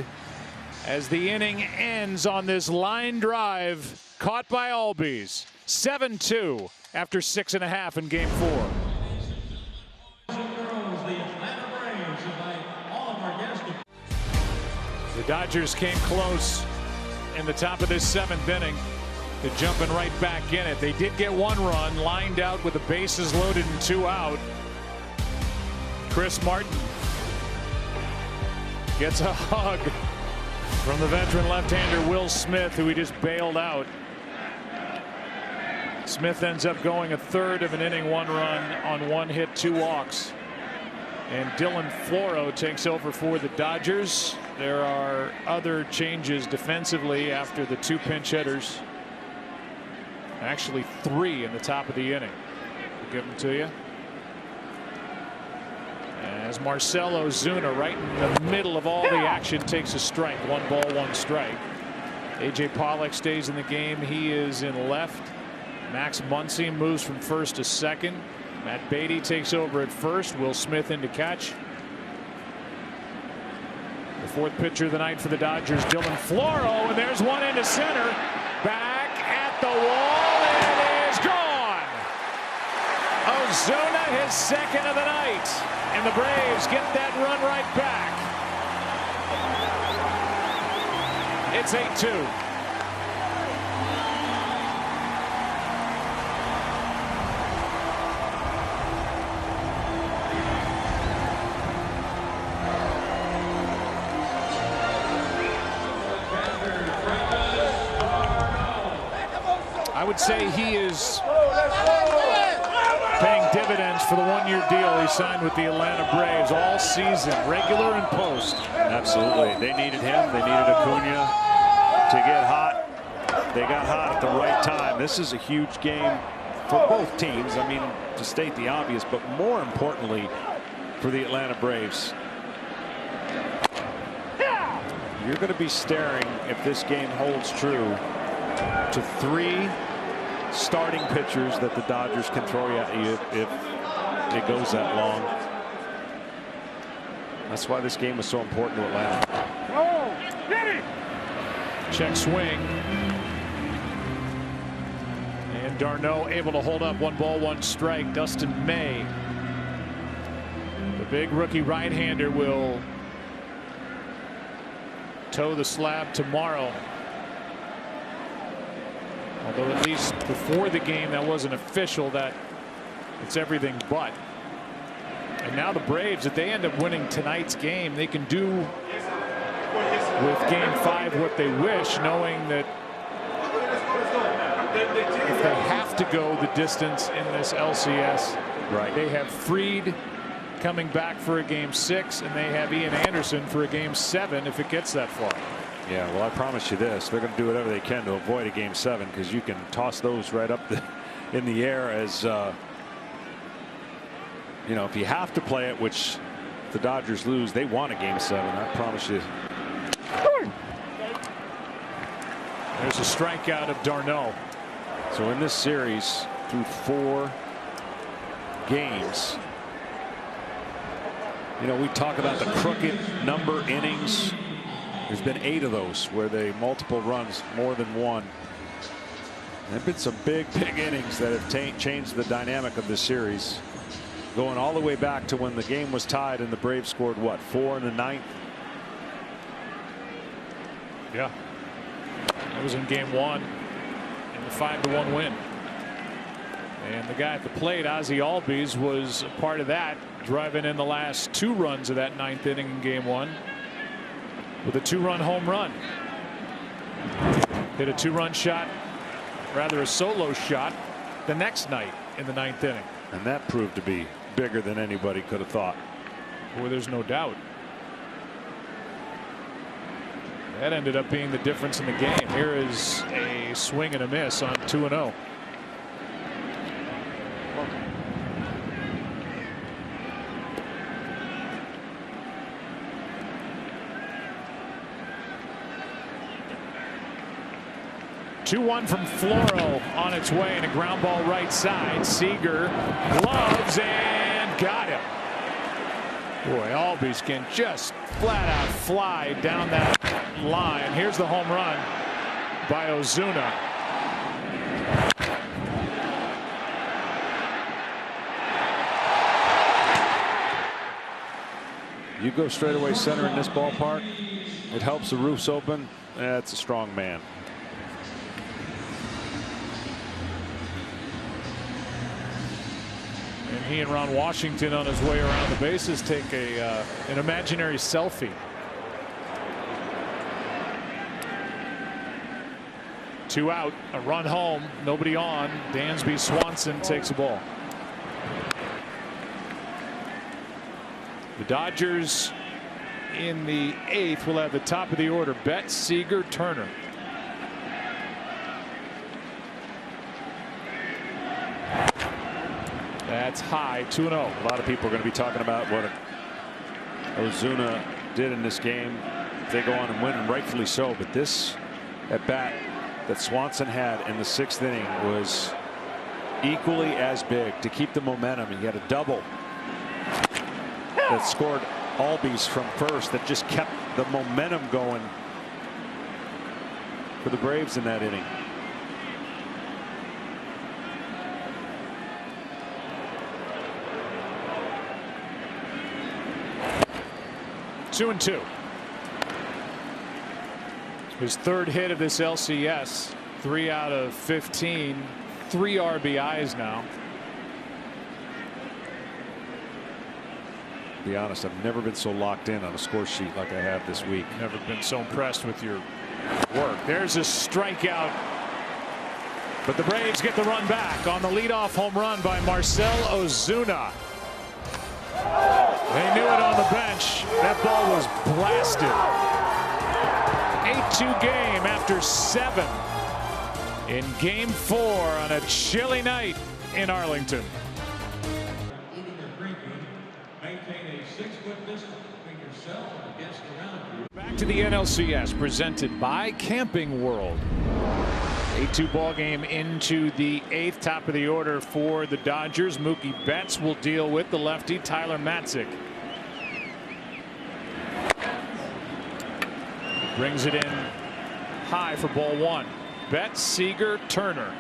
as the inning ends on this line drive caught by Albies. 7-2 after 6.5 in Game 4. The Dodgers came close in the top of this 7th inning to jumping right back in it. They did get 1 run, lined out with the bases loaded and 2 out. Chris Martin gets a hug from the veteran left-hander Will Smith, who he just bailed out. Smith ends up going a third of an inning, 1 run on 1 hit, 2 walks. And Dylan Floro takes over for the Dodgers. There are other changes defensively after the 2 pinch hitters. Actually 3 in the top of the inning. I'll give them to you. As Marcelo Zuna, right in the middle of all the action, takes a strike. 1 ball, 1 strike. AJ Pollock stays in the game. He is in left. Max Muncy moves from first to second. Matt Beatty takes over at first. Will Smith in to catch. The 4th pitcher of the night for the Dodgers, Dylan Floro, and there's one into center. Back at the wall, and it is gone. Ozuna, his 2nd of the night, and the Braves get that run right back. It's 8-2. I would say he is paying dividends for the 1-year deal he signed with the Atlanta Braves all season, regular and post. Absolutely. They needed him. They needed Acuna to get hot. They got hot at the right time. This is a huge game for both teams. I mean, to state the obvious, but more importantly for the Atlanta Braves. You're going to be staring, if this game holds true, to 3 starting pitchers that the Dodgers can throw at you if it goes that long. That's why this game was so important to Atlanta. Check swing. And d'Arnaud able to hold up 1 ball, 1 strike. Dustin May, the big rookie right-hander, will toe the slab tomorrow. Although at least before the game that wasn't official, that it's everything but. And now the Braves, if they end up winning tonight's game, they can do with Game 5 what they wish, knowing that if they have to go the distance in this LCS, right, they have Fried coming back for a Game 6, and they have Ian Anderson for a Game 7 if it gets that far. Yeah, well, I promise you this, they're going to do whatever they can to avoid a Game 7, because you can toss those right up in the air as you know, if you have to play it, which the Dodgers lose, they want a Game 7. I promise you. There's a strikeout of d'Arnaud. So in this series, through 4 games, you know, we talk about the crooked number innings. There's been 8 of those where they multiple runs, more than 1. There have been some big innings that have changed the dynamic of this series, going all the way back to when the game was tied and the Braves scored what, 4 in the 9th. Yeah, that was in Game 1 in the 5-1 win. And the guy at the plate, Ozzie Albies, was a part of that, driving in the last 2 runs of that 9th inning in Game 1 with a 2-run home run. Hit a 2-run shot, rather a solo shot, the next night in the 9th inning. And that proved to be bigger than anybody could have thought. Boy, there's no doubt. That ended up being the difference in the game. Here is a swing and a miss on 2-0. Two-one from Floro on its way, and a ground ball right side. Seager gloves and got him. Boy, Albies can just flat out fly down that line. Here's the home run by Ozuna. You go straight away center in this ballpark, it helps the roofs open. That's a strong man. And he and Ron Washington on his way around the bases take an imaginary selfie. 2 out, a run home, nobody on. Dansby Swanson takes the ball. The Dodgers in the 8th will have the top of the order: Betts, Seager, Turner. That's high, 2-0. A lot of people are going to be talking about what Ozuna did in this game. They go on and win, and rightfully so. But this at bat that Swanson had in the 6th inning was equally as big to keep the momentum. He had a double that scored Albies from first that just kept the momentum going for the Braves in that inning. Two and two. His 3rd hit of this LCS. 3 out of 15. 3 RBIs now. To be honest, I've never been so locked in on a score sheet like I have this week. Never been so impressed with your work. There's a strikeout. But the Braves get the run back on the leadoff home run by Marcell Ozuna. They knew it on the bench. That ball was blasted. 8-2 game after 7 in game 4 on a chilly night in Arlington. Eating or drinking, maintain a 6-foot distance between yourself and the guests around you. Back to the NLCS, presented by Camping World. 8-2 ball game into the 8th, top of the order for the Dodgers. Mookie Betts will deal with the lefty Tyler Matzik. Brings it in high for ball 1. Betts, Seager, Turner.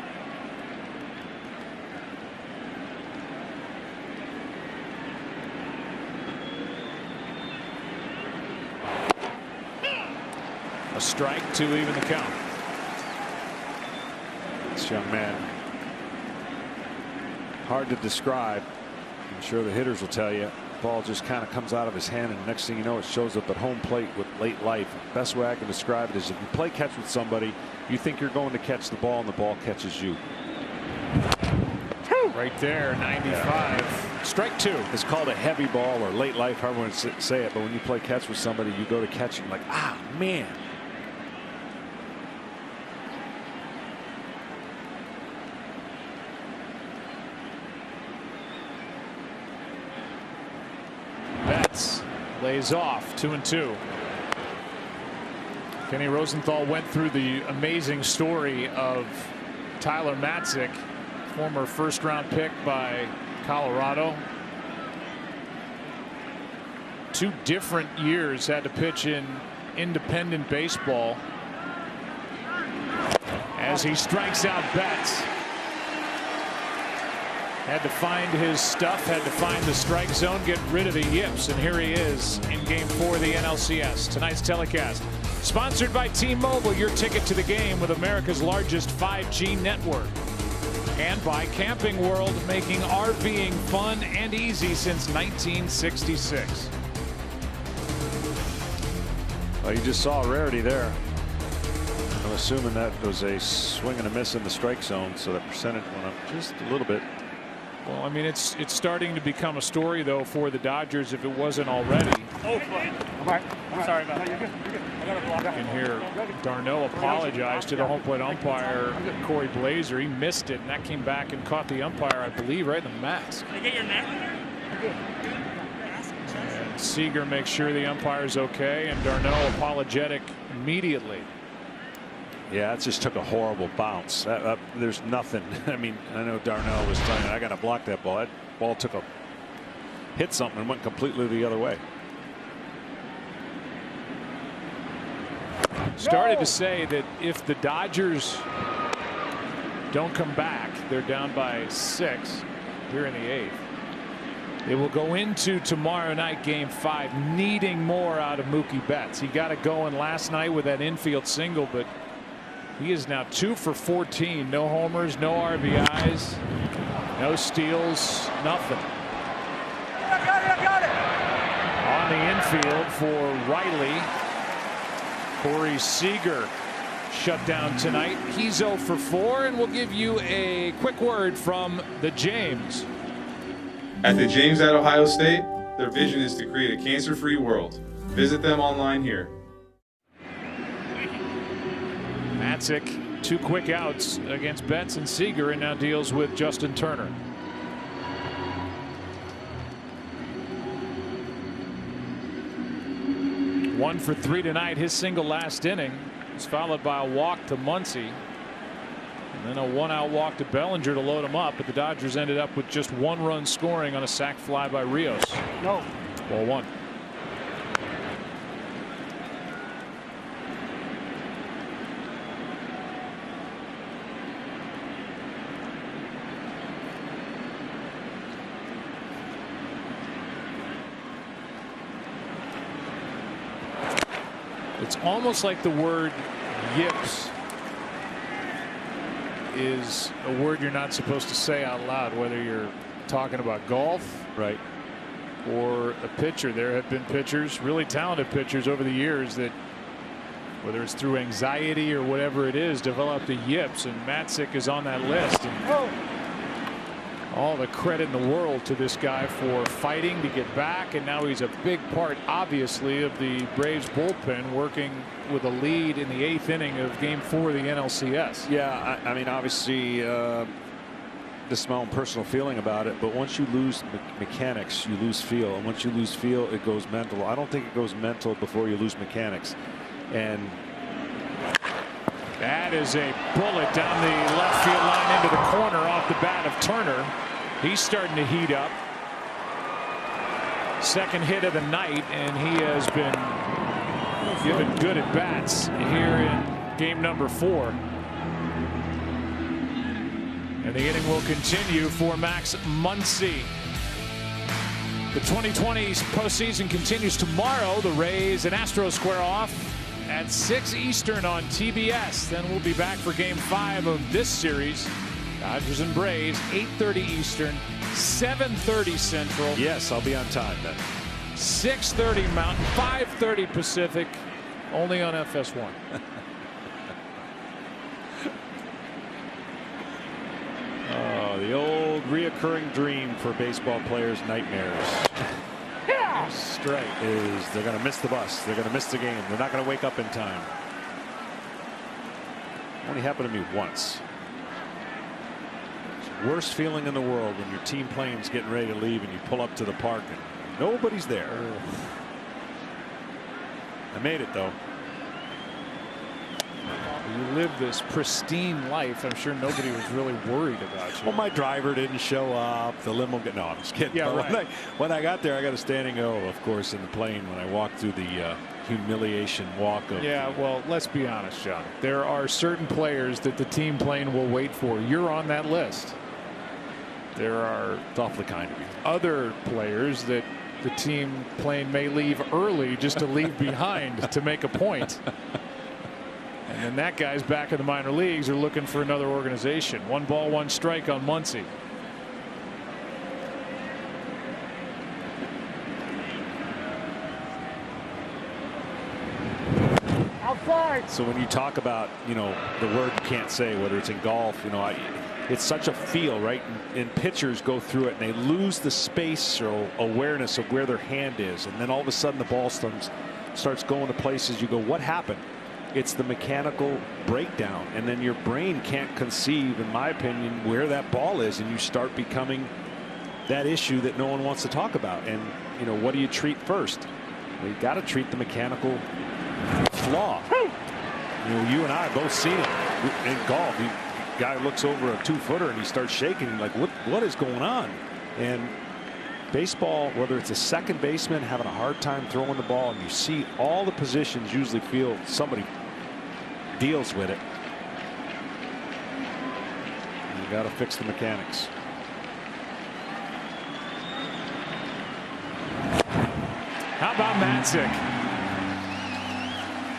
A strike to even the count. This young man, hard to describe. I'm sure the hitters will tell you. Ball just kind of comes out of his hand, and next thing you know, it shows up at home plate with late life. Best way I can describe it is if you play catch with somebody, you think you're going to catch the ball, and the ball catches you. Right there, 95. Yeah. Strike 2. It's called a heavy ball or late life, however you want to say it. But when you play catch with somebody, you go to catch it like, ah, man. Betts lays off. 2-2. Kenny Rosenthal went through the amazing story of Tyler Matzik, former first-round pick by Colorado. 2 different years had to pitch in independent baseball. As he strikes out Betts. Had to find his stuff, had to find the strike zone, get rid of the yips, and here he is in game 4 of the NLCS. Tonight's telecast sponsored by T-Mobile, your ticket to the game with America's largest 5G network. And by Camping World, making RVing fun and easy since 1966. Well, you just saw a rarity there. I'm assuming that was a swing and a miss in the strike zone, so that percentage went up just a little bit. Well, I mean, it's starting to become a story, though, for the Dodgers if it wasn't already. Oh, sorry about that. You can hear Darno apologize to the home plate umpire, Corey Blazer. He missed it, and that came back and caught the umpire, I believe, right in the mask. Can I get your net? And Seager makes sure the umpire's okay, and Darno apologetic immediately. Yeah, it just took a horrible bounce. There's nothing. I mean, I know Darno was telling me, I got to block that ball. That ball hit something and went completely the other way. Started to say that if the Dodgers don't come back, they're down by 6 here in the 8th. They will go into tomorrow night, Game 5, needing more out of Mookie Betts. He got it going last night with that infield single, but he is now 2 for 14. No homers, no RBIs, no steals, nothing. Got it. On the infield for Riley, Corey Seager shut down tonight. He's 0 for 4, and we'll give you a quick word from the James. At the James at Ohio State, their vision is to create a cancer-free world. Visit them online here. Matzik, 2 quick outs against Betts and Seager, and now deals with Justin Turner. One for 3 tonight. His single last inning was followed by a walk to Muncy, and then a 1-out walk to Bellinger to load him up. But the Dodgers ended up with just 1 run scoring on a sac fly by Rios. No. Ball 1. It's almost like the word yips is a word you're not supposed to say out loud, whether you're talking about golf, right, or a pitcher. There have been pitchers, really talented pitchers over the years, that, whether it's through anxiety or whatever it is, developed the yips, and Matzik is on that list. And all the credit in the world to this guy for fighting to get back, and now he's a big part, obviously, of the Braves bullpen, working with a lead in the 8th inning of Game 4 of the NLCS. Yeah, I mean, obviously, this is my own personal feeling about it, but once you lose mechanics, you lose feel, and once you lose feel, it goes mental. I don't think it goes mental before you lose mechanics. And that is a bullet down the left field line into the corner off the bat of Turner. He's starting to heat up. Second hit of the night, and he has been given good at bats here in game number 4. And the inning will continue for Max Muncy. The 2020 postseason continues tomorrow. The Rays and Astros square off at 6 Eastern on TBS. Then we'll be back for Game 5 of this series. Dodgers and Braves, 8:30 Eastern, 7:30 Central. Yes, I'll be on time then. 6:30 Mountain, 5:30 Pacific, only on FS1. Oh, the old reoccurring dream for baseball players' nightmares. Yeah. Straight is they're going to miss the bus. They're going to miss the game. They're not going to wake up in time. Only happened to me once. It's the worst feeling in the world when your team plane's getting ready to leave and you pull up to the park and nobody's there. I made it though. You live this pristine life. I'm sure nobody was really worried about you. Well, my driver didn't show up. The limo. No, I'm just kidding. Yeah, right. When I got there, I got a standing O, of course, in the plane when I walked through the humiliation walk of. Yeah, well, let's be honest, John. There are certain players that the team plane will wait for. You're on that list. There are awfully kind of you. Other players that the team plane may leave early just to leave behind to make a point. And then that guy's back in the minor leagues or looking for another organization. 1 ball, 1 strike on Muncy. Outside. So when you talk about, the word you can't say, whether it's in golf, it's such a feel, right? And pitchers go through it and they lose the spatial awareness of where their hand is. And then all of a sudden the ball starts going to places you go, what happened? It's the mechanical breakdown. And then your brain can't conceive, in my opinion, where that ball is. And you start becoming that issue that no one wants to talk about. And, you know, what do you treat first? Well, you got to treat the mechanical flaw. You know, you and I have both seen it in golf. The guy looks over a 2-footer and he starts shaking like, what is going on? And baseball, whether it's a second baseman having a hard time throwing the ball, and you see all the positions usually feel somebody deals with it. You got to fix the mechanics. How about Matzik?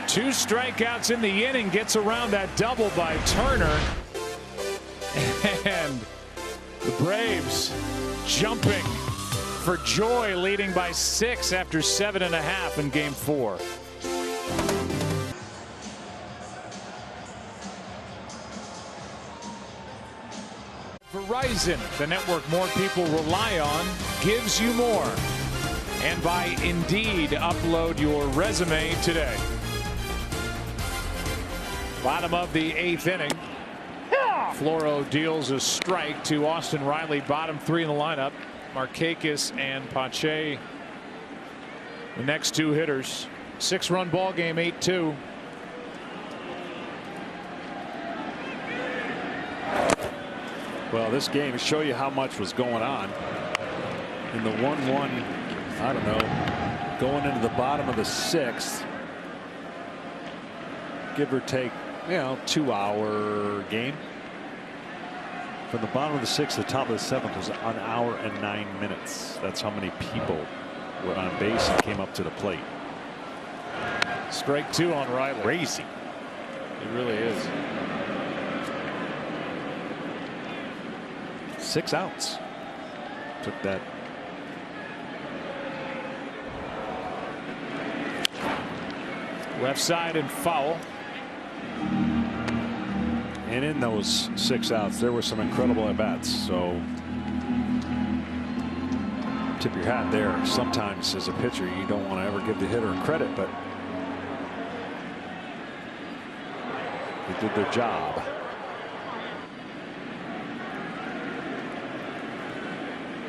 2 strikeouts in the inning, gets around that double by Turner. And the Braves jumping for joy, leading by 6 after 7.5 in Game 4. Verizon, the network more people rely on, gives you more. And by Indeed, upload your resume today. Bottom of the 8th inning. Floro deals a strike to Austin Riley, bottom 3 in the lineup. Markakis and Pache, the next 2 hitters. 6-run ball game, 8-2. Well, this game show you how much was going on in the 1-1. I don't know, going into the bottom of the 6th, give or take, you know, 2-hour game. From the bottom of the 6th to the top of the 7th was 1 hour and 9 minutes. That's how many people were on base and came up to the plate. Strike 2 on Riley. Crazy. It really is. 6 outs. Took that. Left side and foul. And in those 6 outs, there were some incredible at-bats. So tip your hat there. Sometimes as a pitcher, you don't want to ever give the hitter credit, but they did their job.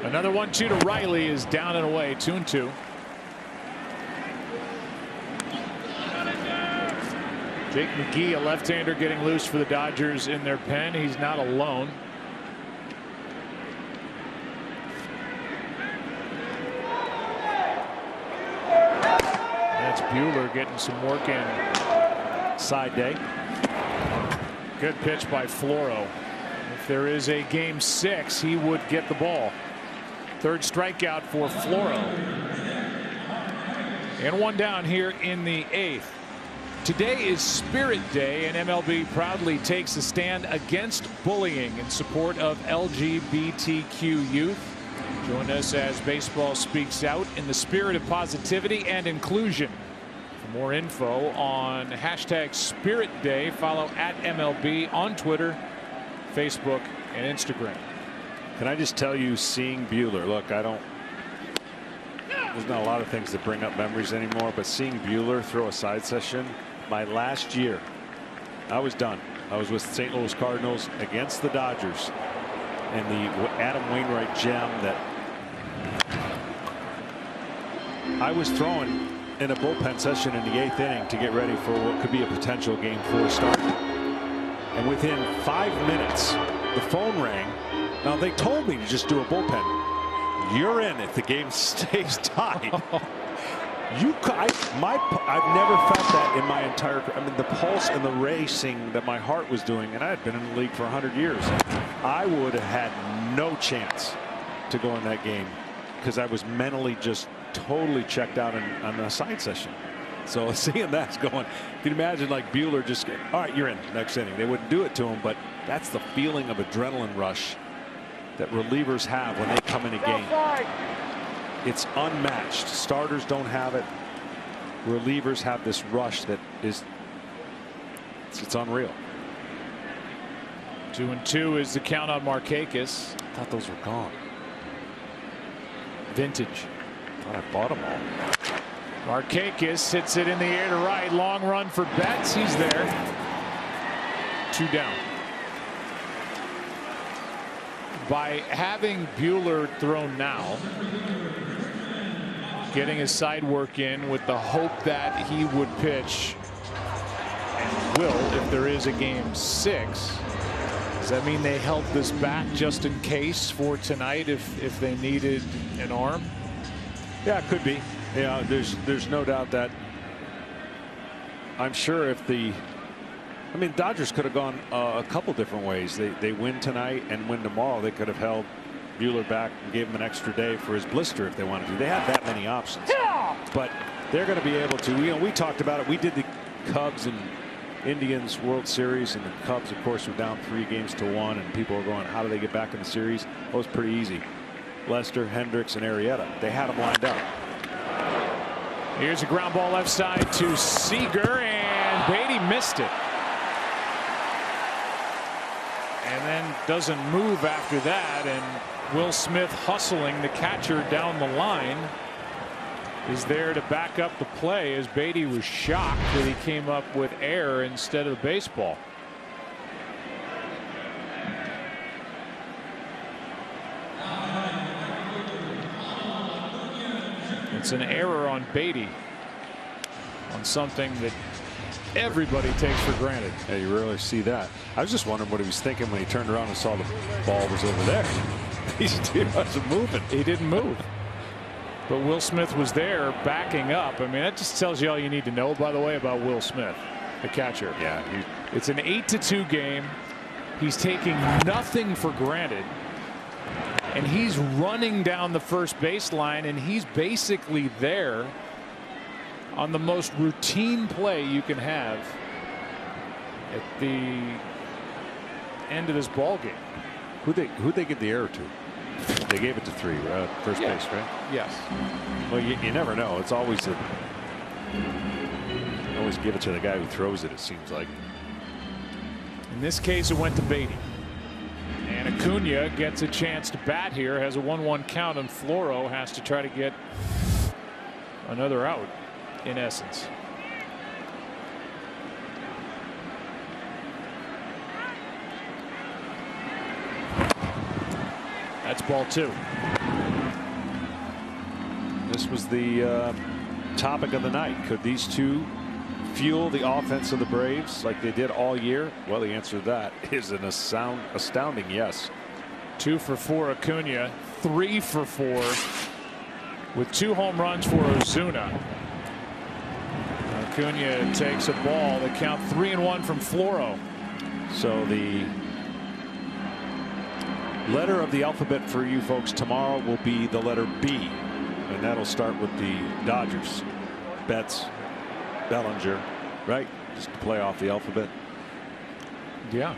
Another 1-2 to Riley is down and away, 2-2. Jake McGee, a left-hander, getting loose for the Dodgers in their pen. He's not alone. That's Buehler getting some work in. Side day. Good pitch by Floro. If there is a game 6, he would get the ball. 3rd strikeout for Floro. And 1 down here in the 8th. Today is Spirit Day, and MLB proudly takes a stand against bullying in support of LGBTQ youth. Join us as baseball speaks out in the spirit of positivity and inclusion. For more info on hashtag Spirit Day, follow @MLB on Twitter, Facebook, and Instagram. Can I just tell you, seeing Buehler, look, there's not a lot of things that bring up memories anymore, but seeing Buehler throw a side session, my last year, I was done. I was with St. Louis Cardinals against the Dodgers, and the Adam Wainwright gem that I was throwing in a bullpen session in the 8th inning to get ready for what could be a potential Game 4 start. And within 5 minutes, the phone rang. Now, they told me to just do a bullpen. You're in if the game stays tied. I've never felt that in my entire career. I mean, the pulse and the racing that my heart was doing, and I had been in the league for 100 years. I would have had no chance to go in that game because I was mentally just totally checked out on a side session. So seeing that's going, you can imagine like Buehler just, all right, you're in next inning. They wouldn't do it to him, but that's the feeling of adrenaline rush that relievers have when they come in a game. It's unmatched. Starters don't have it. Relievers have this rush that is, it's unreal. 2-2 is the count on Markakis. I thought those were gone. Vintage. Thought I bought them all. Markakis hits it in the air to right. Long run for Betts. He's there. 2 down. By having Buehler thrown now, getting his side work in with the hope that he would pitch and will if there is a game 6. Does that mean they held this back just in case for tonight if they needed an arm? Yeah, it could be. Yeah, there's no doubt that I'm sure if I mean, Dodgers could have gone a couple different ways. They win tonight and win tomorrow. They could have held Buehler back and gave him an extra day for his blister if they wanted to. They had that many options. But they're going to be able to. We talked about it. We did the Cubs and Indians World Series, and the Cubs, of course, were down 3-1, and people were going, how do they get back in the series? It was pretty easy. Lester, Hendricks, and Arrieta. They had them lined up. Here's a ground ball left side to Seager, and Beatty missed it. And then doesn't move after that, and Will Smith, hustling the catcher down the line, is there to back up the play as Beatty was shocked that he came up with air instead of the baseball. It's an error on Beatty on something that everybody takes for granted. Yeah, you rarely see that. I was just wondering what he was thinking when he turned around and saw the ball was over there. He wasn't moving. He didn't move. But Will Smith was there backing up. I mean, that just tells you all you need to know, by the way, about Will Smith, the catcher. Yeah. It's an 8-2 game. He's taking nothing for granted. And he's running down the first baseline, and he's basically there on the most routine play you can have at the end of this ball game. Who'd they give the error to? They gave it to 3, first base, right? Yes. Well, you never know. It's always always give it to the guy who throws it, it seems like. In this case, it went to Beatty. And Acuna gets a chance to bat here, has a 1-1 count, and Floro has to try to get another out, in essence. That's ball 2. This was the topic of the night. Could these two fuel the offense of the Braves like they did all year? Well, the answer to that is an astounding yes. 2 for 4 Acuna, 3 for 4 with 2 home runs for Ozuna. Acuna takes a ball. They count 3-1 from Floro. So the letter of the alphabet for you folks tomorrow will be the letter B, and that'll start with the Dodgers. Betts, Bellinger, right? Just to play off the alphabet. Yeah.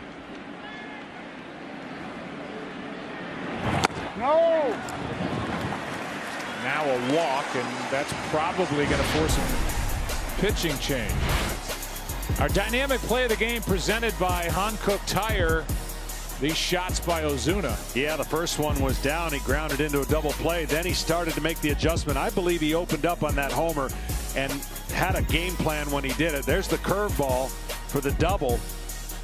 No. Now a walk, and that's probably going to force a pitching change. Our dynamic play of the game presented by Hankook Tire. These shots by Ozuna. Yeah, the first one was down. He grounded into a double play. Then he started to make the adjustment. I believe he opened up on that homer and had a game plan when he did it. There's the curveball for the double.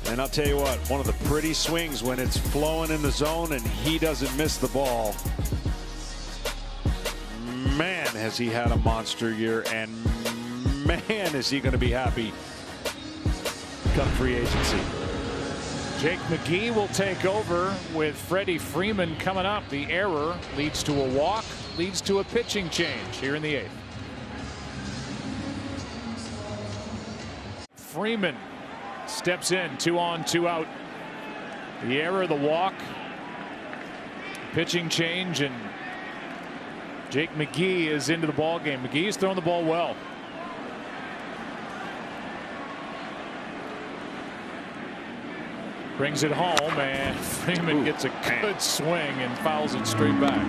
And I'll tell you what, one of the pretty swings when it's flowing in the zone and he doesn't miss the ball. Man, has he had a monster year, and man, is he going to be happy come free agency. Jake McGee will take over with Freddie Freeman coming up. The error leads to a walk, leads to a pitching change here in the 8th. Freeman steps in, 2 on, 2 out. The error, the walk, pitching change, and Jake McGee is into the ball game. McGee's throwing the ball well. Brings it home, and Freeman gets a good swing and fouls it straight back.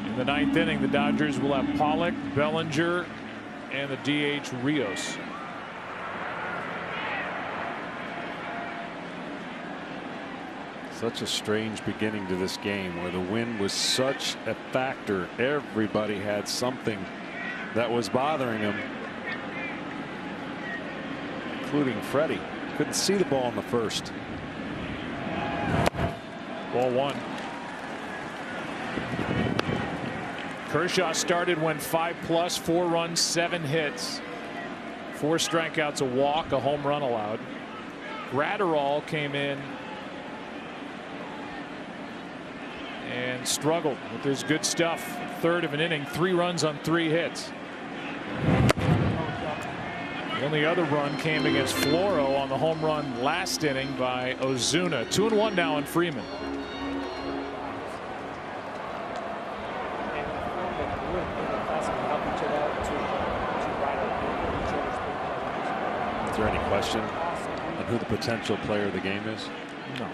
In the 9th inning, the Dodgers will have Pollock, Bellinger, and the DH Rios. Such a strange beginning to this game where the wind was such a factor. Everybody had something that was bothering him, including Freddie. Couldn't see the ball in the first. Ball one. Kershaw started, went 5+, 4 runs, 7 hits, 4 strikeouts, a walk, a home run allowed. Gratterall came in and struggled with his good stuff. Third of an inning, 3 runs on 3 hits. The only other run came against Floro on the home run last inning by Ozuna. 2-1 now on Freeman. Is there any question on who the potential player of the game is? No.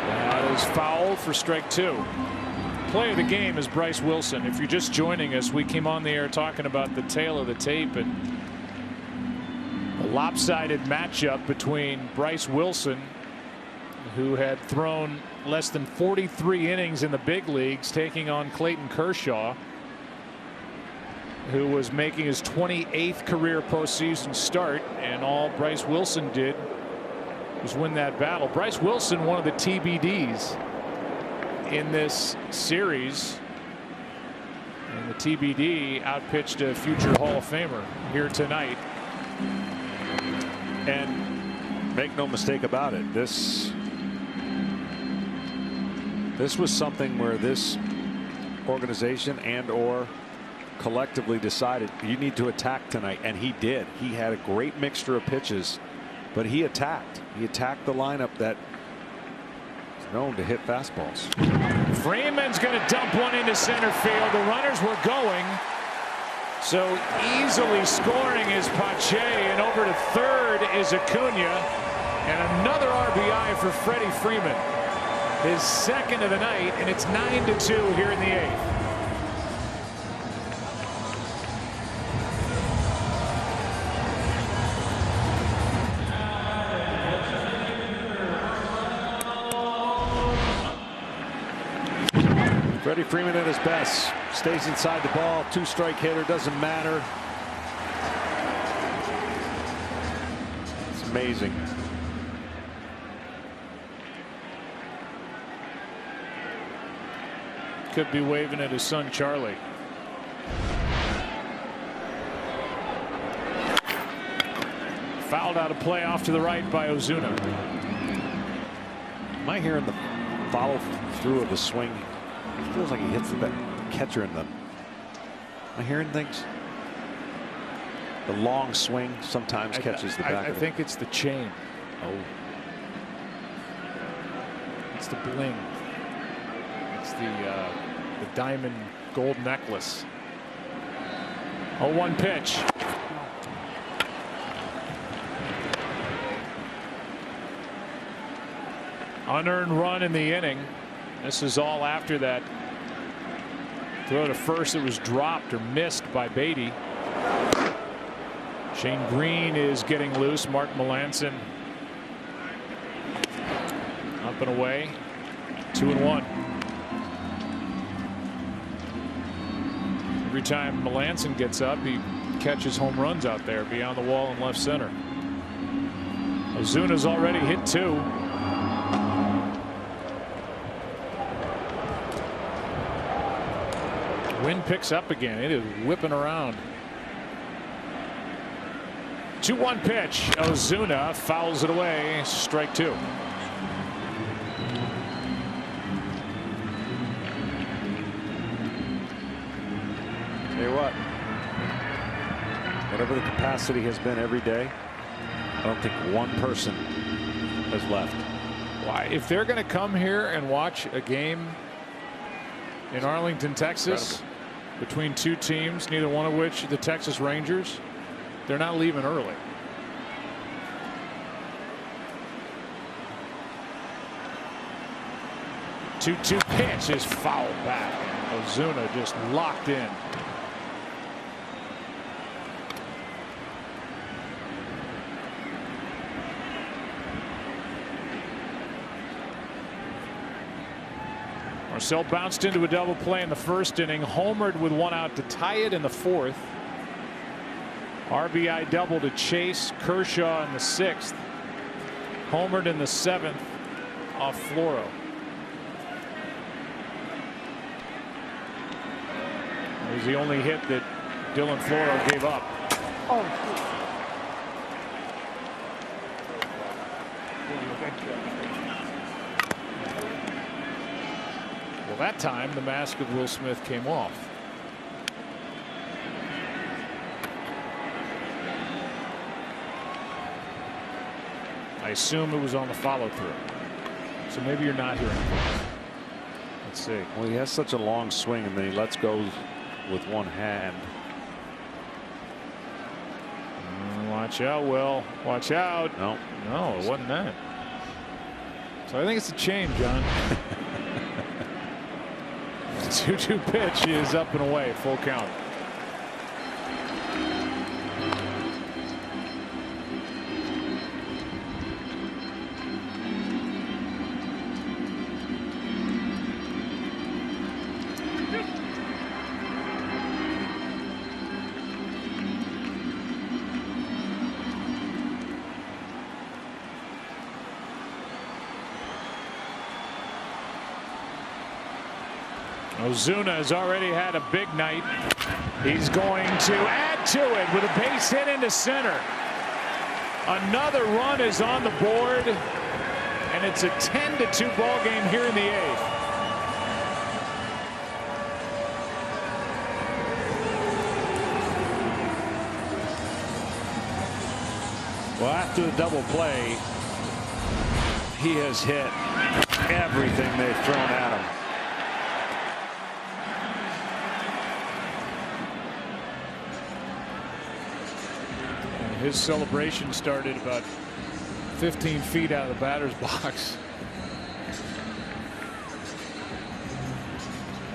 That is foul for strike 2. Play of the game is Bryce Wilson. If you're just joining us, we came on the air talking about the tail of the tape and a lopsided matchup between Bryce Wilson, who had thrown less than 43 innings in the big leagues, taking on Clayton Kershaw, who was making his 28th career postseason start, and all Bryce Wilson did was win that battle. Bryce Wilson, one of the TBDs in this series, and the TBD outpitched a future Hall of Famer here tonight. And make no mistake about it, this was something where this organization and/or collectively decided you need to attack tonight, and he did. He had a great mixture of pitches, but he attacked. He attacked the lineup that is known to hit fastballs. Freeman's going to dump one into center field. The runners were going, so easily scoring is Pache, and over to third is Acuna, and another RBI for Freddie Freeman, his second of the night, and it's 9-2 here in the 8th. Freddie Freeman at his best, stays inside the ball, 2-strike hitter, doesn't matter. It's amazing. Could be waving at his son Charlie. Fouled out of play off to the right by Ozuna. Am I hearing the follow through of the swing? It feels like he hits the catcher in the. Am I hearing things? The long swing sometimes catches the back. I think it's the chain. Oh. It's the bling. It's the diamond gold necklace. 0-1 pitch. Unearned run in the inning. This is all after that throw to first that was dropped or missed by Beatty. Shane Green is getting loose. Mark Melancon up and away. 2-1. Every time Melancon gets up, he catches home runs out there beyond the wall in left center. Ozuna's already hit 2. Wind picks up again. It is whipping around. 2-1 pitch. Ozuna fouls it away. Strike 2. Tell you what, whatever the capacity has been every day, I don't think one person has left. Why? If they're going to come here and watch a game in Arlington, Texas, between two teams, neither one of which the Texas Rangers, they're not leaving early. 2-2 pitch is fouled back. Ozuna just locked in. Marcell bounced into a double play in the first inning, homered with 1 out to tie it in the 4th. RBI double to Chase Kershaw in the 6th. Homered in the 7th off Floro. It was the only hit that Dylan Floro gave up. Well, that time the mask of Will Smith came off. I assume it was on the follow-through. So maybe you're not hearing it. Let's see. Well, he has such a long swing, and then he lets go with one hand. Watch out, Will. Watch out. No, it wasn't that. So I think it's a change, John. 2-2 pitch is up and away, full count. Ozuna has already had a big night. He's going to add to it with a base hit into center. Another run is on the board, and it's a 10-2 ball game here in the 8th. Well, after the double play, he has hit everything they've thrown at him. His celebration started about 15 feet out of the batter's box.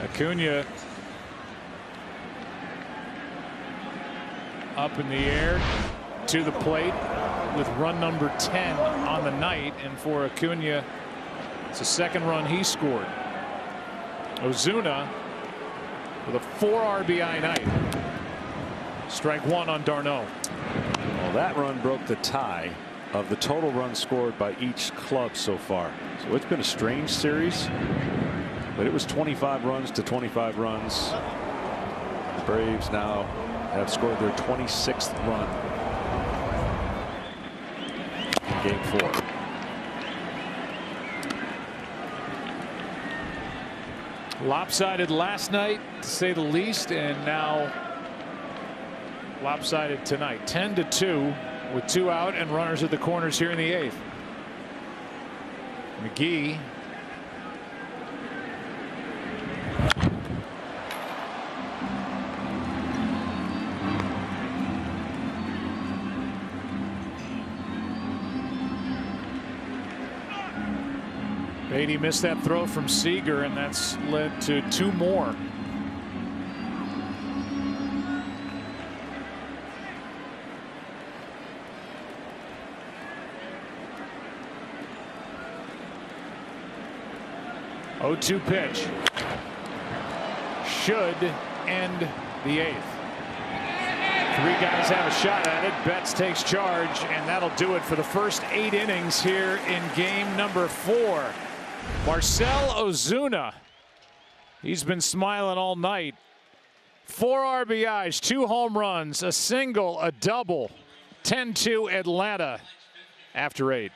Acuna up in the air to the plate with run number 10 on the night, and for Acuna, it's the 2nd run he scored. Ozuna with a 4 RBI night. Strike 1 on d'Arnaud. Well, that run broke the tie of the total runs scored by each club so far. So it's been a strange series, but it was 25 runs to 25 runs. The Braves now have scored their 26th run in Game 4. Lopsided last night, to say the least, and now lopsided tonight. 10-2 with 2 out and runners at the corners here in the 8th. McGee Beatty missed that throw from Seager, and that's led to 2 more. Oh, 2 pitch should end the 8th. 3 guys have a shot at it. Betts takes charge, and that'll do it for the first 8 innings here in game number 4. Marcell Ozuna, he's been smiling all night. 4 RBIs, 2 home runs, a single, a double. 10-2 Atlanta after 8.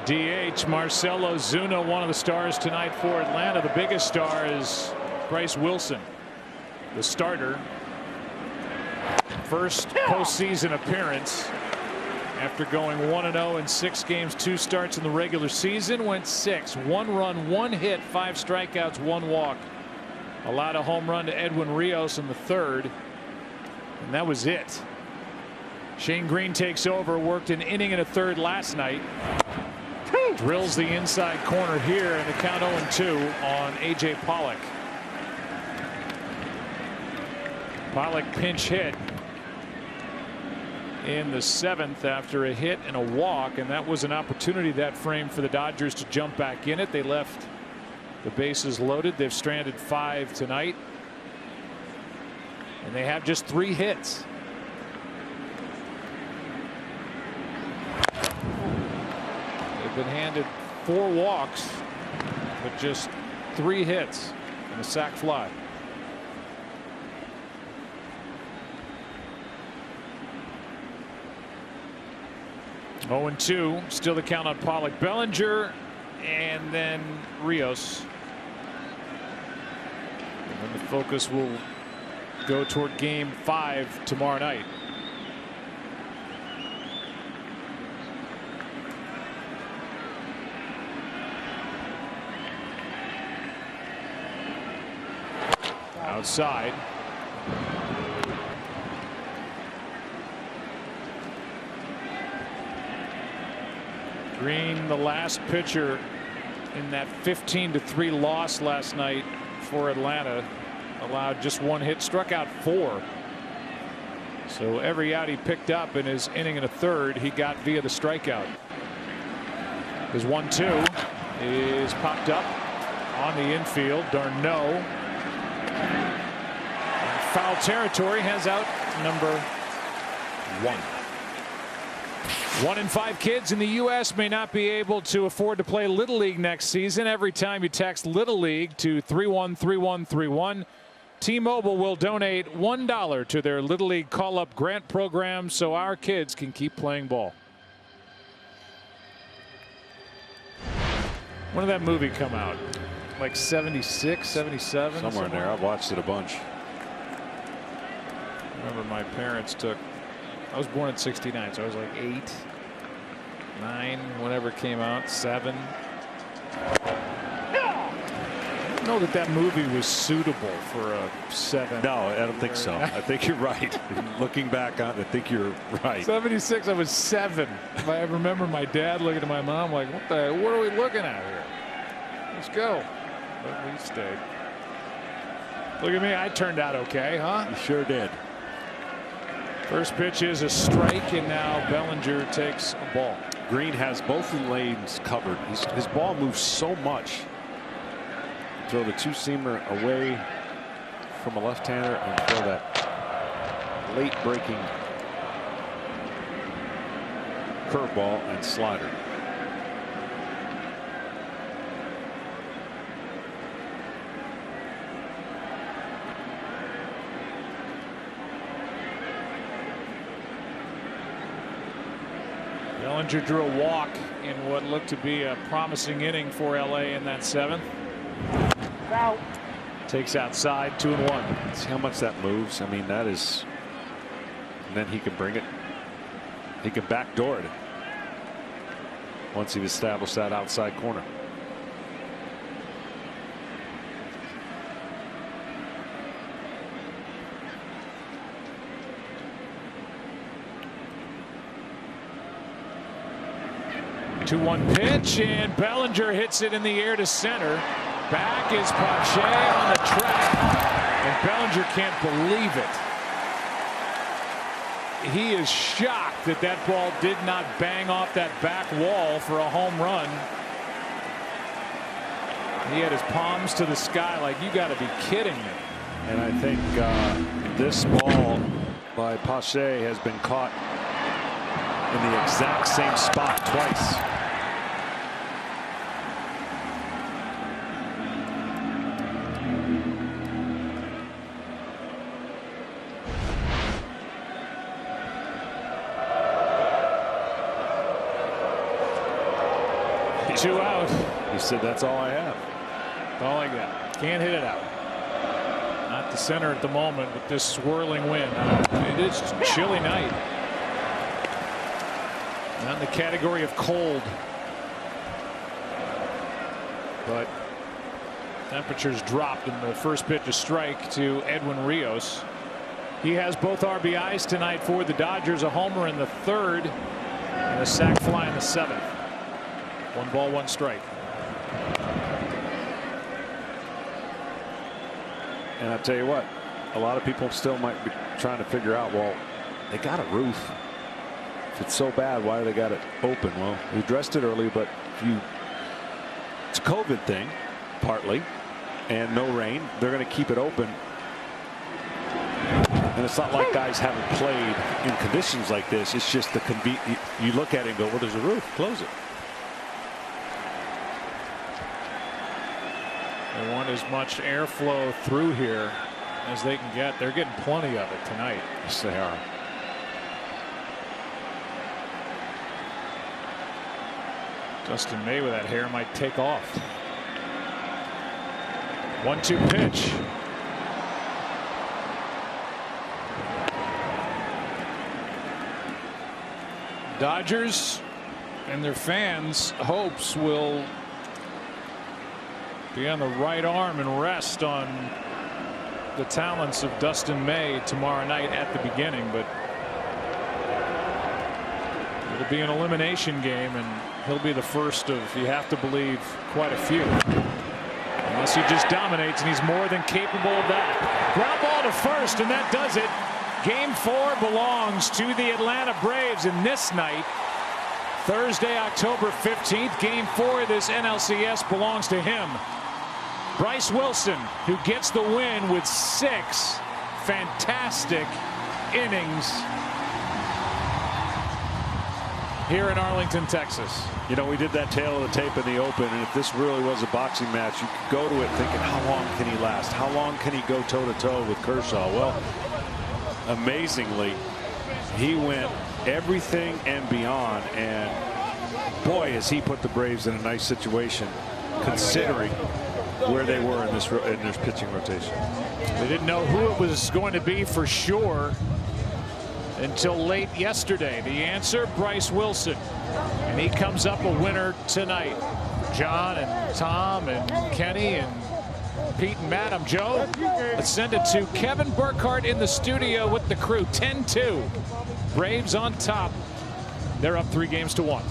The DH, Marcell Ozuna, one of the stars tonight for Atlanta. The biggest star is Bryce Wilson, the starter. First postseason appearance, After going 1-0 in 6 games, 2 starts in the regular season, went 6, 1 run, 1 hit, 5 strikeouts, 1 walk. Allowed a home run to Edwin Rios in the 3rd, and that was it. Shane Green takes over, worked an inning and a 1/3 last night. Drills the inside corner here, and the count 0-2 on A.J. Pollock. Pollock pinch hit in the 7th after a hit and a walk, and that was an opportunity that frame for the Dodgers to jump back in it. They left the bases loaded. They've stranded 5 tonight, and they have just 3 hits. They've been handed 4 walks, but just 3 hits and a sac fly. Oh, 0-2, still the count on Pollock. Bellinger and then Rios. And then the focus will go toward game 5 tomorrow night. Outside. Green, the last pitcher in that 15-3 loss last night for Atlanta, allowed just 1 hit, struck out 4. So every out he picked up in his inning and a 1/3 he got via the strikeout. His 1-2 is popped up on the infield. Darno. Foul territory, has out number 1. 1 in 5 kids in the U.S. may not be able to afford to play Little League next season. Every time you text Little League to 313131, T-Mobile will donate $1 to their Little League call-up grant program so our kids can keep playing ball. When did that movie come out? Like 76, 77? Somewhere in there. I've watched it a bunch. I remember my parents took, I was born in '69, so I was like 8, 9, whenever it came out, 7. I don't know that that movie was suitable for a 7. No, I don't think so. I think you're right. Looking back on it, I think you're right. 76, I was 7. I remember my dad looking at my mom like, what are we looking at here? Let's go. But we stayed. Look at me, I turned out okay, huh? You sure did. First pitch is a strike, and now Bellinger takes a ball. Green has both lanes covered. His ball moves so much. Throw the 2-seamer away from a left-hander and throw that late breaking curveball and slider. Bellinger drew a walk in what looked to be a promising inning for LA in that 7th. Foul. Takes outside, 2-1. See how much that moves. I mean, that is, and then he can bring it. He can backdoor it once he's established that outside corner. Two-one pitch, and Bellinger hits it in the air to center. Back is Pache on the track, and Bellinger can't believe it. He is shocked that that ball did not bang off that back wall for a home run. He had his palms to the sky like, you got to be kidding me. And I think this ball by Pache has been caught in the exact same spot twice. Two out. He said, that's all I have. That's all I got. Can't hit it out. Not the center at the moment with this swirling wind. It is a chilly night. Not in the category of cold, but temperatures dropped in the first pitch, a strike to Edwin Rios. He has both RBIs tonight for the Dodgers, a homer in the third and a sac fly in the seventh. 1 ball, 1 strike. And I'll tell you what, a lot of people still might be trying to figure out, well, they got a roof. If it's so bad, why do they got it open? Well, we addressed it earlier, but it's a COVID thing, partly, and no rain. They're going to keep it open. And it's not like guys haven't played in conditions like this. It's just you look at it and go, well, there's a roof, close it. They want as much airflow through here as they can get. They're getting plenty of it tonight. Yes, they are. Dustin May with that hair might take off. 1-2 pitch. Dodgers and their fans' hopes will be on the right arm and rest on the talents of Dustin May tomorrow night at the beginning, but it'll be an elimination game, and he'll be the first of, you have to believe, quite a few. Unless he just dominates, and he's more than capable of that. Ground ball to first, and that does it. Game 4 belongs to the Atlanta Braves, and this night, Thursday, October 15th, Game 4 of this NLCS belongs to him. Bryce Wilson, who gets the win with 6 fantastic innings here in Arlington, Texas. You know, we did that tail of the tape in the open, and if this really was a boxing match, you could go to it thinking, how long can he last? How long can he go toe-to-toe with Kershaw? Well, amazingly, he went everything and beyond, and boy, has he put the Braves in a nice situation, considering where they were in this pitching rotation. They didn't know who it was going to be for sure until late yesterday. The answer, Bryce Wilson, and he comes up a winner tonight. John and Tom and Kenny and Pete and Matt, I'm Joe. Let's send it to Kevin Burkhardt in the studio with the crew. 10-2. Braves on top. They're up 3 games to 1.